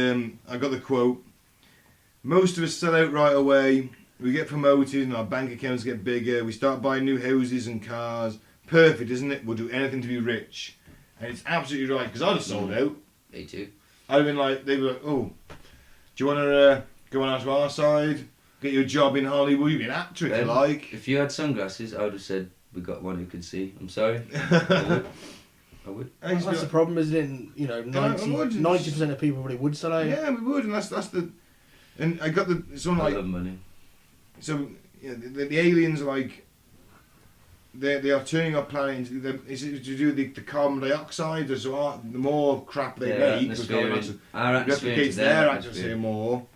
I got the quote: "Most of us sell out right away. We get promoted, and our bank accounts get bigger. We start buying new houses and cars. Perfect, isn't it? We'll do anything to be rich." And it's absolutely right, because I'd have sold out. Me too. I'd have been like, they'd be like, "Oh, do you want to go on out to our side? Get you a job in Hollywood? You'd be an actor if you like." If you had sunglasses, I would have said, we got one who can see. I'm sorry. I would. And he'd be That's the like, problem, isn't it? You know, I would. 90% of people probably would sell out. yeah, we would, and that's the. And I got the sort of I like. love money. So the aliens are like they are turning our planet into it's to do with the carbon dioxide. So the more crap they Their make, atmosphere the our atmosphere replicates to their atmosphere more.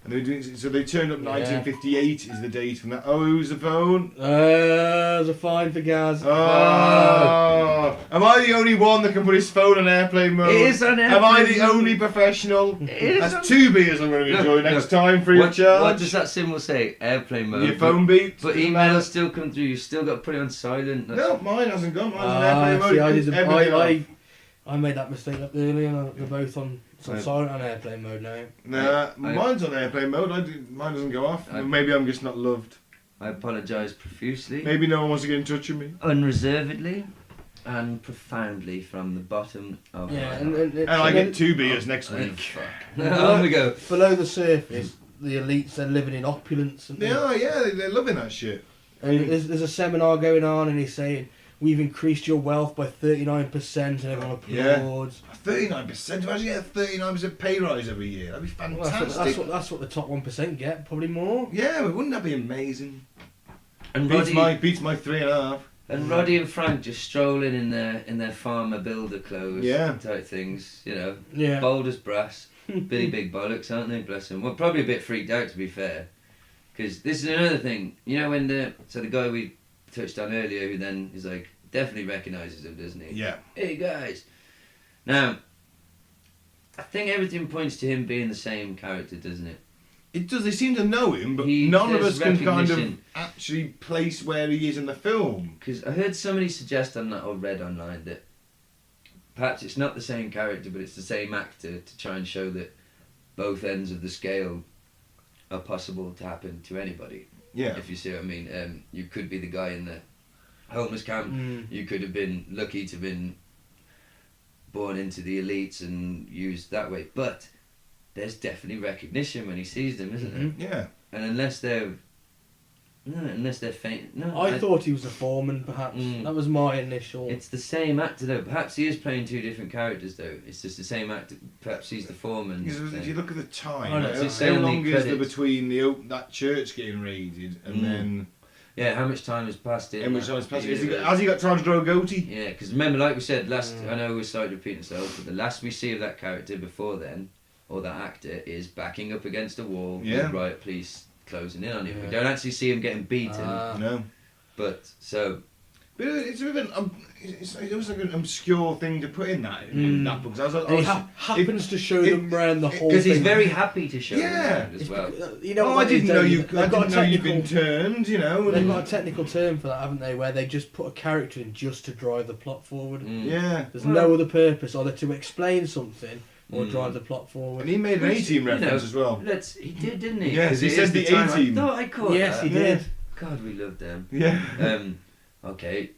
And they're doing so. They turned up 1958 is the date from that. Oh, who's the phone? There's a fine for Gaz. Oh, am I the only one that can put his phone on airplane mode? It is on Am I airplane the mode. only professional? It is on- That's 2 beers I'm going to enjoy next time free of What charge. does that symbol say? Airplane mode. Your phone beeps. But emails still come through. You still got to put it on silent. No, mine hasn't gone. Mine's on airplane mode. See, I, It's did everything off. I made that mistake up earlier, and they're both on silent on airplane mode now. Nah, mine's on airplane mode. Mine doesn't go off. Maybe I'm just not loved. I apologise profusely. Maybe no one wants to get in touch with me. Unreservedly and profoundly from the bottom of my heart. And I get 2 beers next week. On we go. Below the surface, the elites, they're living in opulence. And They are, yeah. They're loving that shit. And there's a seminar going on, and he's saying, we've increased your wealth by 39%, and everyone applauds. 39%. Imagine getting a 39% pay rise every year. That'd be fantastic. Well, that's what the top 1% get, probably more. Yeah, but wouldn't that be amazing? And Beats my 3.5. And Roddy and Frank just strolling in their farmer builder clothes, Yeah. type things, you know, Yeah. bold as brass, Billy Big Bollocks, aren't they? Bless them. Well, probably a bit freaked out, to be fair, because this is another thing. You know, when the guy we touched on earlier, who then is like definitely recognises him, doesn't he? Yeah. Hey guys. Now, I think everything points to him being the same character, doesn't it? It does. They seem to know him, but none of us there's can kind of recognition. actually place where he is in the film. Because I heard somebody suggest on that, or read online, that perhaps it's not the same character, but it's the same actor, to try and show that both ends of the scale are possible to happen to anybody. Yeah. If you see what I mean. You could be the guy in the homeless camp. You could have been lucky to have been born into the elites and used that way. But there's definitely recognition when he sees them, isn't there? Yeah. And unless they're faint. No, I thought he was a foreman, perhaps. That was my initial. It's the same actor though. Perhaps he is playing two different characters though. It's just the same actor. Perhaps he's the foreman. Because if you look at the time, Oh, no, it's how saying long the is there credits. between that church getting raided and then... Yeah, how much time has passed in? How much time has passed? universe? Has he got time to grow a goatee? Yeah, because remember, like we said last, I know we started repeating ourselves, but the last we see of that character before then, or that actor, is backing up against a wall with riot police closing in on him. We don't actually see him getting beaten. No. But, so... But it's a bit of it was like an obscure thing to put in that book. He happens to show them around the whole thing. Because he's very happy to show them around as It's well. You know, I didn't know you'd They've got been turned, you know. They've got a technical term for that, haven't they? Where they just put a character in just to drive the plot forward. Yeah. There's no other purpose, either to explain something or drive the plot forward. And he made an A-Team reference as well. He did, didn't he? Yes, he said the A-Team. I thought I caught Yes, that. he did. God, we love them. Yeah. Okay,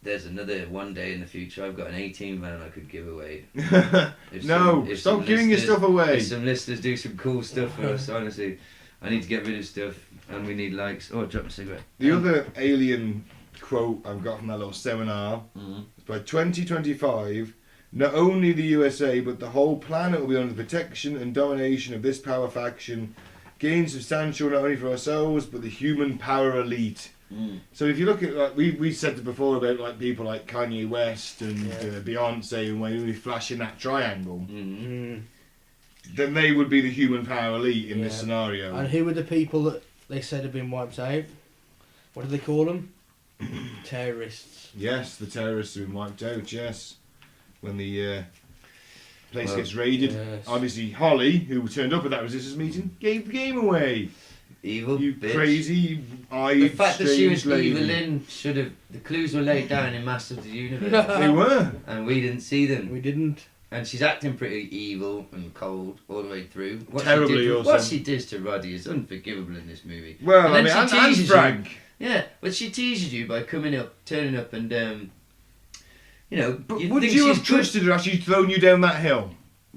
there's another one day in the future. I've got an 18 van I could give away. No, stop giving your stuff away. If some listeners do some cool stuff for us, honestly, I need to get rid of stuff, and we need likes. Oh, drop a cigarette. The other alien quote I've got from that little seminar is by 2025, not only the USA but the whole planet will be under the protection and domination of this power faction, gain substantial not only for ourselves but the human power elite. So if you look at, like we said before about like people like Kanye West and Beyonce, and when we flash in that triangle, then they would be the human power elite in this scenario. And who were the people that they said had been wiped out? What did they call them? Terrorists. Yes, the terrorists have been wiped out. Yes, when the place gets raided. Yes. Obviously, Holly, who turned up at that resistance meeting, gave the game away. Evil You bitch. crazy eyed, The fact that she was strange evil lady. in should have. The clues were laid down in Masters of the Universe, They were. and we didn't see them. We didn't. And she's acting pretty evil and cold all the way through. Terribly what also. she does to Roddy is unforgivable in this movie. Well, and I then mean, she and teases Frank. you. Yeah, but she teases you by turning up, and you know. But you'd would think you she's have trusted her after she'd thrown you down that hill?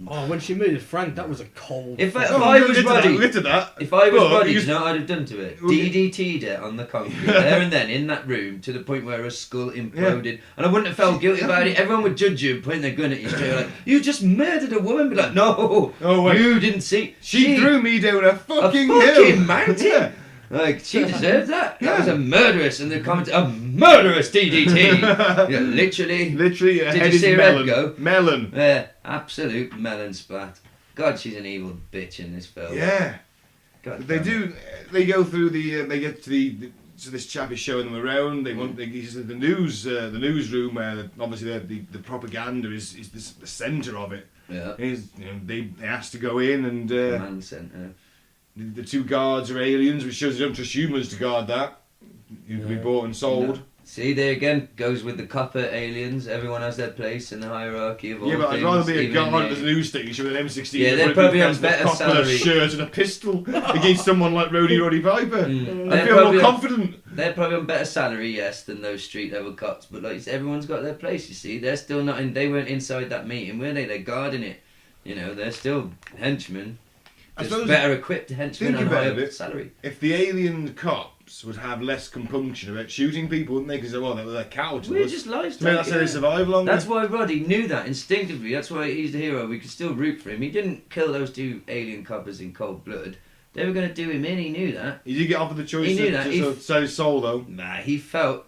Oh, when she murdered Frank, that was a cold. If I We'll was get to that, Roddy, we'll get to that. if I was But Roddy, you you know what I'd have done to her? Well, DDT'd her on the concrete there and then in that room to the point where her skull imploded, and I wouldn't have felt guilty about it. Everyone would judge you, pointing their gun at you straight, like you just murdered a woman. Be like, no, Oh, wait. you didn't see. She threw me down a fucking fucking hill. mountain. Yeah. Like, she deserved that. That was a murderess. And the comment, a murderous DDT. Yeah, literally. Literally, her Did head you is see her melon. head go? Melon. Yeah, absolute melon splat. God, she's an evil bitch in this film. Yeah. God They damn it. do. They go through the. They get to the. So this chap is showing them around. They want. He's in the newsroom where obviously the propaganda is the centre of it. Yeah. They asked to go in, and Man centre. the two guards are aliens, which shows they don't trust humans to guard that. You can be bought and sold. No. See, there again, goes with the copper aliens. Everyone has their place in the hierarchy of all Yeah, but I'd things, rather be a even guard in at the news station with an M16. Yeah, than they're put probably on a better copper salary. shirt and a pistol against someone like Rowdy Roddy Piper. I They're feel more probably confident. They're probably on better salary, yes, than those street level cops. But like, everyone's got their place. You see, they're still not in. They weren't inside that meeting, were they? They're guarding it. You know, they're still henchmen. I Just suppose better equipped henchmen think on about higher it. salary. If the alien cops would have less compunction about shooting people, wouldn't they? Because they're cowards. We're just livestock. Maybe that's how they survive longer. That's why Roddy knew that instinctively. That's why he's the hero. We could still root for him. He didn't kill those two alien coppers in cold blood. They were going to do him in. He knew that. He did get offered the choice He knew to that. sell his soul, though. Nah, he felt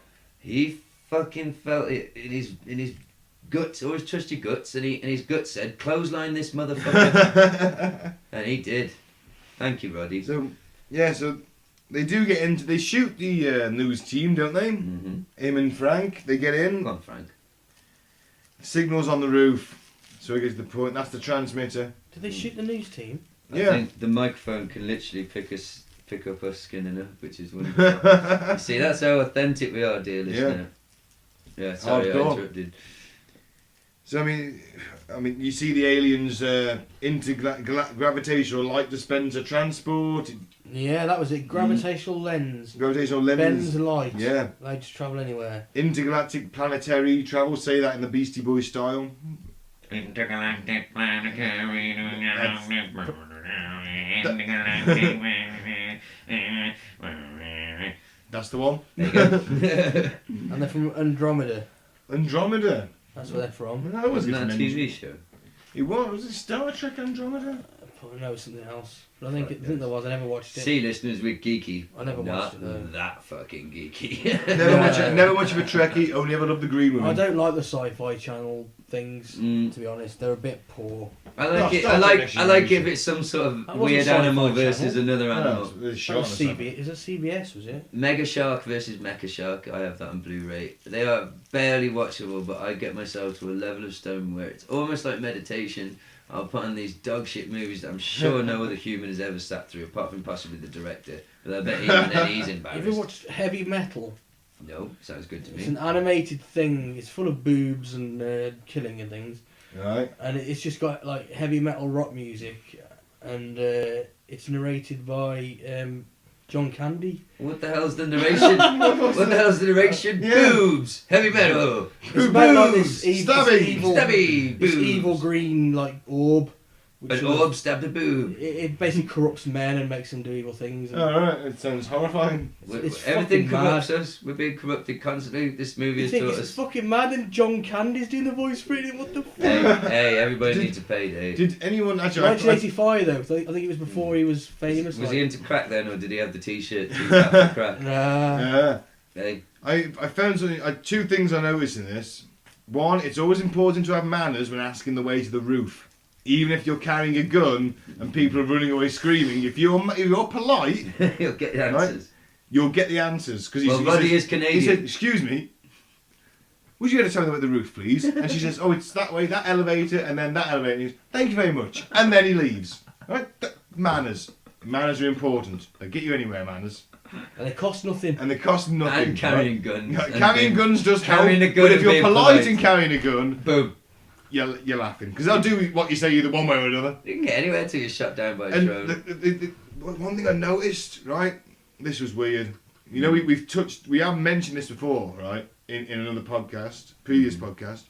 fucking felt it in his guts. Always trust your guts, and his guts said, "Clothesline this motherfucker," and he did. Thank you, Roddy. So they do get into. They shoot the news team, don't they? Mm-hmm. Him and Frank. They get in. Come on, Frank. Signals on the roof. So he gets the point. That's the transmitter. Did they shoot the news team? I Yeah. think the microphone can literally pick up us skinning up, which is wonderful. See, that's how authentic we are, dear listener. Yeah, sorry I Hardcore. interrupted. So I mean, you see the aliens gravitational light dispenser transport, Yeah, that was it. Gravitational lens. gravitational lens. Ben's light. Yeah. They just travel anywhere. Intergalactic planetary travel. Say that in the Beastie Boys style. Intergalactic planetary. That's the one. There you go. And they're from Andromeda. Andromeda. That's where they're from. No, it Wasn't wasn't that a TV show? It was it Star Trek Andromeda? I probably know something else. But I think there was. I never watched it. See, listeners, we're geeky. I never watched it, though. Not that fucking geeky. Never much of a Trekkie. Only ever loved the Green Woman. I don't like the Sci-Fi Channel things. Mm. To be honest, they're a bit poor. I like it. Star I Trek like. actually I like is. if it's some sort That of wasn't weird Sci-Fi animal Channel. versus another animal. No, it's That shot was on something. CBS. Is it CBS? Was it? Mega Shark versus Mecha Shark. I have that on Blu-ray. They are barely watchable, but I get myself to a level of stone where it's almost like meditation. I'll put on these dog shit movies that I'm sure no other human has ever sat through, apart from possibly the director. But I bet even then he's Have you embarrassed. ever watched Heavy Metal? No, sounds good to It's me. an animated thing. It's full of boobs and killing and things. Right. And it's just got like heavy metal rock music, and it's narrated by John Candy. What the hell's the narration? What the hell's the narration? Yeah. Boobs, heavy metal, It's about like this Stabby, evil, stabby, this boobs. evil green like orb. Which An sort of- orb stabbed a boob. It basically corrupts men and makes them do evil things. And Alright, it sounds horrifying. It's Everything fucking corrupts us. We're being corrupted constantly. This movie you has think taught it's us. fucking mad and John Candy's doing the voice for it? What the fuck? Hey, everybody Did- needs a payday. Did anyone actually? 1985 though. So I think it was before he was famous. Was like. he into crack then, or did he have the T-shirt? Too fat for crack. Nah. Yeah. Hey, I found something. Two things I noticed in this. One, it's always important to have manners when asking the way to the roof. Even if you're carrying a gun and people are running away screaming, if you're polite, you'll get the answers. you'll get the answers. Because Well, Roddy is He Canadian. said, "Excuse me, would you be able to tell me about the roof, please?" And she says, "Oh, it's that way, that elevator, and then that elevator." And he goes, "Thank you very much." And then he leaves. Right? Manners. Manners are important. They get you anywhere, manners. And it costs nothing. And they cost nothing. And carrying guns. Right? and Carrying being- guns does help. carrying a gun But if and you're being polite polite. and carrying a gun, Boom. you're laughing. Because they'll do what you say either one way or another. You can get anywhere till you're shot down by a And drone. the one thing I noticed, right? This was weird. You know, we have mentioned this before, right? In another podcast, previous podcast.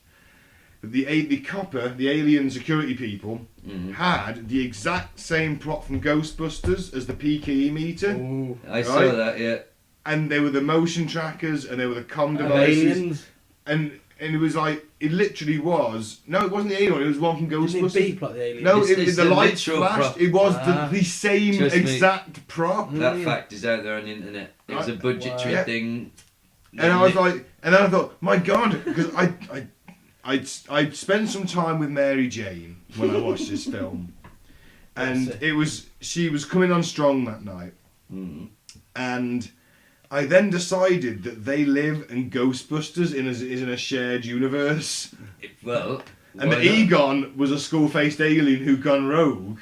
But the alien security people, Mhm. had the exact same prop from Ghostbusters as the PKE meter, Ooh. I saw right? that, yeah. and they were the motion trackers, and they were the comm Of devices, aliens. and it was like it literally was. No, it wasn't the alien one. It was one from Didn't it Ghostbusters. beep like the aliens? No, It's the a lights literal flashed. prop. It was Ah. the same Trust me. exact prop. That Mm. fact is out there on the internet. It was a Right. budgetary Wow. thing. And I was like, and then I thought, my God, because I'd spent some time with Mary Jane when I watched this film, and she was coming on strong that night, Mm. and I then decided that they live and Ghostbusters is in a shared universe, Well, and why that not? Egon was a skull-faced alien who'd gone rogue.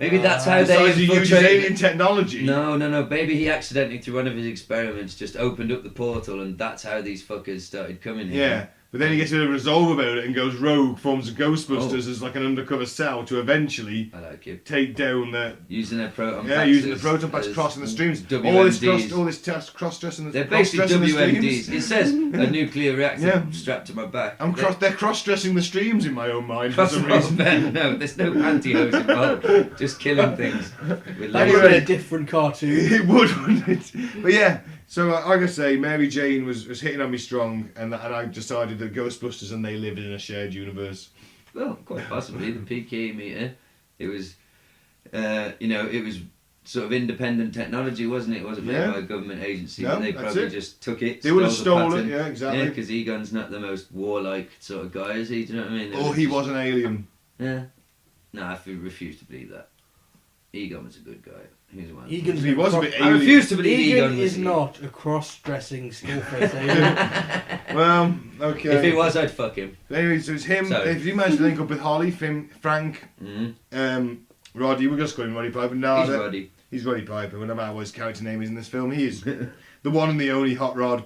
Maybe that's how they Decided to use infiltrated. alien technology. No. Maybe he accidentally, through one of his experiments, just opened up the portal, and that's how these fuckers started coming here. Yeah, but then he gets a bit of resolve about it and goes rogue, forms a Ghostbusters as like an undercover cell to eventually I like it. take down the. Using their proton Yeah, packs using the as- proton packs as crossing the streams. WMDs. All this cross-dressing. They're basically cross-dressing the WMDs. streams. It says a nuclear reactor Yeah. strapped to my back. They're cross-dressing the streams in my own mind for Cross some reason. No, there's no pantyhose involved. Just killing things. With That Anyway. would have been a different cartoon. It would, wouldn't it? But yeah, so like I say, Mary Jane was hitting on me strong, and I decided that Ghostbusters and they lived in a shared universe. Well, quite possibly the PK meter. It was, it was sort of independent technology, wasn't it? It wasn't made Yeah. by a government agency. No, they that's probably it. just took it. They would have stole the stolen it, pattern. yeah, exactly. Yeah, because Egon's not the most warlike sort of guy, is he? Do you know what I mean? They Or were he just- was an alien. Yeah. No, I refuse to believe that. Egon was a good guy. He was one. Egan's He was a bit I alien. refuse to believe Egan Egon was is not a cross-dressing skull-faced alien. Well, okay. If he was, I'd fuck him. Anyway, so it's him. Sorry. If you manage to link up with Holly, Frank, Mm-hmm. Roddy, we're just calling him Roddy Piper. No, He's Roddy. He's Roddy Piper. No matter what his character name is in this film, he is the one and the only hot rod.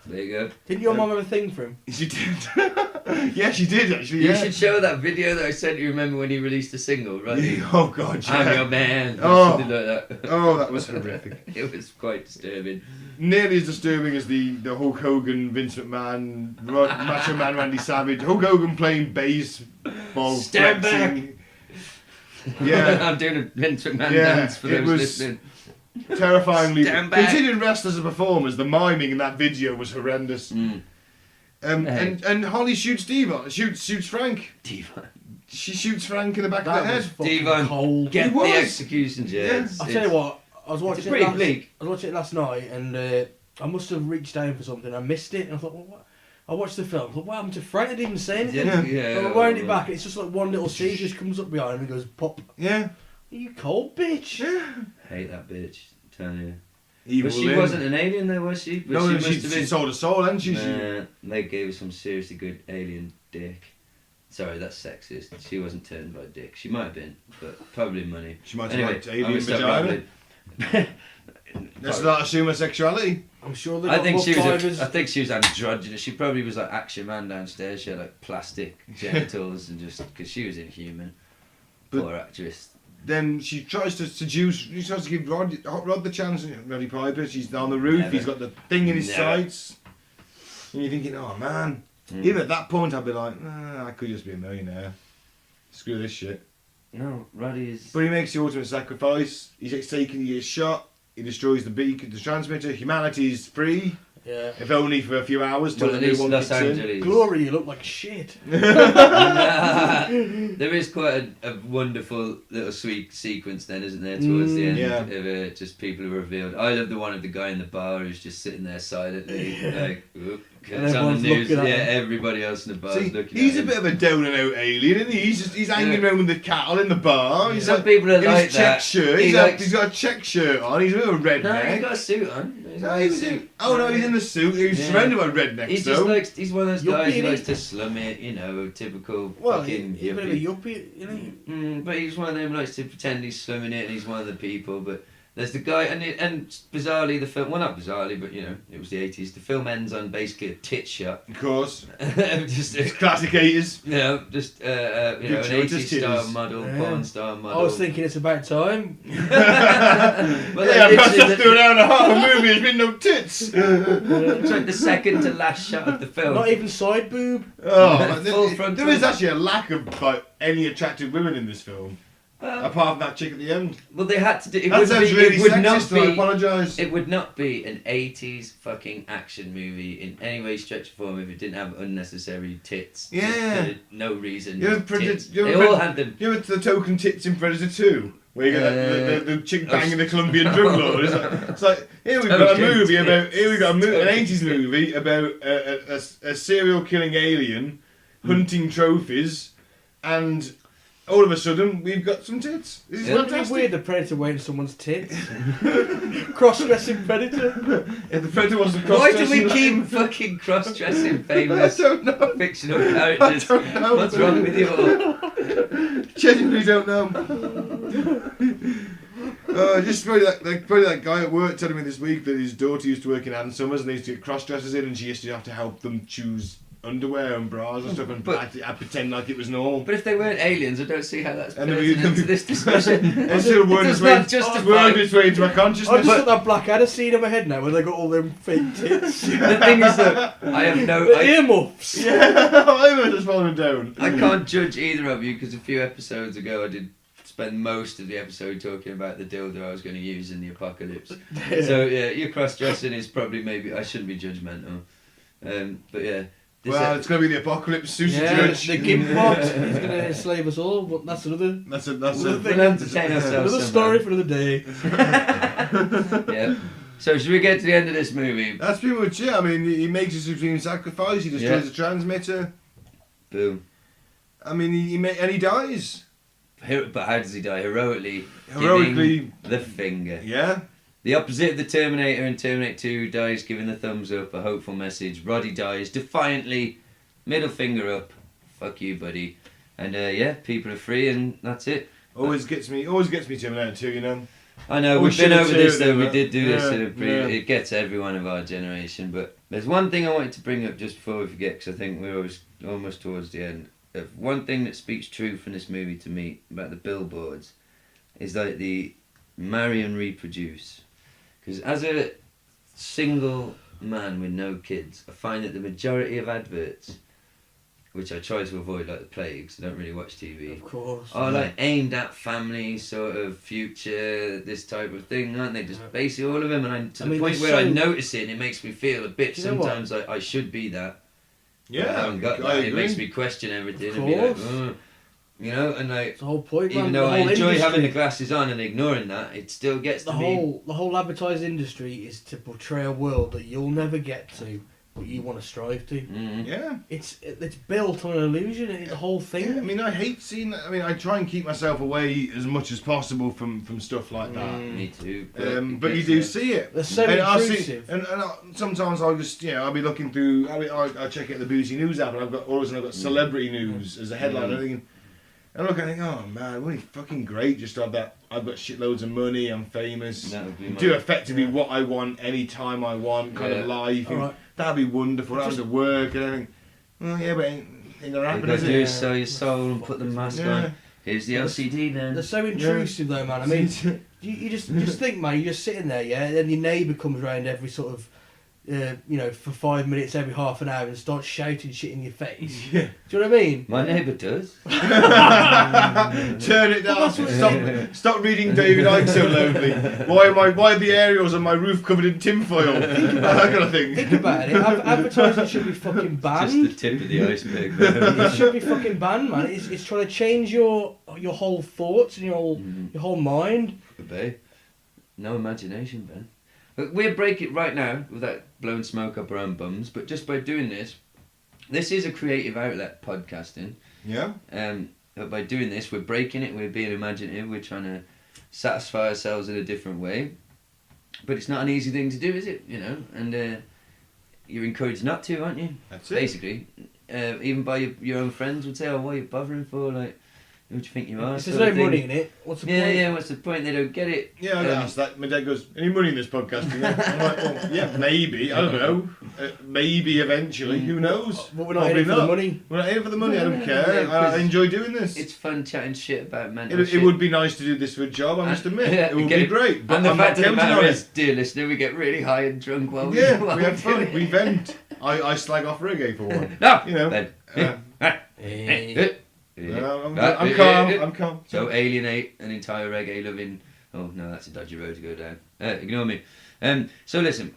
There you go. Didn't your mum have a thing for him? She did. Yeah, she did actually. You Yeah. should show that video that I sent you. Remember when he released a single, Roddy? Oh God, yeah. I'm your man. Oh. Something like that. Oh, that was horrific. It was quite disturbing. Nearly as disturbing as the Hulk Hogan, Vince McMahon, Macho Man Randy Savage. Hulk Hogan playing baseball, Stand flexing. Yeah, I'm doing a Vince McMahon Yeah, dance for it those was- listening. terrifyingly. Stand back. Considering wrestlers as performers, the miming in that video was horrendous. Mm. And Holly shoots Devon, shoots Frank. Devon. She shoots Frank in the back of That the was head. fucking Devon, cold. Get He the was. execution, Yeah. Jez. I'll tell you what, I was watching It's it pretty last, bleak. I was watching it last night and I must have reached down for something. I missed it and I thought, well, what? I watched the film. I thought, what happened to Frank? I didn't even say anything. Yeah. So I wind it back. It's just like one little scene just comes up behind him and goes, pop. Yeah. You cold bitch. Hate that bitch. I'm telling you. Evil But she Lynn. wasn't an alien though, was she? But No, she no, must she have been. sold her soul, hadn't she? They gave her some seriously good alien dick. Sorry, that's sexist. She wasn't turned by dick. She might have been, but probably money. She might have Anyway, liked I'm alien gonna stop vagina. rambling. Let's not assume her sexuality. I'm sure they I got think more she was. fibres. I think she was androgynous. She probably was like Action Man downstairs. She had like plastic genitals and just because she was inhuman. But- Poor actress. Then she tries to seduce. She tries to give Hot Rod the chance. Roddy Piper. She's on the roof. Never. He's got the thing in his Never. sights. And you're thinking, oh man. Even at that point, I'd be like, I could just be a millionaire. Screw this shit. No, Roddy is. But he makes the ultimate sacrifice. He's taken. He gets shot. He destroys the beacon, the transmitter. Humanity's free, Yeah. if only for a few hours. Till Well, at the new least one Los kicks in. Angeles. Glory, you look like shit. There is quite a wonderful little sweet sequence then, isn't there, towards the end Yeah. of just people who are revealed. I love the one of the guy in the bar who's just sitting there silently, like, whoop, And it's on the everyone's news. looking Yeah, at him. everybody else in the bar is See, looking he's at a him. bit of a down and out alien, isn't he? He's hanging around with the cattle in the bar. He's Some like, people are in like his check that. shirt. He He's likes- got a check shirt on. He's a bit of a redneck. No, he's got a suit on. He's No, got he a was suit. in, oh no, he's in the suit. He's Yeah. surrounded by rednecks He's though. just like, he's one of those guys who Yuppie, likes to slum it, you know, typical Well, fucking even a yuppie. yuppie, you know. But he's one of them who likes to pretend he's slumming it and he's one of the people. But there's the guy, and bizarrely the film, well not bizarrely, but you know, it was the 80s. The film ends on basically a tit shot. Of course. Just, It's classic 80s. you know, just you know, an Good choice, 80s star titties. model, Yeah. porn star model. I was thinking it's about time. Well, Yeah, like, that's literally after an hour and a half of movie. There's been no tits. it's like the second to last shot of the film. Not even side boob. Oh, Full there frontal. is actually a lack of like any attractive women in this film, apart from that chick at the end. Well, they had to do. It That would sounds be. really It would not sexist, and I be. apologise. It would not be an 80s fucking action movie in any way, stretch, or form if it didn't have unnecessary tits. Just Yeah. for no reason. You ever just Predator- tits. you ever They all Pred- had them. You remember the token tits in Predator 2? Where you get the chick banging the Colombian drug lord. It's like here we've got a Token movie about tits. here we've got an Token 80s movie about a serial killing alien hunting trophies, and all of a sudden we've got some tits. This is Wouldn't it be fantastic. weird the predator wearing someone's tits? Cross-dressing predator. If the Predator wasn't Why do we cross-dressing, keep fucking cross-dressing I famous don't know. fictional characters? I don't know. What's wrong with you all? Genuinely don't know. Just probably that guy at work telling me this week that his daughter used to work in Ann Summers and they used to get cross dressers in and she used to have to help them choose underwear and bras and stuff and I pretend like it was normal. But if they weren't aliens, I don't see how that's And pertinent to this discussion. It's still It working does its way, not justify. working its way into my I consciousness. just got that Blackadder scene in my head now where they got all them fake tits. The thing is that I have no. The I, earmuffs. Yeah, I'm just falling down. I can't judge either of you because a few episodes ago I did spend most of the episode talking about the dildo I was going to use in the apocalypse. So yeah, your cross-dressing is probably maybe I shouldn't be judgmental, but yeah, Well, it's going to be the apocalypse. Susie Yeah, Judge. the Gimbot is going to enslave us all, but that's another. That's another it. thing. We'll entertain ourselves. Another story for another day. Yeah. So should we get to the end of this movie? That's pretty much it. I mean, he makes a supreme sacrifice. He destroys the transmitter. Boom. I mean, he dies. But how does he die? Heroically. Heroically. Giving the finger. Yeah. The opposite of the Terminator in Terminator 2 dies giving the thumbs up, a hopeful message. Roddy dies defiantly, middle finger up. Fuck you, buddy. And yeah, people are free, and that's it. Always gets me Terminator 2, you know. I know, We we've been should have over this too, though, we but- did do this yeah, in a it gets everyone of our generation, but there's one thing I wanted to bring up just before we forget, because I think we're almost towards the end. One thing that speaks truth in this movie to me about the billboards is like the marry and reproduce. Because as a single man with no kids, I find that the majority of adverts, which I try to avoid like the plague, 'cause I don't really watch TV, Of course. are like aimed at family, sort of future, this type of thing, aren't they? Just basically all of them, and to the point where I notice it and it makes me feel a bit sometimes like I should be that. Yeah, I haven't got I that. It agree. makes me question everything Of and be like, course. "Ugh." You know, and like, It's the whole point, man. even The though I whole enjoy having the industry- glasses on and ignoring that, it still gets the to me. whole advertising industry is to portray a world that you'll never get to, but you want to strive to. Mhm. Yeah. It's built on an illusion. The whole thing. Yeah, I mean, I hate seeing that. I mean, I try and keep myself away as much as possible from stuff like that. Me too. But you do see it. They're so And I see, intrusive. and sometimes I'll just, I'll be looking through, I check out the Boozy News app, and all of a sudden I've got celebrity news as a headline, and I look and I think, oh man, wouldn't it be fucking great just to have that, I've got shitloads of money, I'm famous, That would be do my- effectively what I want, anytime I want, kind of life, and Alright. that'd be wonderful, I don't have to work, and everything. Well, yeah, but ain't gonna All happen, you is gotta do it? is sell your soul and put the mask Yeah. on. Here's the LCD then. They're so intrusive though, man. I mean, you just think, man, you're just sitting there, yeah, and then your neighbour comes round every sort of, for 5 minutes every half an hour and starts shouting shit in your face. Yeah. Do you know what I mean? My neighbour does. Turn it down. Stop reading David Icke so loudly. Why are the aerials on my roof covered in tinfoil? That kind of thing. Think about it. Advertising should be fucking Just the banned. tip of the iceberg. It should be fucking banned, man. It's trying to change your whole thoughts and your whole mind. Babe. No imagination, Ben. But we'll break it right now without blowing smoke up our own bums, but just by doing this is a creative outlet, podcasting. Yeah. But by doing this, we're breaking it, we're being imaginative, we're trying to satisfy ourselves in a different way. But it's not an easy thing to do, is it? And you're encouraged not to, aren't you? That's it. Basically. Even by your own friends would say, oh, what are you bothering for? Like, who do you think you are? If there's sort no of thing. money in it, what's the point? Yeah, what's the point? They don't get it. Yeah, I get asked that. My dad goes, any money in this podcast? I'm like, well, yeah, maybe. I don't know. Maybe eventually. Who knows? But we're not in it for the money. We're not in it for the money. I don't Yeah, care. 'cause I enjoy doing this. It's fun chatting shit about mental It shit. would be nice to do this for a job, I must admit. Yeah, It would get be it. great. But And the I'm fact not of the counting matter on is, dear listener, we get really high and drunk while Yeah, while we have doing fun. it. We vent. I slag off reggae for one. No! You know. Ben. I'm calm. I'm calm. So alienate an entire reggae loving. Oh no, that's a dodgy road to go down. Ignore me. So listen,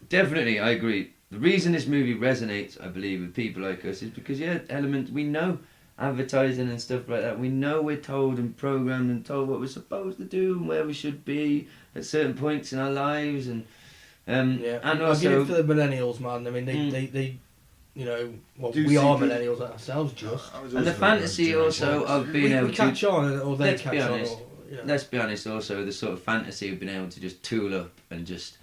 definitely I agree. The reason this movie resonates, I believe, with people like us is because elements we know, advertising and stuff like that. We know we're told and programmed and told what we're supposed to do and where we should be at certain points in our lives and and I'll give also it for the millennials, man. I mean, they Do we are see- millennials ourselves, just. and the fantasy also of being able we to. catch on, or they Let's catch be on. honest. Or, Let's be honest, also the sort of fantasy of being able to just tool up and just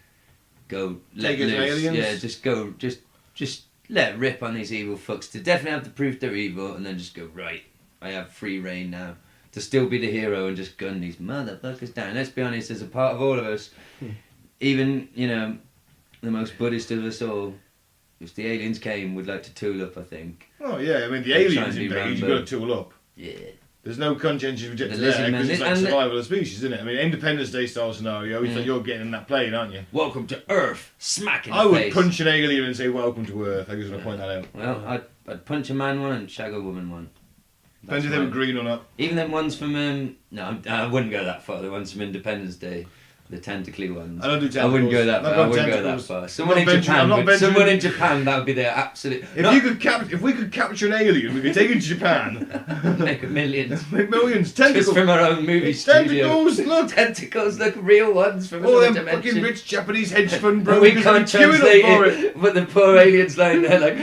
go let Take it as loose. aliens? Yeah, just go, just let rip on these evil fucks to definitely have the proof they're evil, and then just go right. I have free reign now to still be the hero and just gun these motherfuckers down. Let's be honest, there's a part of all of us, even the most Buddhist of us all. If the aliens came, would like to tool up. I think. Oh yeah, I mean the Try and aliens be invade, you've Rambo. got to tool up. Yeah. There's no conscientious objective The lizard there men, because it's like and the- survival of species, isn't it? I mean, Independence Day style scenario. It's like you're getting in that plane, aren't you? Welcome to Earth. Smack in I the would face. punch an alien and say, "Welcome to Earth." I just want to point that out. Well, I'd punch a man one and shag a woman one. Depends if they mine. were green or not. Even them ones from no, I wouldn't go that far. The ones from Independence Day. The tentacly ones. I don't do I wouldn't go that tentacles. far. I I've got wouldn't go that tentacles. far. Someone I'm in not venturing- I'm not Japan, venturing- someone in Japan, that would be their absolute. If we could capture an alien, we could take it to Japan. Make millions. Make millions. Tentacles. Just from our own movie studio. Tentacles, look. Tentacles, look, real ones from All another them dimension. fucking rich Japanese hedge fund And brokers we can't are queuing translate up for it, but the poor aliens lying there like,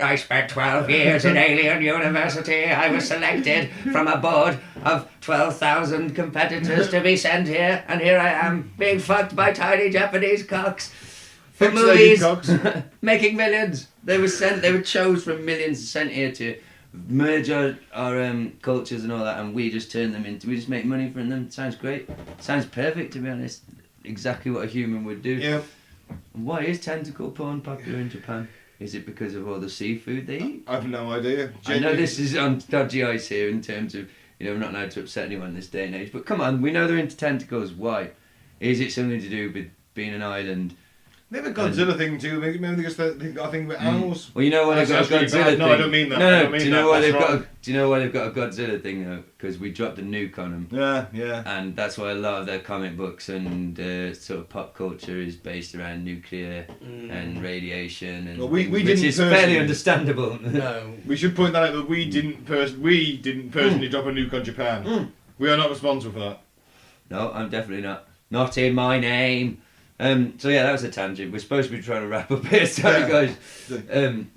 I spent 12 years in Alien University. I was selected from a board of 12,000 competitors to be sent here, and here I am being fucked by tiny Japanese cocks for Fixated movies, cocks. making millions. They were chose from millions sent here to merge our cultures and all that, and we just turn them into, we just make money from them. Sounds great. Sounds perfect, to be honest. Exactly what a human would do. Yeah. Why is tentacle porn popular in Japan? Is it because of all the seafood they eat? I've no idea. I know this is on dodgy ice here in terms of, we're not allowed to upset anyone this day and age, but come on, we know they're into tentacles. Why? Is it something to do with being an island? They have a Godzilla thing too. Maybe they just they've got a thing about animals. Well, you know why they've got a That's Godzilla really thing. bad. No, I don't mean that. No, I no. don't mean Do you know that. why That's they've got? wrong. Do you know why they've got a Godzilla thing though? Because we dropped a nuke on them. Yeah, yeah. And that's why a lot of their comic books and sort of pop culture is based around nuclear and radiation, and Well, we things, which didn't is fairly personally- understandable. No. We should point that out that we didn't personally drop a nuke on Japan. We are not responsible for that. No, I'm definitely not. Not in my name. So yeah, that was a tangent. We're supposed to be trying to wrap up here, sorry guys.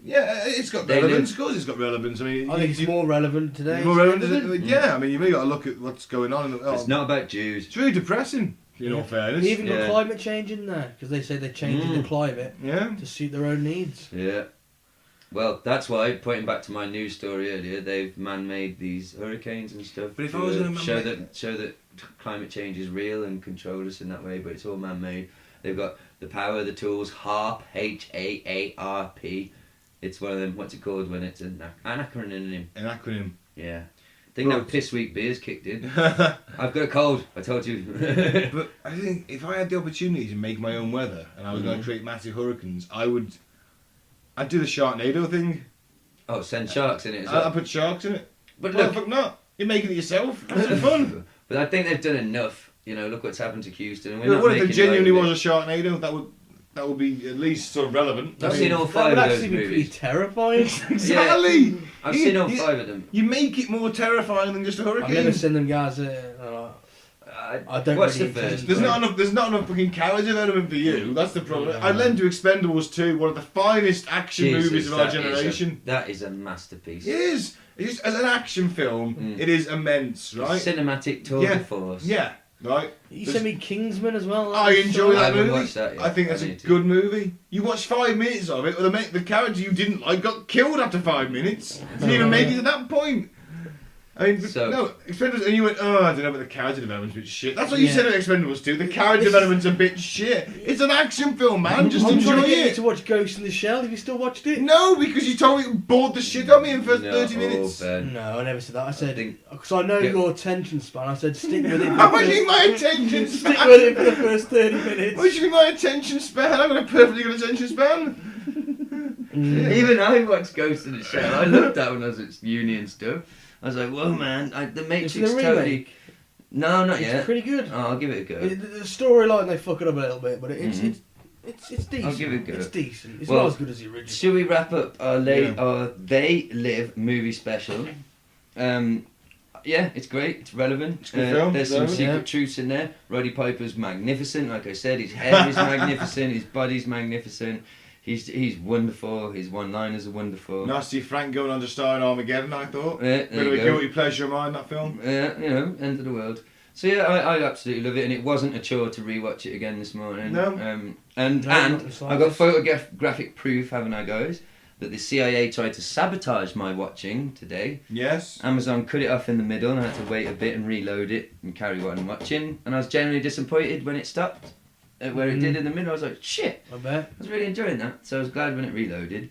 Yeah, it's got They relevance. Of course, it's got relevance. I mean, I think it's more relevant today. more relevant. isn't it? Yeah, I mean, you really got to look at what's going on. It's not about Jews. It's really depressing. In all fairness. They even got Yeah. climate change in there because they say they're changing the climate Yeah. to suit their own needs. Yeah. Well, that's why, pointing back to my news story earlier, they've man-made these hurricanes and stuff But if to I was gonna show man-made- that climate change is real and control us in that way, but it's all man-made. They've got the power, the tools, HAARP, HAARP. It's one of them, what's it called when it's an acronym? An acronym. Yeah. I think Right. that piss week beer's kicked in. I've got a cold, I told you. But I think if I had the opportunity to make my own weather and I was going to create massive hurricanes, I'd do the Sharknado thing. Oh, send sharks in it as I'd well. put sharks in it. But Why the look, fuck not? You're making it yourself. Have some fun. but I think they've done enough. Look what's happened to Houston. And we're Look, not what if there making light genuinely of it. was a Sharknado? That would be at least sort of relevant. I've I seen mean, all That five would of those actually be pretty movies. terrifying. Exactly. I've seen all five of them. You make it more terrifying than just a hurricane. I've never seen them guys. I don't What's really the first? intend- There's not enough fucking carriage development for you. That's the problem. Yeah. I lend to Expendables 2, one of the finest action Jesus, movies of our that is generation. that is a masterpiece. It is. It's just, as an action film, it is immense, right? Cinematic tour Yeah. de force. Yeah, right. You sent me Kingsman as well. I enjoy I that haven't movie. watched that yet. I think that's I a need to. good movie. You watch 5 minutes of it, the character you didn't like got killed after 5 minutes. Didn't even make it to that point. I mean, So- no, Expendables, and you went, oh, I don't know, but the character development's a bit shit. That's what you Yeah. said at Expendables 2. The character development's a bit shit. It's an action film, man. Just I'm enjoy trying to get you it. to watch Ghost in the Shell. Have you still watched it? No, because you told me it bored the shit out of me in the first No, 30 minutes. Ben. No, I never said that. I said think- because I know Yeah. your attention span. I said stick with it. How much is my attention Stick span? with it for the first 30 minutes. What should be my attention span? I've got a perfectly good attention span. Even I watched Ghost in the Shell. I loved that when I was at uni and stuff. I was like, whoa, man, the Matrix It's the totally. remake. No, not It's yet. pretty good. Oh, I'll give it a go. The storyline they fuck it up a little bit, but it's decent. I'll give it a go. It's decent. It's Well, not as good as the original. Should we wrap up our They Live movie special? Yeah, it's great. It's relevant. It's a good film. There's some Relevant. secret Yeah. truths in there. Roddy Piper's magnificent. Like I said, his hair is magnificent. His body's magnificent. He's wonderful. His one-liners are wonderful. Nice to see Frank going on to star in Armageddon, I thought. Yeah, Bit there of a you go. guilty pleasure of mine, that film. Yeah, end of the world. So yeah, I absolutely love it, and it wasn't a chore to rewatch it again this morning. No. And No, not the I slightest. got photographic proof, haven't I, guys, that the CIA tried to sabotage my watching today. Yes. Amazon cut it off in the middle, and I had to wait a bit and reload it and carry on watching. And I was genuinely disappointed when it stopped. Where it did in the middle, I was like, shit. I bet. I was really enjoying that, so I was glad when it reloaded.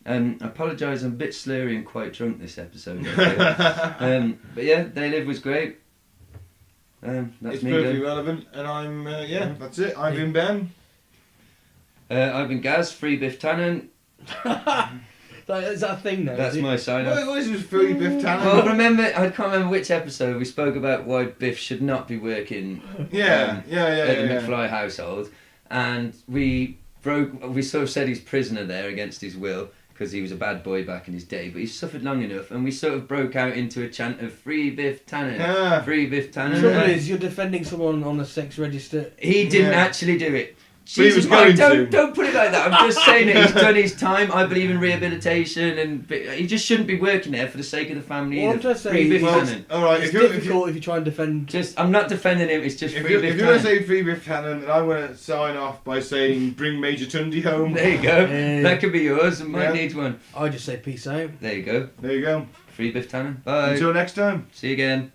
I apologise, I'm a bit slurry and quite drunk this episode. I feel. But yeah, They Live was great. That's It's me perfectly done. relevant, and I'm, that's it. I've been Ben. I've been Gaz, Free Biff Tannen. Is that a thing now? That's my sign off. What is this free Biff Tannen? Well, remember, I can't remember which episode we spoke about why Biff should not be working at the McFly household, and we sort of said he's prisoner there against his will because he was a bad boy back in his day, but he's suffered long enough, and we sort of broke out into a chant of Free Biff Tannen, Free Biff Tannen. The trouble is, you're defending someone on the sex register. He didn't actually do it. But he was Jesus, Mike, going to. don't put it like that. I'm just saying that he's done his time. I believe in rehabilitation, and he just shouldn't be working there for the sake of the family. Well, either. I'm just saying, Free Biff well, Tannen. all right, It's difficult if you try and defend. I'm not defending him. It's just if Free you're Biff going to Tannen. say free Biff Tannen, then I'm going to sign off by saying bring Major Tundi home. There you go. Yeah. That could be yours, and Mike Yeah. needs one. I just say peace out. There you go. There you go. Free Biff Tannen. Bye. Until next time. See you again.